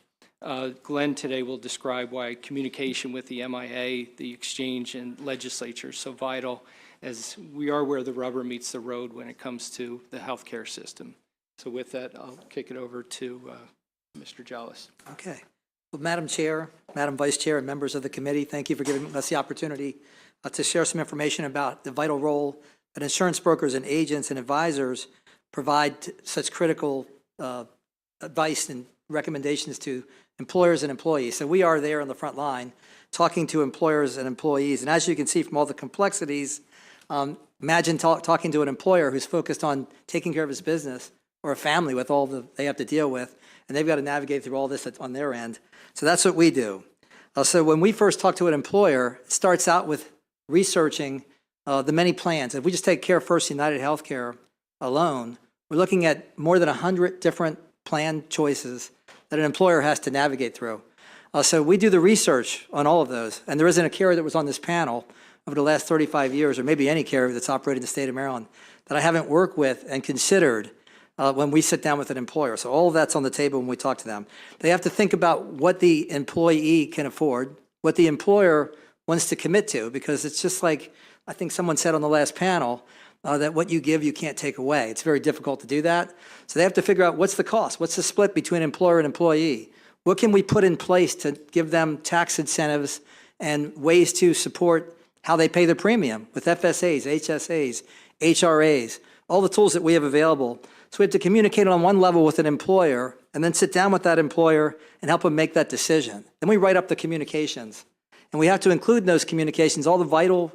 Glenn today will describe why communication with the MIA, the exchange, and legislature is so vital, as we are where the rubber meets the road when it comes to the healthcare system. So with that, I'll kick it over to Mr. Jollis. Okay. Well, Madam Chair, Madam Vice Chair, and members of the committee, thank you for giving us the opportunity to share some information about the vital role that insurance brokers and agents and advisors provide such critical advice and recommendations to employers and employees. So we are there on the front line talking to employers and employees. And as you can see from all the complexities, imagine talking to an employer who's focused on taking care of his business, or a family with all they have to deal with, and they've got to navigate through all this on their end. So that's what we do. So when we first talk to an employer, it starts out with researching the many plans. If we just take Care First United Healthcare alone, we're looking at more than 100 different plan choices that an employer has to navigate through. So we do the research on all of those, and there isn't a carrier that was on this panel over the last 35 years, or maybe any carrier that's operated in the state of Maryland, that I haven't worked with and considered when we sit down with an employer. So all of that's on the table when we talk to them. They have to think about what the employee can afford, what the employer wants to commit to, because it's just like, I think someone said on the last panel, that what you give, you can't take away. It's very difficult to do that. So they have to figure out what's the cost, what's the split between employer and employee. What can we put in place to give them tax incentives and ways to support how they pay their premium with FSAs, HSAs, HRAs, all the tools that we have available. So we have to communicate on one level with an employer and then sit down with that employer and help them make that decision. Then we write up the communications. And we have to include in those communications all the vital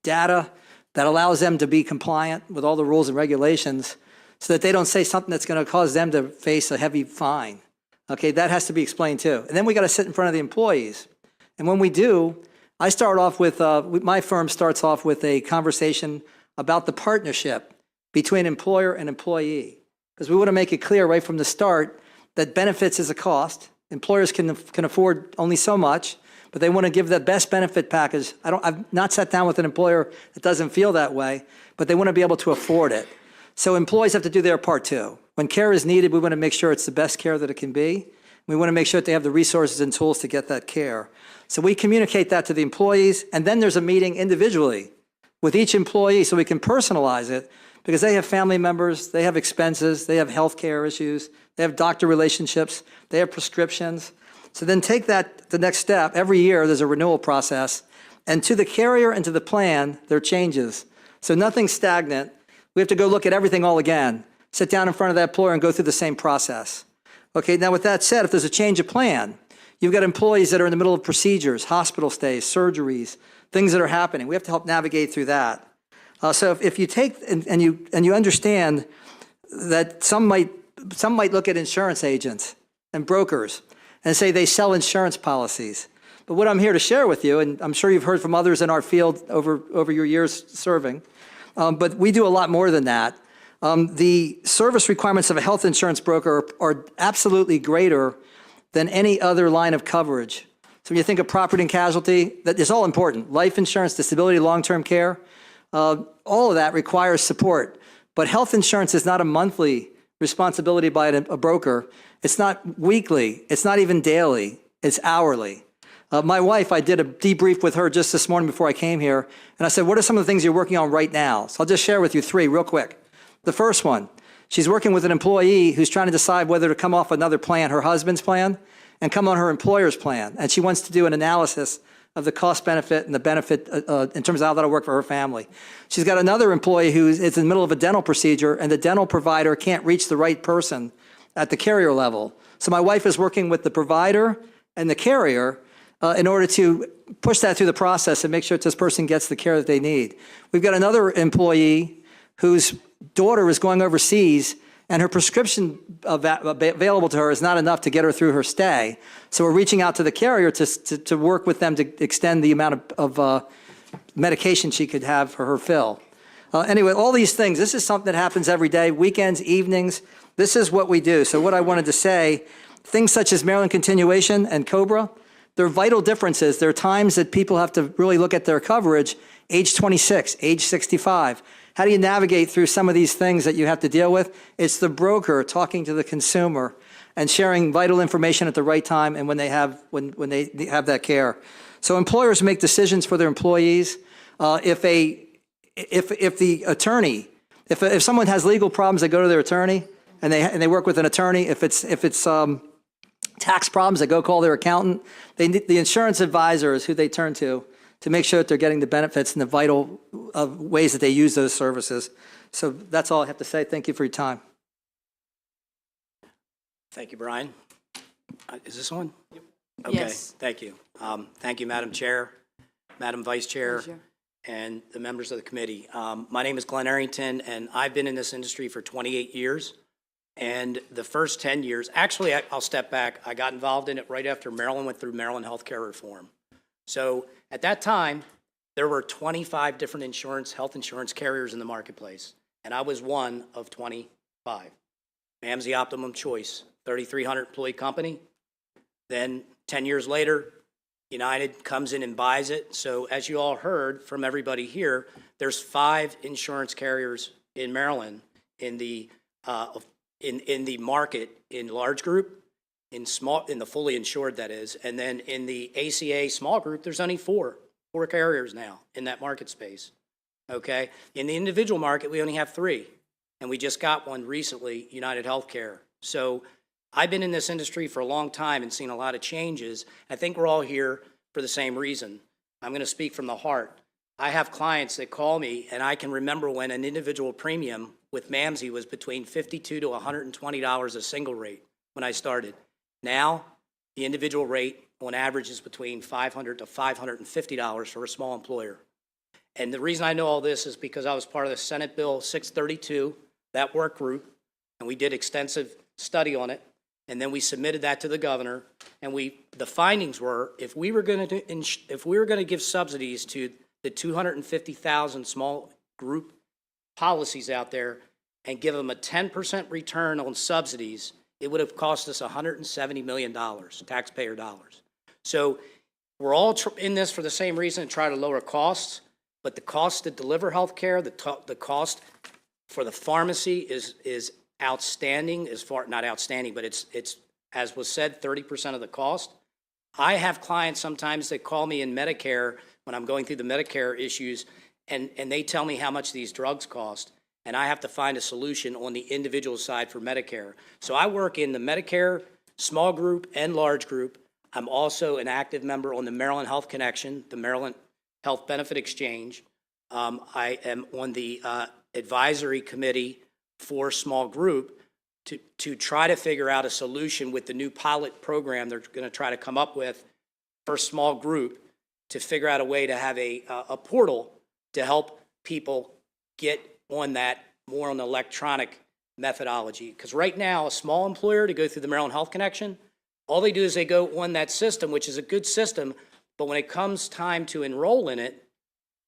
data that allows them to be compliant with all the rules and regulations so that they don't say something that's going to cause them to face a heavy fine. Okay, that has to be explained too. And then we got to sit in front of the employees. And when we do, I start off with, my firm starts off with a conversation about the partnership between employer and employee. Because we want to make it clear right from the start that benefits is a cost. Employers can afford only so much, but they want to give the best benefit package. I've not sat down with an employer that doesn't feel that way, but they want to be able to afford it. So employees have to do their part too. When care is needed, we want to make sure it's the best care that it can be. We want to make sure that they have the resources and tools to get that care. So we communicate that to the employees, and then there's a meeting individually with each employee so we can personalize it, because they have family members, they have expenses, they have health care issues, they have doctor relationships, they have prescriptions. So then take that the next step. Every year there's a renewal process, and to the carrier and to the plan, there are changes. So nothing's stagnant. We have to go look at everything all again, sit down in front of that employer and go through the same process. Okay, now with that said, if there's a change of plan, you've got employees that are in the middle of procedures, hospital stays, surgeries, things that are happening. We have to help navigate through that. So if you take and you understand that some might look at insurance agents and brokers and say they sell insurance policies. But what I'm here to share with you, and I'm sure you've heard from others in our field over your years serving, but we do a lot more than that. The service requirements of a health insurance broker are absolutely greater than any other line of coverage. So when you think of property and casualty, that is all important. Life insurance, disability, long-term care, all of that requires support. But health insurance is not a monthly responsibility by a broker. It's not weekly. It's not even daily. It's hourly. My wife, I did a debrief with her just this morning before I came here, and I said, what are some of the things you're working on right now? So I'll just share with you three real quick. The first one, she's working with an employee who's trying to decide whether to come off another plan, her husband's plan, and come on her employer's plan. And she wants to do an analysis of the cost benefit and the benefit in terms of how that'll work for her family. She's got another employee who is in the middle of a dental procedure, and the dental provider can't reach the right person at the carrier level. So my wife is working with the provider and the carrier in order to push that through the process and make sure that this person gets the care that they need. We've got another employee whose daughter is going overseas, and her prescription available to her is not enough to get her through her stay. So we're reaching out to the carrier to work with them to extend the amount of medication she could have for her fill. Anyway, all these things, this is something that happens every day, weekends, evenings. This is what we do. So what I wanted to say, things such as Maryland Continuation and COBRA, they're vital differences. There are times that people have to really look at their coverage, age 26, age 65. How do you navigate through some of these things that you have to deal with? It's the broker talking to the consumer and sharing vital information at the right time and when they have that care. So employers make decisions for their employees. If the attorney, if someone has legal problems, they go to their attorney and they work with an attorney. If it's tax problems, they go call their accountant. The insurance advisor is who they turn to make sure that they're getting the benefits and the vital ways that they use those services. So that's all I have to say. Thank you for your time. Thank you, Brian. Is this on? Yep. Okay, yes. Thank you. Thank you, Madam Chair, Madam Vice Chair, and the members of the committee. My name is Glenn Arrington, and I've been in this industry for 28 years. And the first 10 years, actually, I'll step back. I got involved in it right after Maryland went through Maryland healthcare reform. So at that time, there were 25 different health insurance carriers in the marketplace, and I was one of 25. MAM's the optimum choice, 3,300 employee company, then 10 years later, United comes in and buys it. So as you all heard from everybody here, there's 5 insurance carriers in Maryland in the market, in large group, in the fully insured, that is, and then in the ACA small group, there's only 4 carriers now in that market space. Okay, in the individual market, we only have 3, and we just got one recently, United Healthcare. So I've been in this industry for a long time and seen a lot of changes. I think we're all here for the same reason. I'm going to speak from the heart. I have clients that call me, and I can remember when an individual premium with MAMSI was between $52 to $120 a single rate when I started. Now, the individual rate on average is between $500 to $550 for a small employer. And the reason I know all this is because I was part of the Senate Bill 632, that work group, and we did extensive study on it. And then we submitted that to the governor, and the findings were, if we were going to give subsidies to the 250,000 small group policies out there and give them a 10% return on subsidies, it would have cost us $170 million, taxpayer dollars. So we're all in this for the same reason, to try to lower costs, but the cost to deliver health care, the cost for the pharmacy is outstanding, not outstanding, but it's, as was said, 30% of the cost. I have clients sometimes that call me in Medicare when I'm going through the Medicare issues, and they tell me how much these drugs cost, and I have to find a solution on the individual side for Medicare. So I work in the Medicare small group and large group. I'm also an active member on the Maryland Health Connection, the Maryland Health Benefit Exchange. I am on the advisory committee for small group to try to figure out a solution with the new pilot program they're going to try to come up with for small group, to figure out a way to have a portal to help people get on that more on the electronic methodology. Because right now, a small employer, to go through the Maryland Health Connection, all they do is they go on that system, which is a good system, but when it comes time to enroll in it,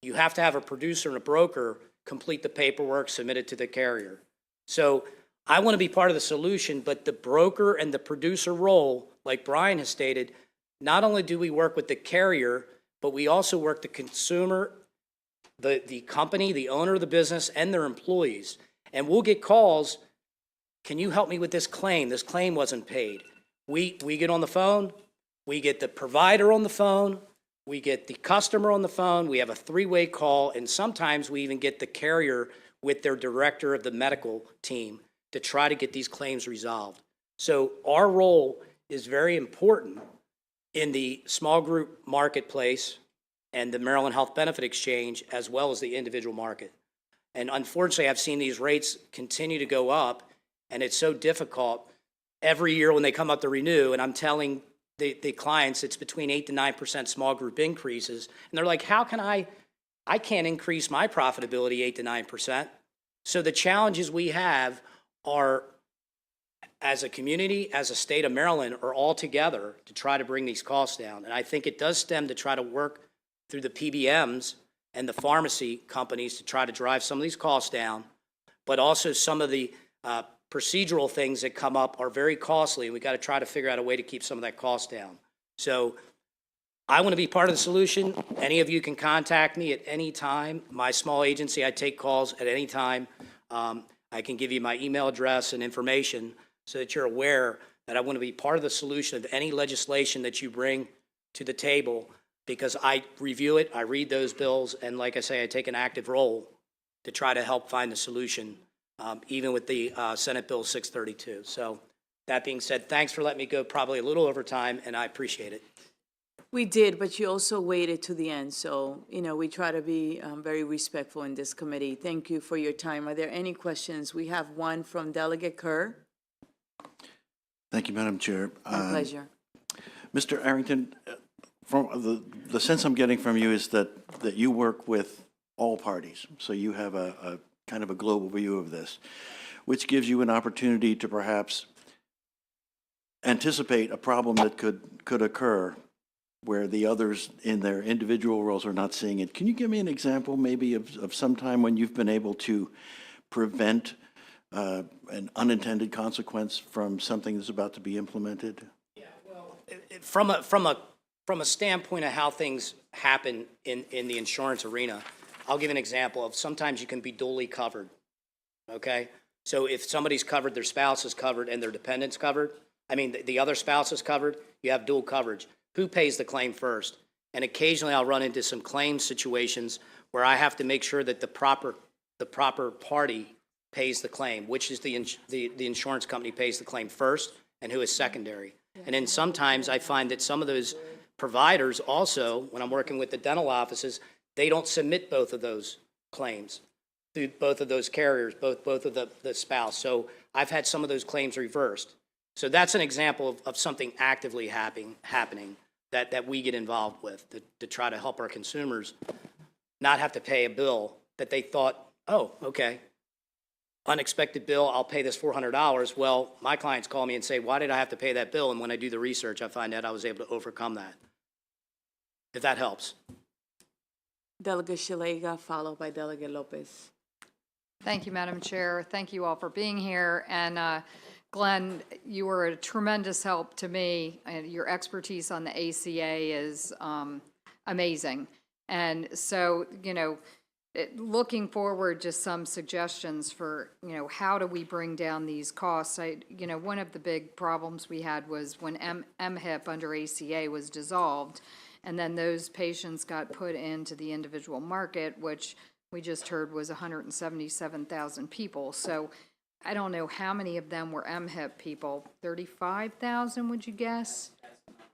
you have to have a producer and a broker complete the paperwork, submit it to the carrier. So I want to be part of the solution, but the broker and the producer role, like Brian has stated, not only do we work with the carrier, but we also work the consumer, the company, the owner of the business, and their employees. And we'll get calls, can you help me with this claim? This claim wasn't paid. We get on the phone, we get the provider on the phone, we get the customer on the phone, we have a 3-way call, and sometimes we even get the carrier with their director of the medical team to try to get these claims resolved. So our role is very important in the small group marketplace and the Maryland Health Benefit Exchange, as well as the individual market. And unfortunately, I've seen these rates continue to go up, and it's so difficult every year when they come up to renew, and I'm telling the clients it's between 8 to 9% small group increases, and they're like, how can I can't increase my profitability 8 to 9%. So the challenges we have are, as a community, as a state of Maryland, are all together to try to bring these costs down. And I think it does stem to try to work through the PBMs and the pharmacy companies to try to drive some of these costs down, but also some of the procedural things that come up are very costly, and we got to try to figure out a way to keep some of that cost down. So I want to be part of the solution. Any of you can contact me at any time. My small agency, I take calls at any time. I can give you my email address and information so that you're aware that I want to be part of the solution of any legislation that you bring to the table, because I review it, I read those bills, and like I say, I take an active role to try to help find the solution, even with the Senate Bill 632. So that being said, thanks for letting me go probably a little over time, and I appreciate it. We did, but you also waited to the end, so, we try to be very respectful in this committee. Thank you for your time. Are there any questions? We have one from Delegate Kerr. Thank you, Madam Chair. My pleasure. Mr. Arrington, from the sense I'm getting from you is that you work with all parties, so you have a kind of a global view of this, which gives you an opportunity to perhaps anticipate a problem that could occur where the others in their individual roles are not seeing it. Can you give me an example maybe of some time when you've been able to prevent an unintended consequence from something that's about to be implemented? Yeah, well, from a standpoint of how things happen in the insurance arena, I'll give an example of sometimes you can be dually covered, okay? So if somebody's covered, their spouse is covered, and their dependent's covered, I mean, the other spouse is covered, you have dual coverage. Who pays the claim first? And occasionally I'll run into some claim situations where I have to make sure that the proper party pays the claim, which is the insurance company pays the claim first, and who is secondary. And then sometimes I find that some of those providers also, when I'm working with the dental offices, they don't submit both of those claims through both of those carriers, both of the spouse. So I've had some of those claims reversed. So that's an example of something actively happening that we get involved with to try to help our consumers not have to pay a bill that they thought, oh, okay, unexpected bill, I'll pay this $400. Well, my clients call me and say, why did I have to pay that bill? And when I do the research, I find out I was able to overcome that. If that helps. Delegate Shalega, followed by Delegate Lopez. Thank you, Madam Chair. Thank you all for being here. And Glenn, you were a tremendous help to me. Your expertise on the ACA is amazing. And so, looking forward to some suggestions for, how do we bring down these costs? One of the big problems we had was when MHIP under ACA was dissolved, and then those patients got put into the individual market, which we just heard was 177,000 people. So I don't know how many of them were MHIP people. 35,000, would you guess?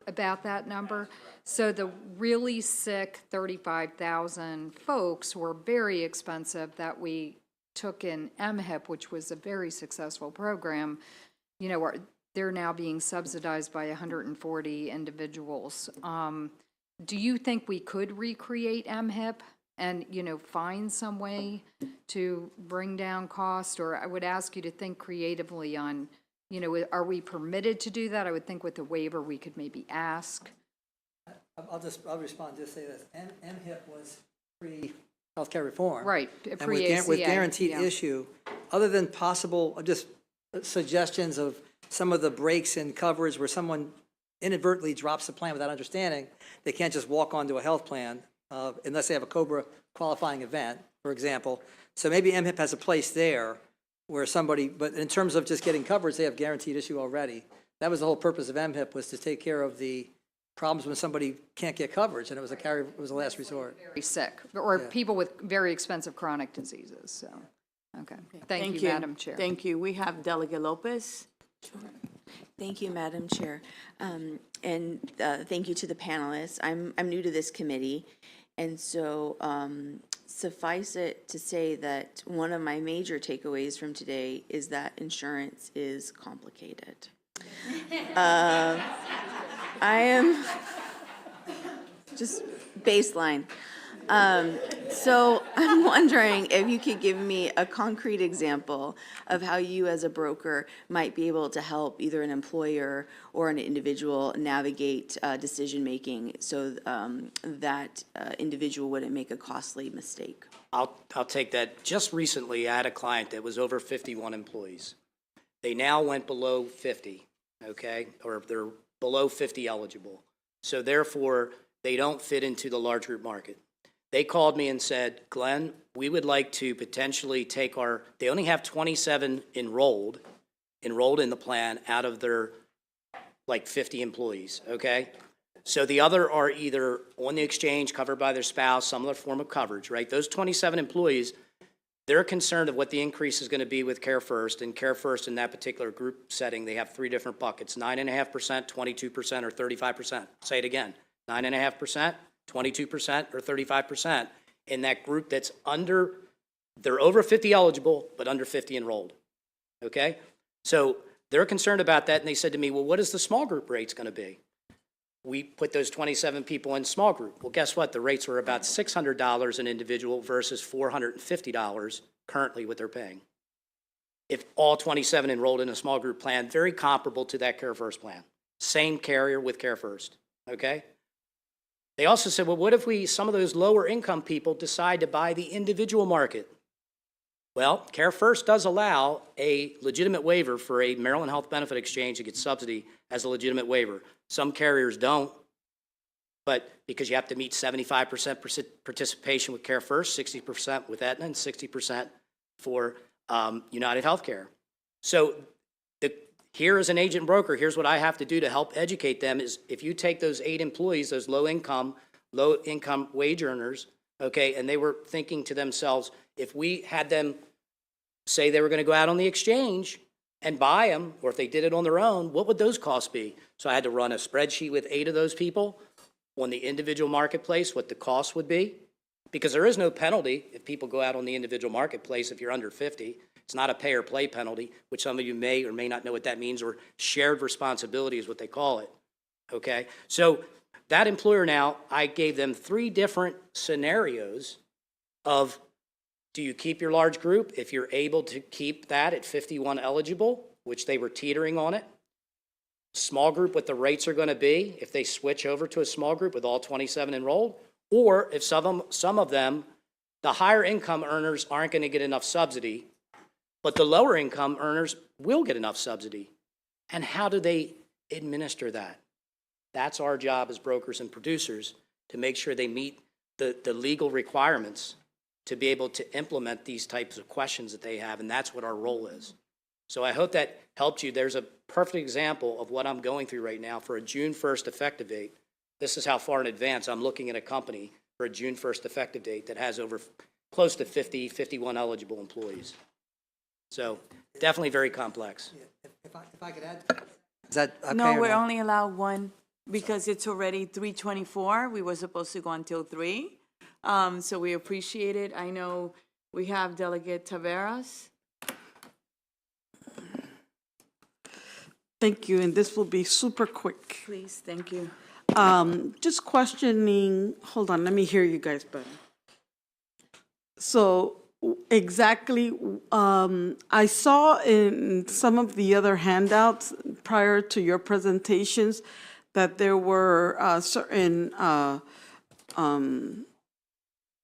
About that number. So the really sick 35,000 folks were very expensive that we took in MHIP, which was a very successful program. They're now being subsidized by 140 individuals. Do you think we could recreate MHIP and, find some way to bring down cost? Or I would ask you to think creatively on, are we permitted to do that? I would think with the waiver, we could maybe ask. I'll respond, just say this. MHIP was pre-healthcare reform. Right, And pre-ACA. with guaranteed yeah. issue, other than possible, just suggestions of some of the breaks in coverage where someone inadvertently drops the plan without understanding, they can't just walk onto a health plan unless they have a COBRA qualifying event, for example. So maybe MHIP has a place there where somebody, but in terms of just getting coverage, they have guaranteed issue already. That was the whole purpose of MHIP, was to take care of the problems when somebody can't get coverage, and it was a last resort. Very sick, or people with very expensive chronic diseases, so, okay. Thank you, Madam Chair. Thank you. We have Delegate Lopez. Thank you, Madam Chair. And thank you to the panelists. I'm new to this committee, and so suffice it to say that one of my major takeaways from today is that insurance is complicated. I am just baseline. So I'm wondering if you could give me a concrete example of how you as a broker might be able to help either an employer or an individual navigate decision-making so that individual wouldn't make a costly mistake. I'll take that. Just recently, I had a client that was over 51 employees. They now went below 50, okay, or they're below 50 eligible. So therefore, they don't fit into the large group market. They called me and said, Glenn, we would like to potentially take they only have 27 enrolled in the plan out of their 50 employees, okay? So the other are either on the exchange, covered by their spouse, some other form of coverage, right? Those 27 employees, they're concerned of what the increase is going to be with Care First, and Care First in that particular group setting, they have 3 different buckets, 9.5%, 22%, or 35%. Say it again, 9.5%, 22%, or 35% in that group that's they're over 50 eligible, but under 50 enrolled, okay? So they're concerned about that, and they said to me, well, what is the small group rates going to be? We put those 27 people in small group. Well, guess what? The rates were about $600 an individual versus $450 currently what they're paying. If all 27 enrolled in a small group plan, very comparable to that Care First plan. Same carrier with Care First, okay? They also said, well, what if some of those lower income people decide to buy the individual market? Well, Care First does allow a legitimate waiver for a Maryland Health Benefit Exchange to get subsidy as a legitimate waiver. Some carriers don't, but because you have to meet 75% participation with Care First, 60% with Aetna, and 60% for United Healthcare. So here as an agent broker, here's what I have to do to help educate them is if you take those 8 employees, those low income wage earners, okay, and they were thinking to themselves, if we had them say they were going to go out on the exchange and buy them, or if they did it on their own, what would those costs be? So I had to run a spreadsheet with 8 of those people on the individual marketplace, what the cost would be, because there is no penalty if people go out on the individual marketplace if you're under 50. It's not a pay or play penalty, which some of you may or may not know what that means, or shared responsibility is what they call it, okay? So that employer now, I gave them 3 different scenarios of, do you keep your large group? If you're able to keep that at 51 eligible, which they were teetering on it. Small group, what the rates are going to be if they switch over to a small group with all 27 enrolled, or if some of them, the higher income earners aren't going to get enough subsidy, but the lower income earners will get enough subsidy. And how do they administer that? That's our job as brokers and producers, to make sure they meet the legal requirements to be able to implement these types of questions that they have, and that's what our role is. So I hope that helped you. There's a perfect example of what I'm going through right now for a June 1st effective date. This is how far in advance I'm looking at a company for a June 1st effective date that has over close to 51 eligible employees. So definitely very complex. If I could add, is that okay? No, or we're not? only allowed one because it's already 3:24. We were supposed to go until 3. So we appreciate it. I know we have Delegate Taveras. Thank you, and this will be super quick. Please, thank you. Just questioning, hold on, let me hear you guys better. So exactly, I saw in some of the other handouts prior to your presentations that there were certain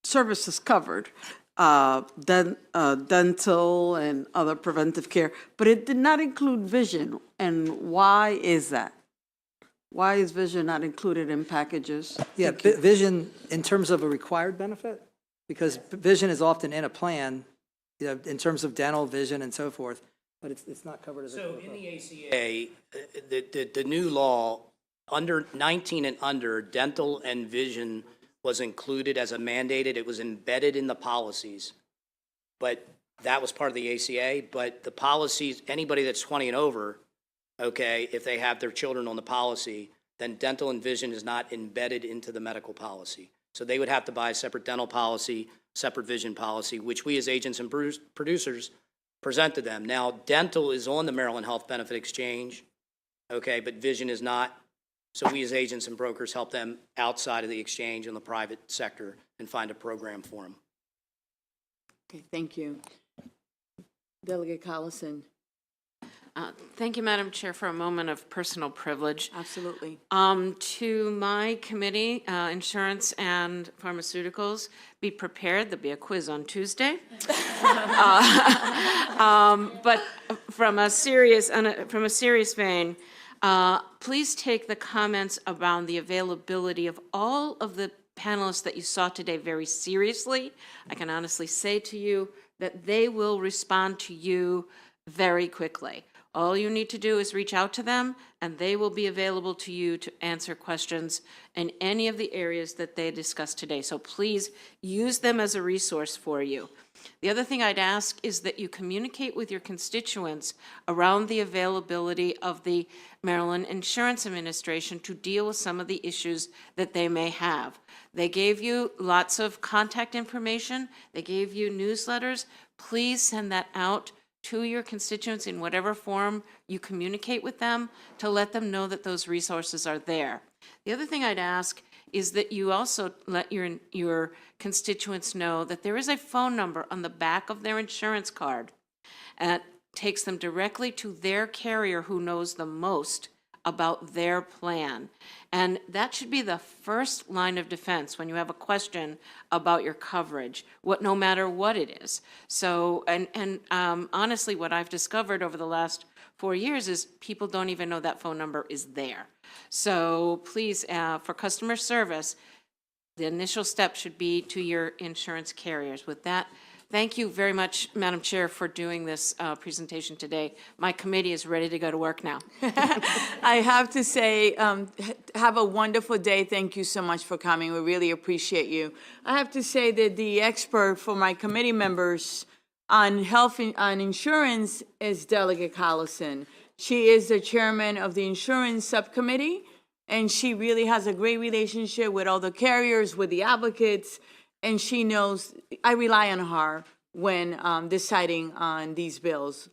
services covered, dental and other preventive care, but it did not include vision. And why is that? Why is vision not included in packages? Yeah, vision in terms of a required benefit, because vision is often in a plan, you know, in terms of dental, vision, and so forth, but it's not covered as a. So in the ACA, the new law, under 19 and under, dental and vision was included as a mandated. It was embedded in the policies, but that was part of the ACA. But the policies, anybody that's 20 and over, okay, if they have their children on the policy, then dental and vision is not embedded into the medical policy. So they would have to buy a separate dental policy, separate vision policy, which we as agents and producers present to them. Now, dental is on the Maryland Health Benefit Exchange, okay, but vision is not. So we as agents and brokers help them outside of the exchange in the private sector and find a program for them. Okay, thank you. Delegate Collison. Thank you, Madam Chair, for a moment of personal privilege. Absolutely. To my committee, Insurance and Pharmaceuticals, be prepared. There'll be a quiz on Tuesday. But from a serious vein, please take the comments around the availability of all of the panelists that you saw today very seriously. I can honestly say to you that they will respond to you very quickly. All you need to do is reach out to them, and they will be available to you to answer questions in any of the areas that they discussed today. So please use them as a resource for you. The other thing I'd ask is that you communicate with your constituents around the availability of the Maryland Insurance Administration to deal with some of the issues that they may have. They gave you lots of contact information. They gave you newsletters. Please send that out to your constituents in whatever form you communicate with them to let them know that those resources are there. The other thing I'd ask is that you also let your constituents know that there is a phone number on the back of their insurance card that takes them directly to their carrier who knows the most about their plan. And that should be the first line of defense when you have a question about your coverage, no matter what it is. So, honestly, what I've discovered over the last 4 years is people don't even know that phone number is there. So please, for customer service, the initial step should be to your insurance carriers. With that, thank you very much, Madam Chair, for doing this presentation today. My committee is ready to go to work now. I have to say, have a wonderful day. Thank you so much for coming. We really appreciate you. I have to say that the expert for my committee members on health on insurance is Delegate Collison. She is the chairman of the insurance subcommittee, and she really has a great relationship with all the carriers, with the advocates, and she knows, I rely on her when deciding on these bills,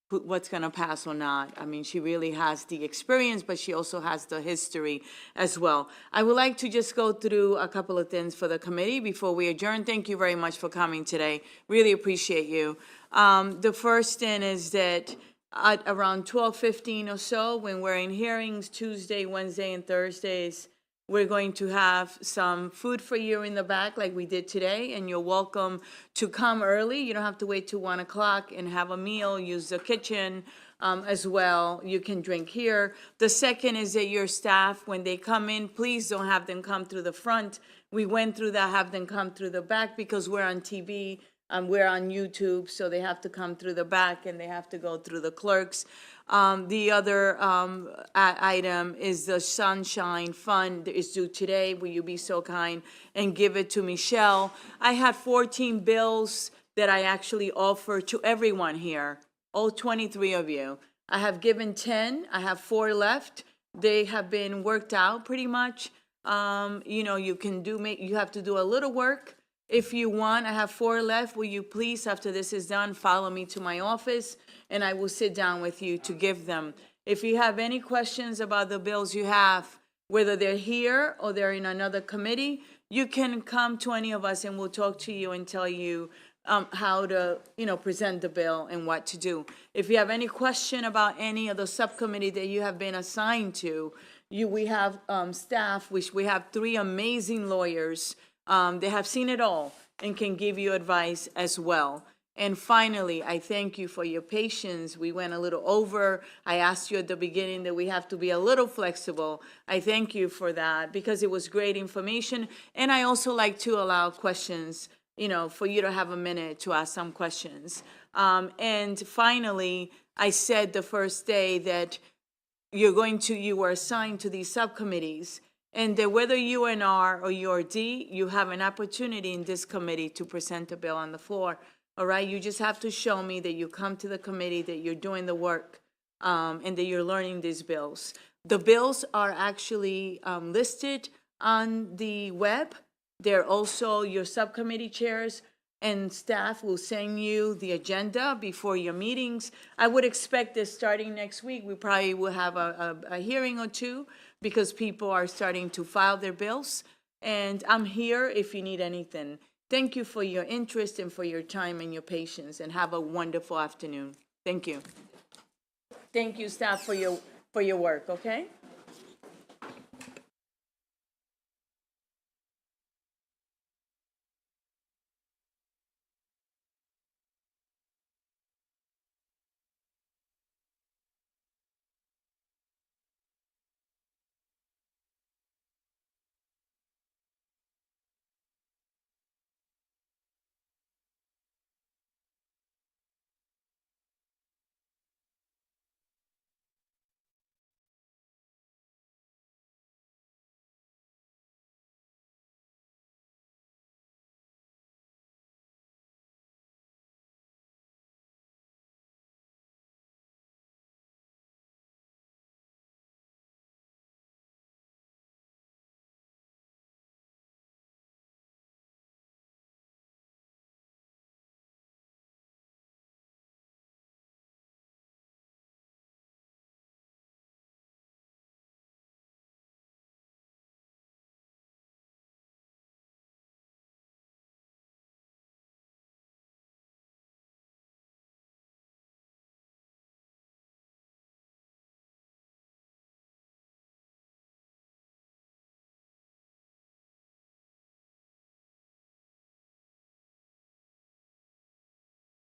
what's going to pass or not. I mean, she really has the experience, but she also has the history as well. I would like to just go through a couple of things for the committee before we adjourn. Thank you very much for coming today. Really appreciate you. The first thing is that at around 12:15 or so, when we're in hearings Tuesday, Wednesday, and Thursdays, we're going to have some food for you in the back like we did today, and you're welcome to come early. You don't have to wait till 1 o'clock and have a meal, use the kitchen as well. You can drink here. The second is that your staff, when they come in, please don't have them come through the front. We went through that, have them come through the back because we're on TV. We're on YouTube, so they have to come through the back and they have to go through the clerks. The other item is the Sunshine Fund is due today. Will you be so kind and give it to Michelle? I had 14 bills that I actually offered to everyone here, all 23 of you. I have given 10. I have 4 left. They have been worked out pretty much. You know, you have to do a little work. If you want, I have 4 left. Will you please, after this is done, follow me to my office, and I will sit down with you to give them. If you have any questions about the bills you have, whether they're here or they're in another committee, you can come to any of us, and we'll talk to you and tell you how to, present the bill and what to do. If you have any question about any of the subcommittee that you have been assigned to, we have staff, which we have 3 amazing lawyers. They have seen it all and can give you advice as well. And finally, I thank you for your patience. We went a little over. I asked you at the beginning that we have to be a little flexible. I thank you for that because it was great information. And I also like to allow questions, for you to have a minute to ask some questions. And finally, I said the first day that you were assigned to these subcommittees, and that whether you are an R or you're a D, you have an opportunity in this committee to present a bill on the floor. All right, you just have to show me that you come to the committee, that you're doing the work, and that you're learning these bills. The bills are actually listed on the web. They're also, your subcommittee chairs and staff will send you the agenda before your meetings. I would expect that starting next week, we probably will have a hearing or 2 because people are starting to file their bills. And I'm here if you need anything. Thank you for your interest and for your time and your patience, and have a wonderful afternoon. Thank you. Thank you, staff, for your work, okay?